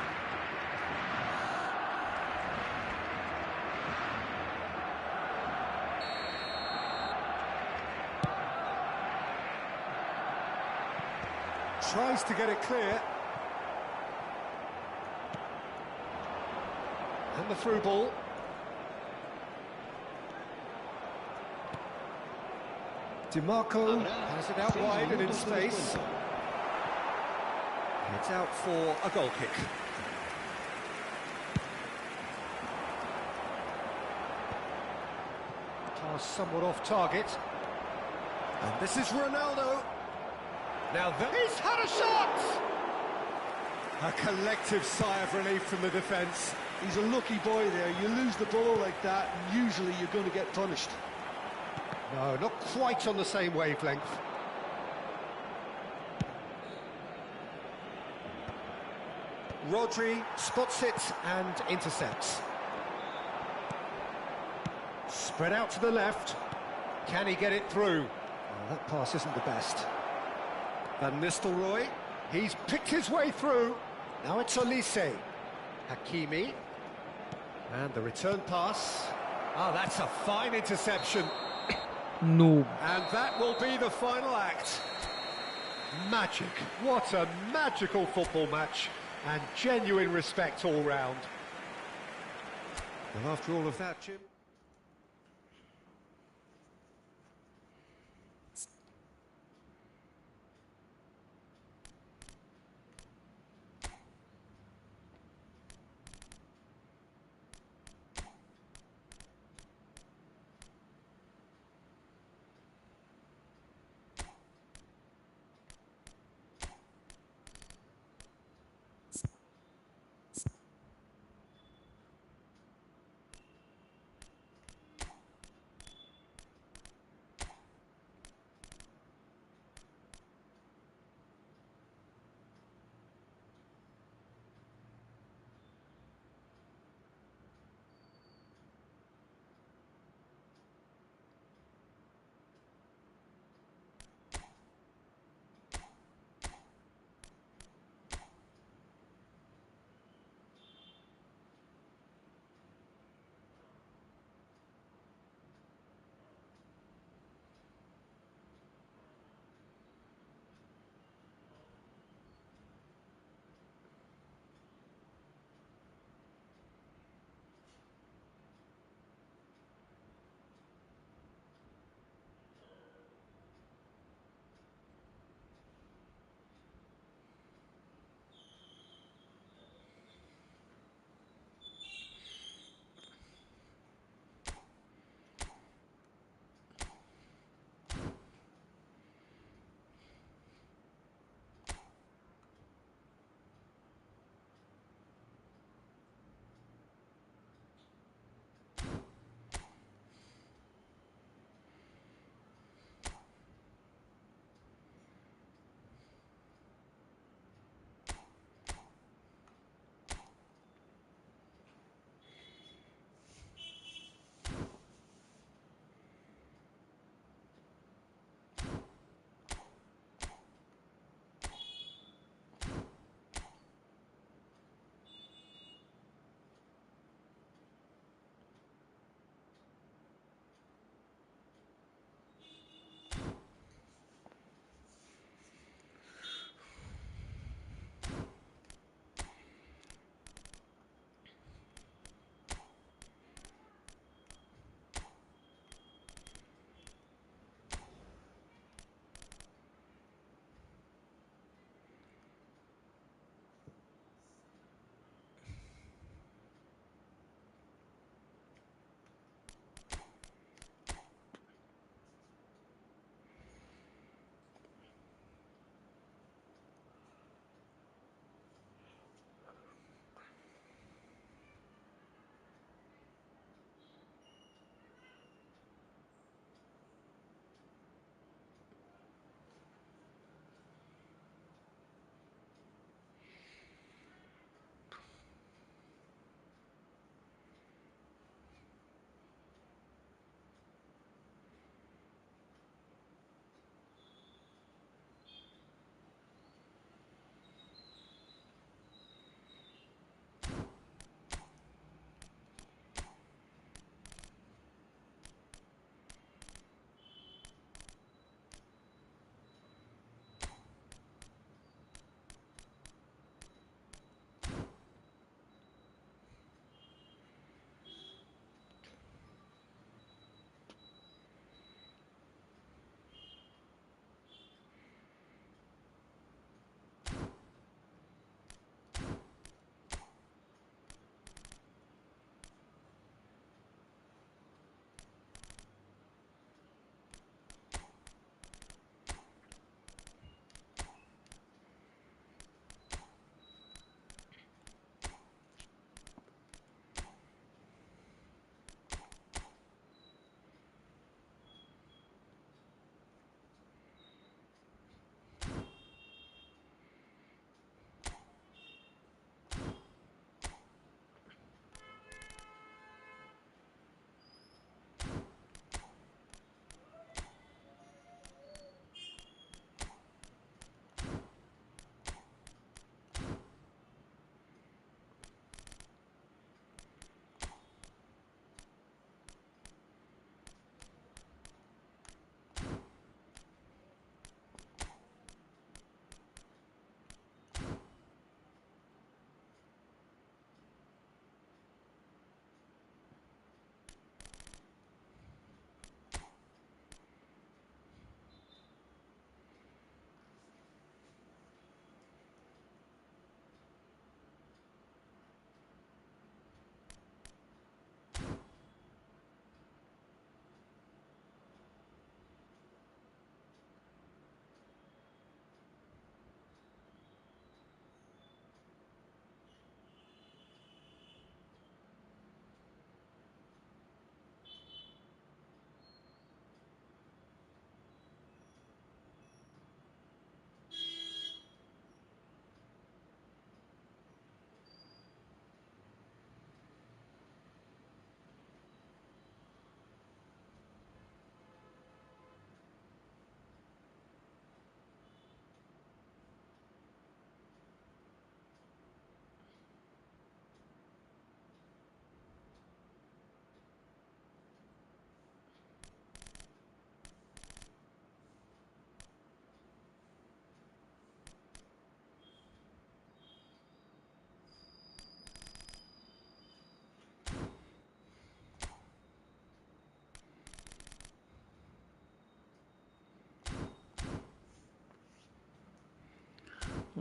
Tries to get it clear. And the through ball. DiMarco has it out wide and in space. It's out for a goal kick. Pass somewhat off target. And this is Ronaldo. Now he's had a shot! A collective sigh of relief from the defence. He's a lucky boy there. You lose the ball like that, and usually you're going to get punished. No, not quite on the same wavelength. Rodri spots it and intercepts. Spread out to the left. Can he get it through? Oh, that pass isn't the best. Van Nistelrooy, he's picked his way through. Now it's Olise. Hakimi. And the return pass. Ah, that's a fine interception. No. And that will be the final act. Magic. What a magical football match. And genuine respect all round. Well, after all of that, Jim...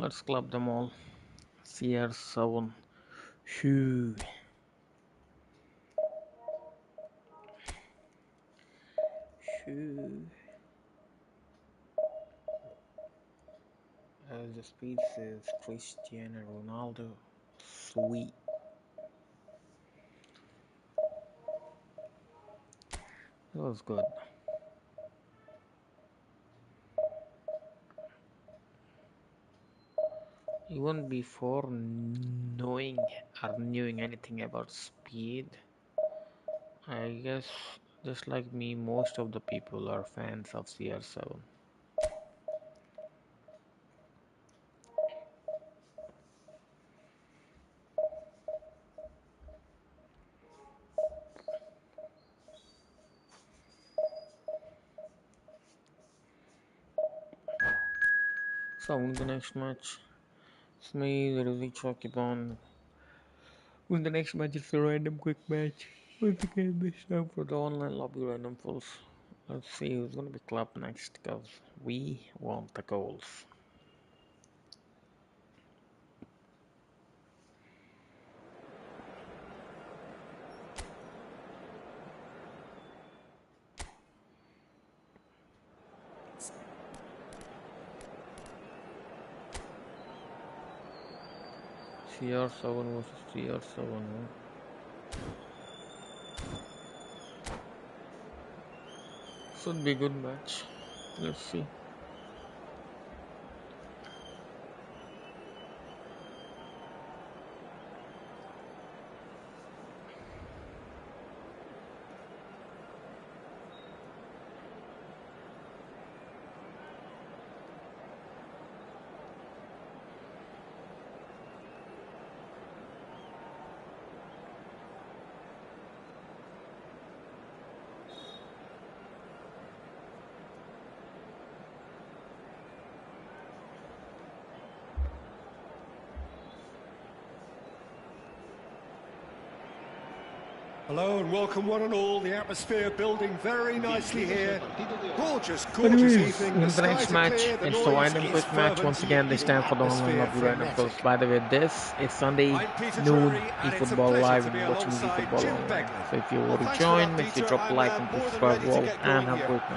Let's club them all. CR7. Shoo. Shoo. As the speed says, Cristiano Ronaldo. Sweet. That was good. Even before knowing or knowing anything about speed, I guess just like me, most of the people are fans of CR7. So in the next match, it's me, there is HRKBOND. In the next match, it's a random quick match. Once again, this time for the online lobby random pulls. Let's see who's gonna be club next, because we want the goals. CR7 versus CR7. Should be a good match. Let's see. Hello and welcome one and all. The atmosphere building very nicely here. Gorgeous, Anyways, evening. in the next match, it's the random quick match once again, this time for the online lobby random pulls. By the way, this is Sunday noon eFootball live and watching eFootball online. So if you want to join, make sure you drop a like and subscribe well, and have a great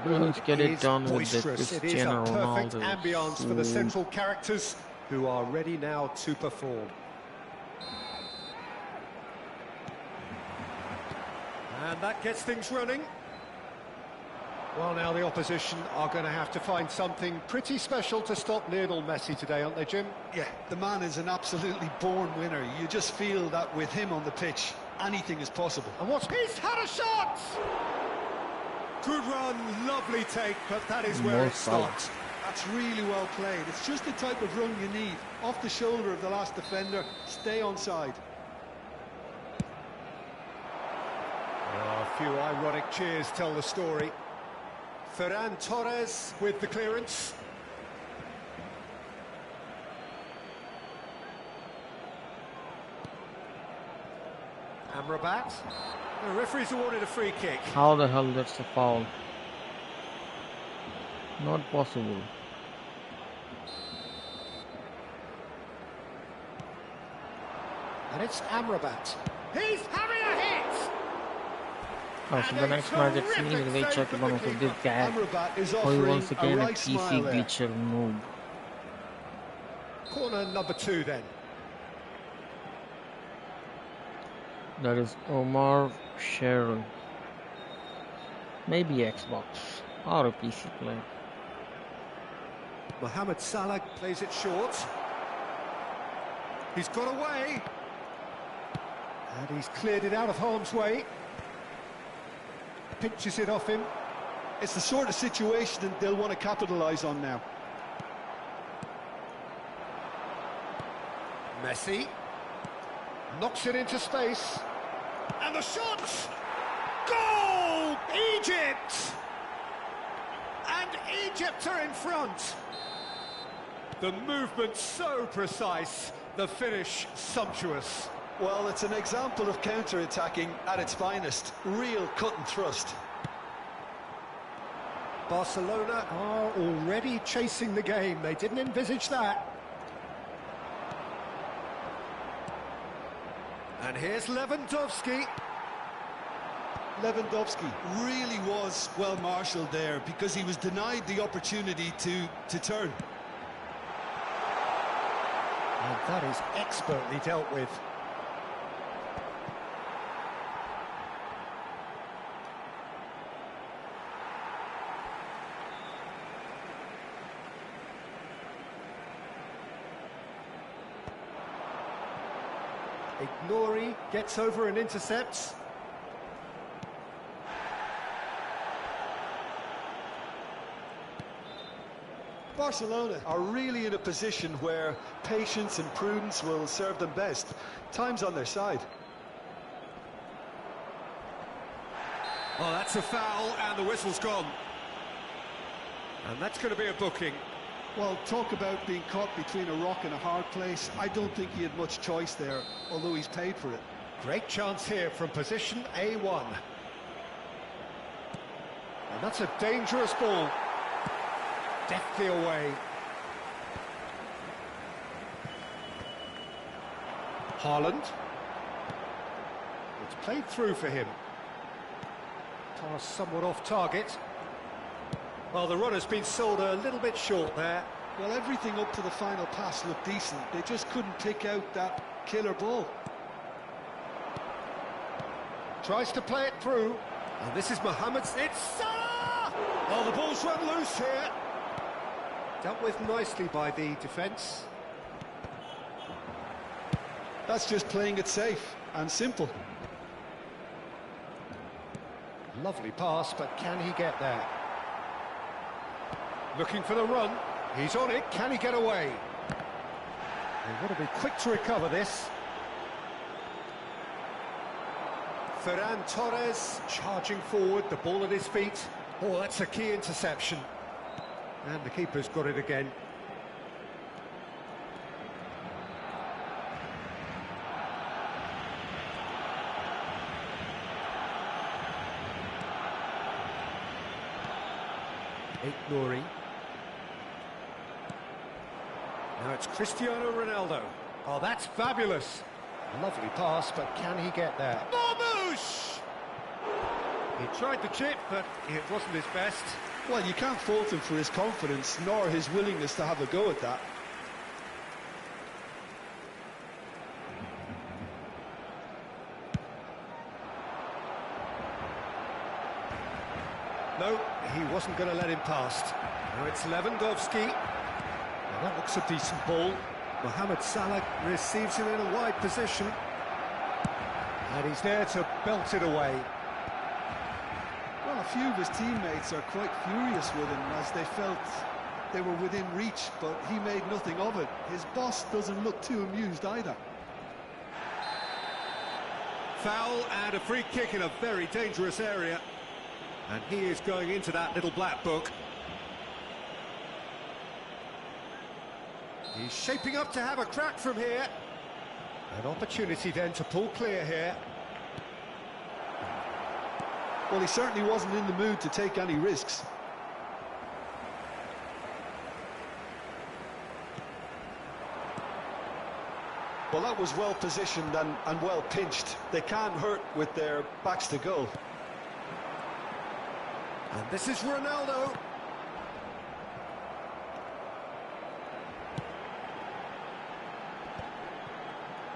night. Let's get it done with the Cristiano Ronaldo. Perfect ambience for the central characters who are ready now to perform. And that gets things running. Well, now the opposition are going to have to find something pretty special to stop Lionel Messi today, aren't they, Jim? Yeah, the man is an absolutely born winner. You just feel that with him on the pitch, anything is possible. And what's... He's had a shot! Good run, lovely take, but that is where it stops. That's really well played. It's just the type of run you need. Off the shoulder of the last defender, stay onside. A few ironic cheers tell the story. Ferran Torres with the clearance. Amrabat. The referee's awarded a free kick. How the hell that's a foul? Not possible. And it's Amrabat. He's having a hit! Oh, so the next match it's me with HRKBOND for this guy who once again a PC glitcher noob. Corner number 2 then. That is Omar Sharon. Maybe Xbox or a PC player. Mohamed Salah plays it short. He's got away. And he's cleared it out of harm's way. Pinches it off him. It's the sort of situation that they'll want to capitalise on now. Messi knocks it into space. And the shot! Goal! Egypt! And Egypt are in front. The movement so precise, the finish sumptuous. Well, it's an example of counter-attacking at its finest. Real cut and thrust. Barcelona are already chasing the game. They didn't envisage that. And here's Lewandowski. Lewandowski really was well marshalled there because he was denied the opportunity to turn. And that is expertly dealt with. Ignori gets over and intercepts. Barcelona are really in a position where patience and prudence will serve them best. Time's on their side. Oh, that's a foul, and the whistle's gone. And that's going to be a booking. Well, talk about being caught between a rock and a hard place. I don't think he had much choice there, although he's paid for it. Great chance here from position A1. And that's a dangerous ball. Deftly away. Haaland. It's played through for him. Pass somewhat off target. Well, the runner's been sold a little bit short there. Well, everything up to the final pass looked decent. They just couldn't pick out that killer ball. Tries to play it through. And this is Mohamed's. It's Salah! Oh, the ball's run loose here. Dealt with nicely by the defence. That's just playing it safe and simple. Lovely pass, but can he get there? Looking for the run. He's on it. Can he get away? They've got to be quick to recover this. Ferran Torres charging forward, the ball at his feet. Oh, that's a key interception. And the keeper's got it again. Ignori. Now it's Cristiano Ronaldo. Oh, that's fabulous. Lovely pass, but can he get there? Marmouche! He tried the chip, but it wasn't his best. Well, you can't fault him for his confidence, nor his willingness to have a go at that. No, he wasn't going to let him past. Now it's Lewandowski. Well, that looks a decent ball. Mohamed Salah receives it in a wide position. And he's there to belt it away. Well, a few of his teammates are quite furious with him as they felt they were within reach, but he made nothing of it. His boss doesn't look too amused either. Foul and a free kick in a very dangerous area. And he is going into that little black book. He's shaping up to have a crack from here. An opportunity then to pull clear here. Well, he certainly wasn't in the mood to take any risks. Well, that was well positioned and well pinched. They can't hurt with their backs to goal. And this is Ronaldo.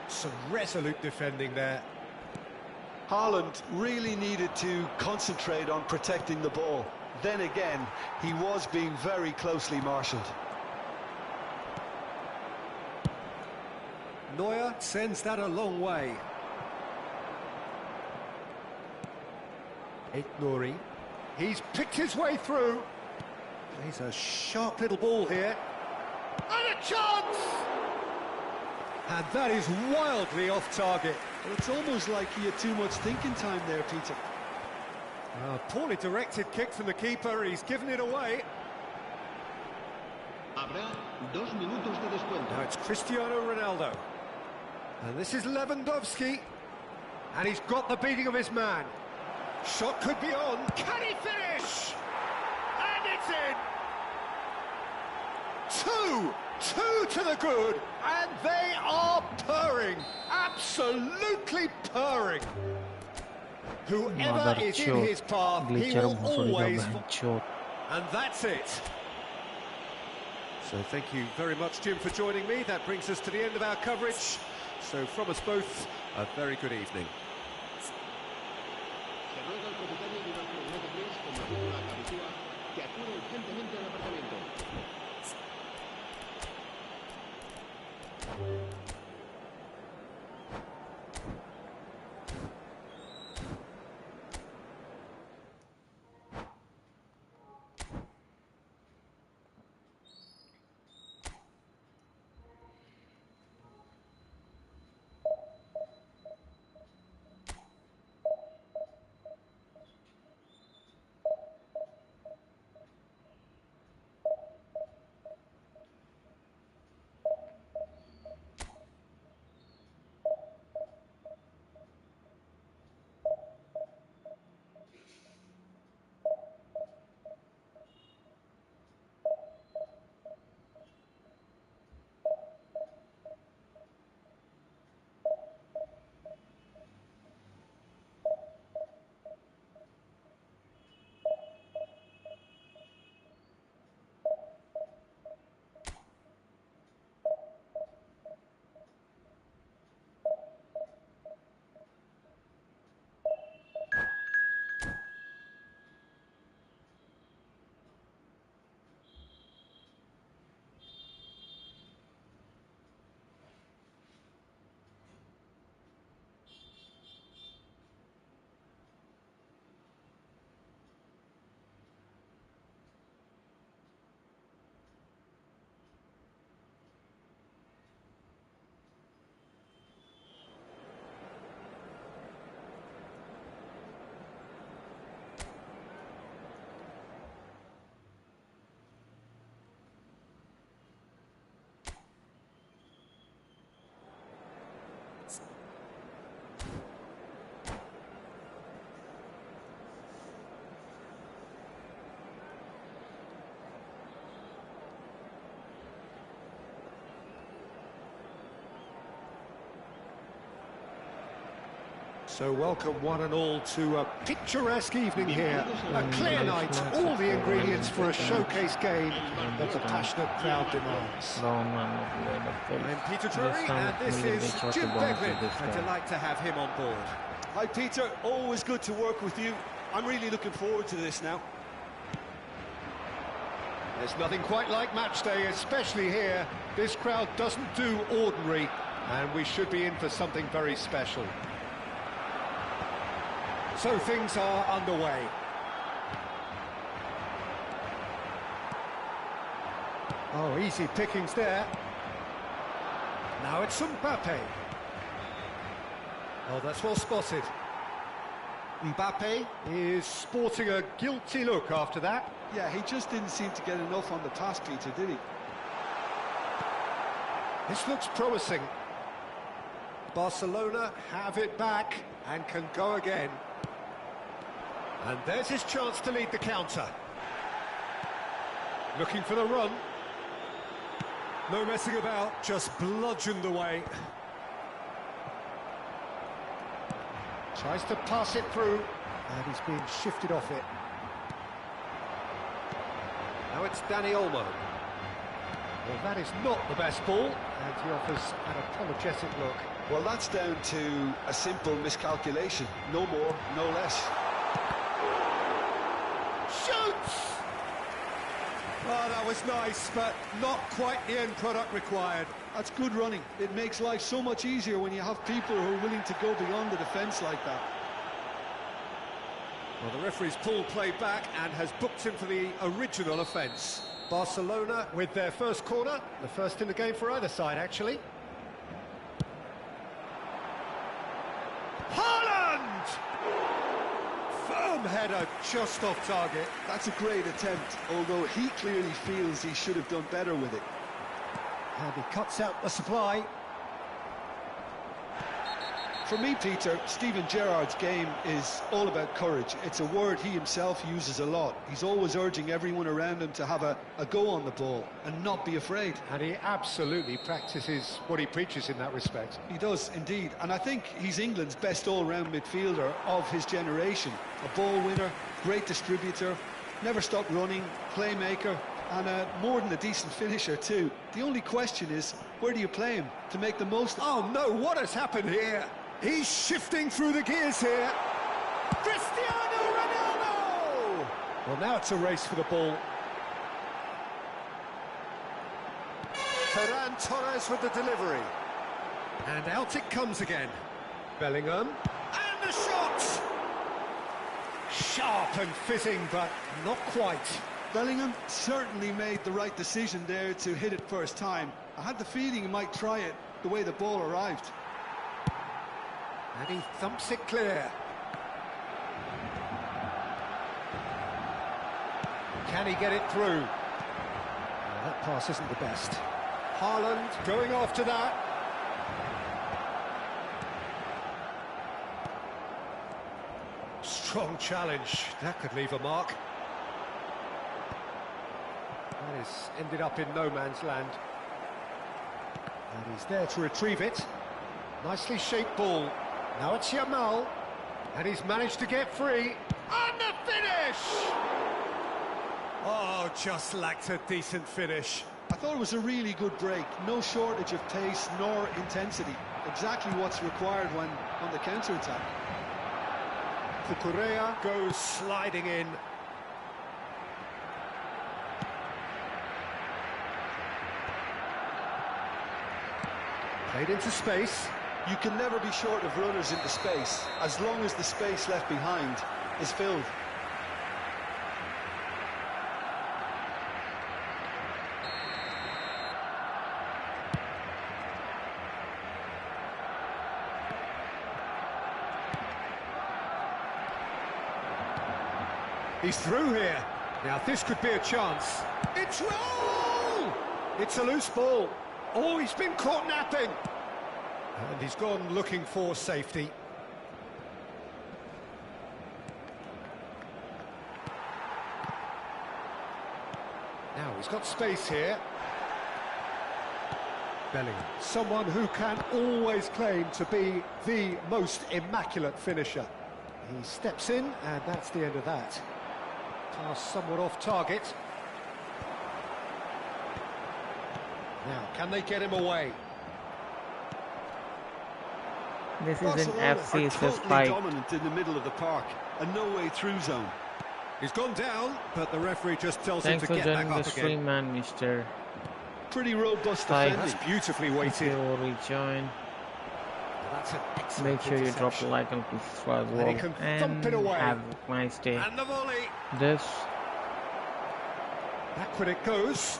Some resolute defending there. Haaland really needed to concentrate on protecting the ball. Then again, he was being very closely marshalled. Neuer sends that a long way. Ignori. He's picked his way through. Plays a sharp little ball here. And a chance! And that is wildly off target. Well, it's almost like he had too much thinking time there, Peter. A poorly directed kick from the keeper. He's given it away. Habrá 2 minutos de descuento. Now it's Cristiano Ronaldo. And this is Lewandowski. And he's got the beating of his man. Shot could be on. Can he finish? And it's in! Two to the good, and they are purring, absolutely purring. Whoever Mother is in chode. his path, he Glitcher will bhosodi ka always... bahan chode. And that's it. So thank you very much, Jim, for joining me. That brings us to the end of our coverage. So from us both, a very good evening. Se ruega al propietario de una furgoneta gris con matrícula capicúa que acude urgentemente al apartamento. So welcome one and all to a picturesque evening here. A clear night, all the ingredients for a showcase game that the passionate crowd demands. I'm Peter Drury, and this is Jim Beglin. A delight to have him on board. Hi, Peter. Always good to work with you. I'm really looking forward to this now. There's nothing quite like match day, especially here. This crowd doesn't do ordinary, and we should be in for something very special. So things are underway. Oh, easy pickings there. Now it's Mbappe. Oh, that's well spotted. Mbappe is sporting a guilty look after that. Yeah, he just didn't seem to get enough on the pass, Peter, did he? This looks promising. Barcelona have it back and can go again. And there's his chance to lead the counter. Looking for the run. No messing about, just bludgeoned away. Tries to pass it through, and he's being shifted off it. Now it's Danny Olmo. Well, that is not the best ball, and he offers an apologetic look. Well, that's down to a simple miscalculation. No more, no less. Shoots! Oh, that was nice, but not quite the end product required. That's good running. It makes life so much easier when you have people who are willing to go beyond the defence like that. Well, the referee's pulled play back and has booked him for the original offence. Barcelona with their first corner, the first in the game for either side, actually. Haaland! Firm header just off target. That's a great attempt, although he clearly feels he should have done better with it. And he cuts out the supply. For me, Peter, Steven Gerrard's game is all about courage. It's a word he himself uses a lot. He's always urging everyone around him to have a go on the ball and not be afraid. And he absolutely practices what he preaches in that respect. He does, indeed. And I think he's England's best all-round midfielder of his generation. A ball winner, great distributor, never stopped running, playmaker, and more than a decent finisher too. The only question is, where do you play him to make the most of it? Oh no, what has happened here? He's shifting through the gears here. Cristiano Ronaldo! Well, now it's a race for the ball. Ferran Torres with the delivery. And out it comes again. Bellingham. And the shot! Sharp and fitting, but not quite. Bellingham certainly made the right decision there to hit it first time. I had the feeling he might try it the way the ball arrived. And he thumps it clear. Can he get it through? Well, that pass isn't the best. Haaland going after that. Strong challenge. That could leave a mark. That is ended up in no man's land. And he's there to retrieve it. Nicely shaped ball. Now it's Yamal, and he's managed to get free. And the finish! Oh, just lacked a decent finish. I thought it was a really good break. No shortage of pace nor intensity. Exactly what's required when on the counter-attack. Cucurella goes sliding in. Played into space. You can never be short of runners into space, as long as the space left behind is filled. He's through here. Now this could be a chance. It's roll! It's a loose ball. Oh, he's been caught napping. And he's gone looking for safety. Now he's got space here. Bellingham, someone who can always claim to be the most immaculate finisher. He steps in, and that's the end of that. Pass somewhat off target. Now, can they get him away? This is an Barcelona FC are totally spike. dominant in the middle of the park, a no-way through zone. He's gone down, but the referee just tells Thanks him for to get back joining the up again. stream, man, Mr. Pretty robust Spike. defending. That's beautifully If weighted. you will rejoin, That's an excellent make sure you drop a interception. like and please subscribe as And he well. can And thump it away. have a nice day. And the volley. This Backward it goes.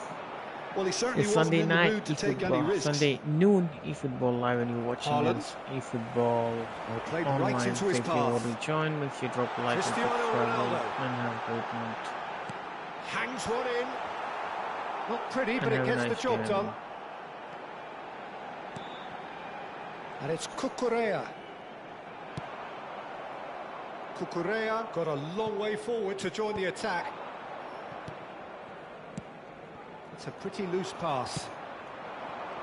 Well, he certainly is wasn't Sunday in the night mood to take any eFootball. risks. Sunday noon eFootball live, and you're watching Haaland. this eFootball Well, played online. right into So his if you will path. rejoin, make sure you drop a like and Cristiano subscribe as well. Ronaldo. And have a great night. Hangs one in. Not pretty, but And it have a gets the nice job day. done. And it's Cucurella. Cucurella got a long way forward to join the attack. It's a pretty loose pass.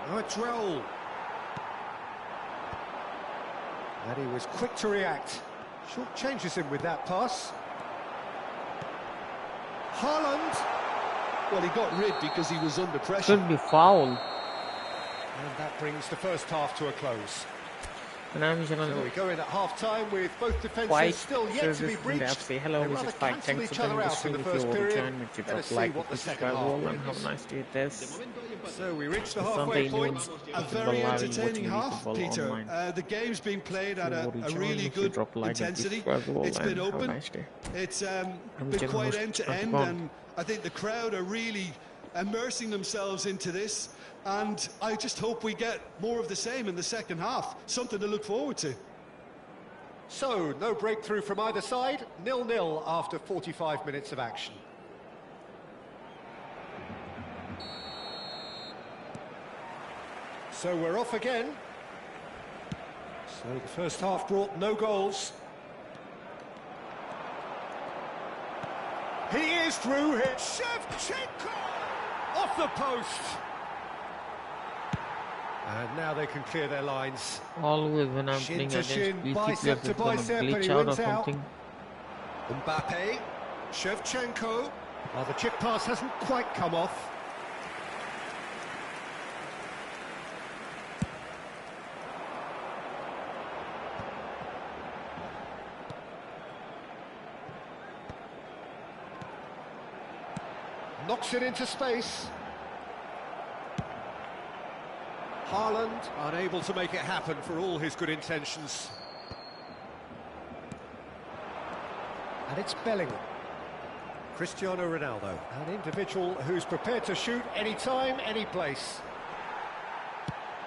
Now it's Raul. And he was quick to react. Short changes him with that pass. Haaland. Well, he got rid because he was under pressure. Should be foul. And that brings the first half to a close. And I'm So we go in at half-time with both defences Spike still yet to be service in the breached. FC. Hello, They Mr. rather Spike. cancel Thanks each for other joining the out in stream. the If you first will period. rejoin, make sure you Let us drop see like what and the second subscribe half all, and brings. have a nice day at this. So we reach the Sunday halfway noon point. A eFootball very live, and entertaining watching half, eFootball Peter. online. The game's been played If at you a will rejoin, really make sure you good drop a like and intensity. subscribe as well, It's and been have a open. nice day. It's I'm been your quite host, end-to-end, HRKBOND. and I think the crowd are really immersing themselves into this, and I just hope we get more of the same in the second half. Something to look forward to. So, no breakthrough from either side. 0-0 after 45 minutes of action. So we're off again. So the first half brought no goals. He is through here. Shevchenko! Off the post! And now they can clear their lines. Always when I'm Shin playing to against shin, PC bicep players, to it's gonna bicep, and glitch he out or wins out. something. Mbappe, Shevchenko. Well, the chip pass hasn't quite come off. Knocks it into space. Haaland unable to make it happen for all his good intentions. And it's Bellingham. Cristiano Ronaldo, an individual who's prepared to shoot any time, any place.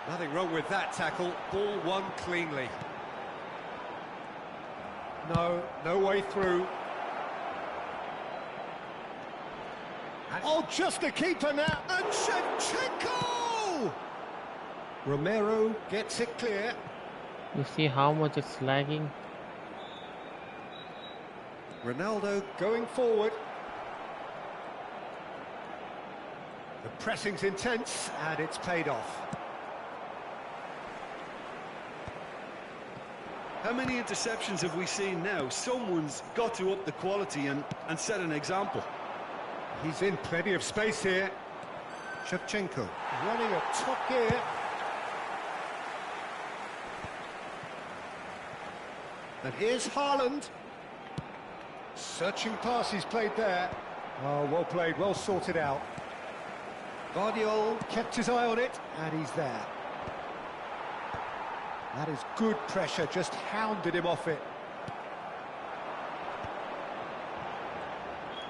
Nothing wrong with that tackle. Ball won cleanly. No way through. And oh, just the keeper now. And Shevchenko! Romero gets it clear. You see how much it's lagging? Ronaldo going forward. The pressing's intense, and it's paid off. How many interceptions have we seen now? Someone's got to up the quality and set an example. He's in plenty of space here. Shevchenko running at top gear. And here's Haaland. Searching pass he's played there. Oh, well played, well sorted out. Guardiola kept his eye on it, and he's there. That is good pressure, just hounded him off it.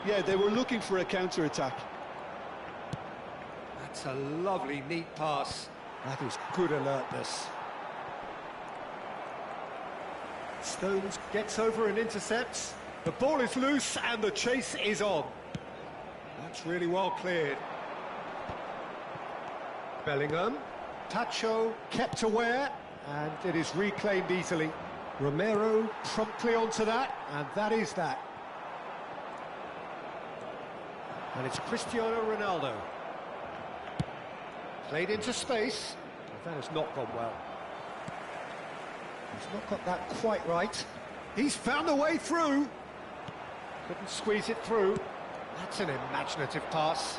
Yeah, they were looking for a counter-attack. That's a lovely, neat pass. That is good alertness. Stones gets over and intercepts. The ball is loose and the chase is on. That's really well cleared. Bellingham. Tacho kept aware, and it is reclaimed easily. Romero promptly onto that, and that is that. And it's Cristiano Ronaldo. Played into space, but that has not gone well. He's not got that quite right. He's found a way through. Couldn't squeeze it through. That's an imaginative pass.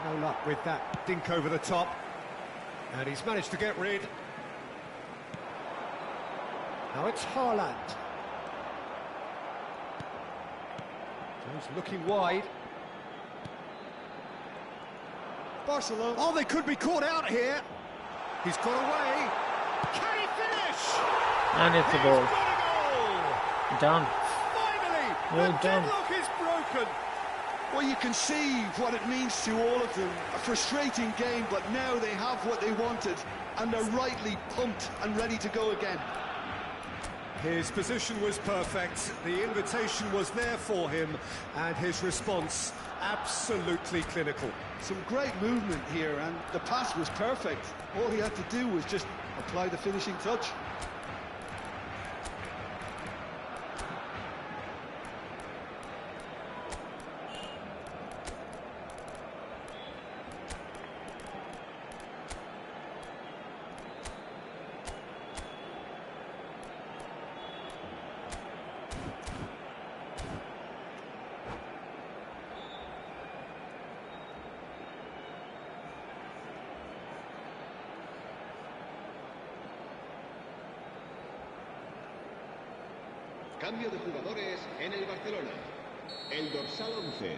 No luck with that dink over the top. And he's managed to get rid. Now it's Haaland. He's looking wide. Barcelona. Oh, they could be caught out here. He's got away. Can he finish? And it's a goal. Done. Finally, Well the done. deadlock is broken. Well, you can see what it means to all of them. A frustrating game, but now they have what they wanted, and they're rightly pumped and ready to go again. His position was perfect, the invitation was there for him, and his response absolutely clinical. Some great movement here, and the pass was perfect. All he had to do was just apply the finishing touch. Cambio de jugadores en el Barcelona. El dorsal 11.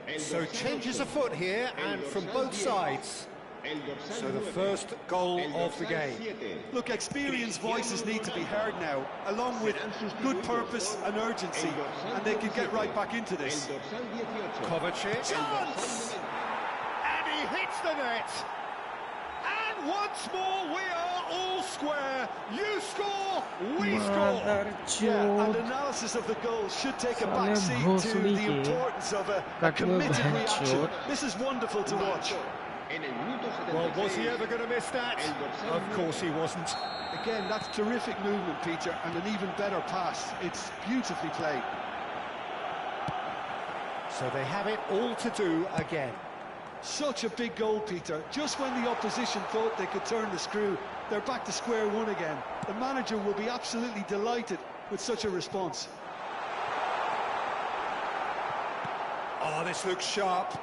El So dorsal changes 8. afoot here, El and from dorsal both 10. sides. El dorsal So the 9. first goal El of the dorsal game. 7. Look, experienced voices need to be heard now, along with good purpose and urgency, and they can get right back into El this. dorsal 18. Kovacic. Chance! And he hits the net. And once more we are all square. You score, we score. Yeah, and analysis of the goal should take a back seat to the importance of a committed reaction. This is wonderful to watch. En el minuto Well, 76, was he ever going to miss that? Of course he wasn't. Again, that's terrific movement, Peter, and an even better pass. It's beautifully played. So they have it all to do again. Such a big goal, Peter. Just when the opposition thought they could turn the screw, they're back to square one again. The manager will be absolutely delighted with such a response. Oh, this looks sharp.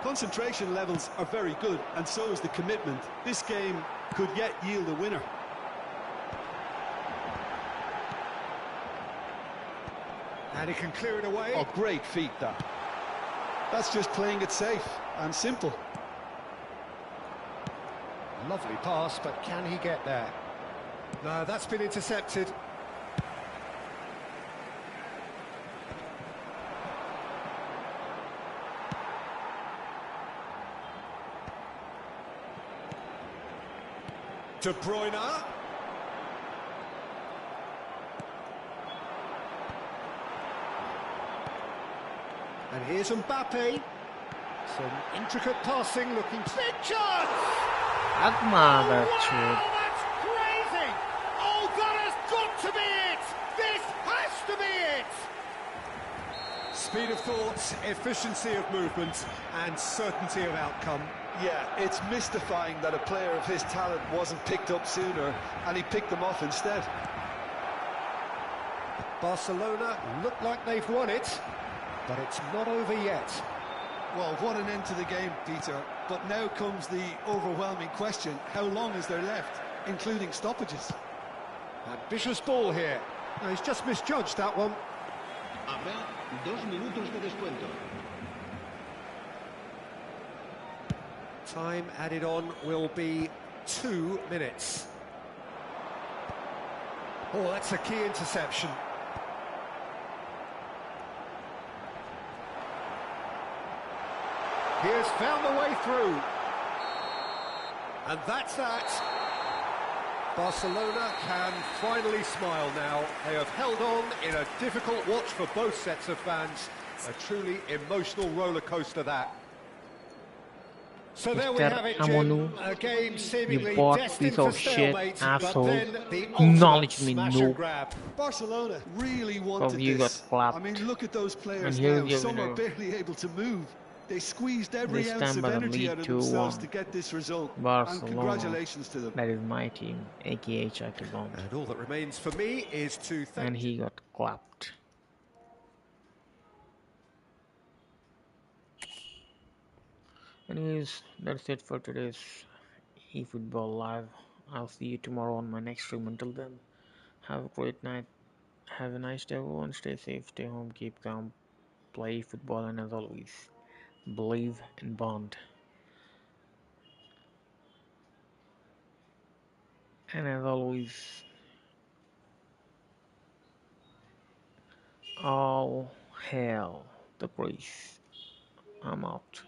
Concentration levels are very good, and so is the commitment. This game could yet yield a winner. And he can clear it away. Oh, great feat, that. That's just playing it safe and simple. Lovely pass, but can he get there? No, that's been intercepted. De Bruyne. And here's Mbappe. Some intricate passing, looking big chance! Mother Oh, chip. wow, that's crazy! Oh, that has got to be it! This has to be it! Speed of thought, efficiency of movement, and certainty of outcome. Yeah, it's mystifying that a player of his talent wasn't picked up sooner, and he picked them off instead. Barcelona look like they've won it, but it's not over yet. Well, what an end to the game, Peter. But now comes the overwhelming question: how long is there left, including stoppages? Ambitious ball here. No, he's just misjudged that one. habrá 2 minutos de descuento. Time added on will be 2 minutes. Oh, that's a key interception. He has found the way through. And that's that. Barcelona can finally smile now. They have held on in a difficult watch for both sets of fans. A truly emotional roller coaster that. So there we Mr. have it, Amonu, Jim. A game seemingly you bought destined piece for of shit stalemate, but asshole. then the Acknowledge ultimate me, smash noob. and grab. Barcelona really wanted you got this. clapped. I mean, look at those players And here's now. your Some are winner. barely able to move. They squeezed every This ounce time of by the energy lead out of themselves 2-1. to get this result. And Barcelona. congratulations to them. That is my team, aka HRKBOND. And all that remains for me is to thank And he got clapped. Anyways, that's it for today's eFootball Live. I'll see you tomorrow on my next stream. Until then, have a great night. Have a nice day, everyone. Stay safe, stay home, keep calm, play football, and as always, believe in Bond. And as always, all hail the priest. I'm out.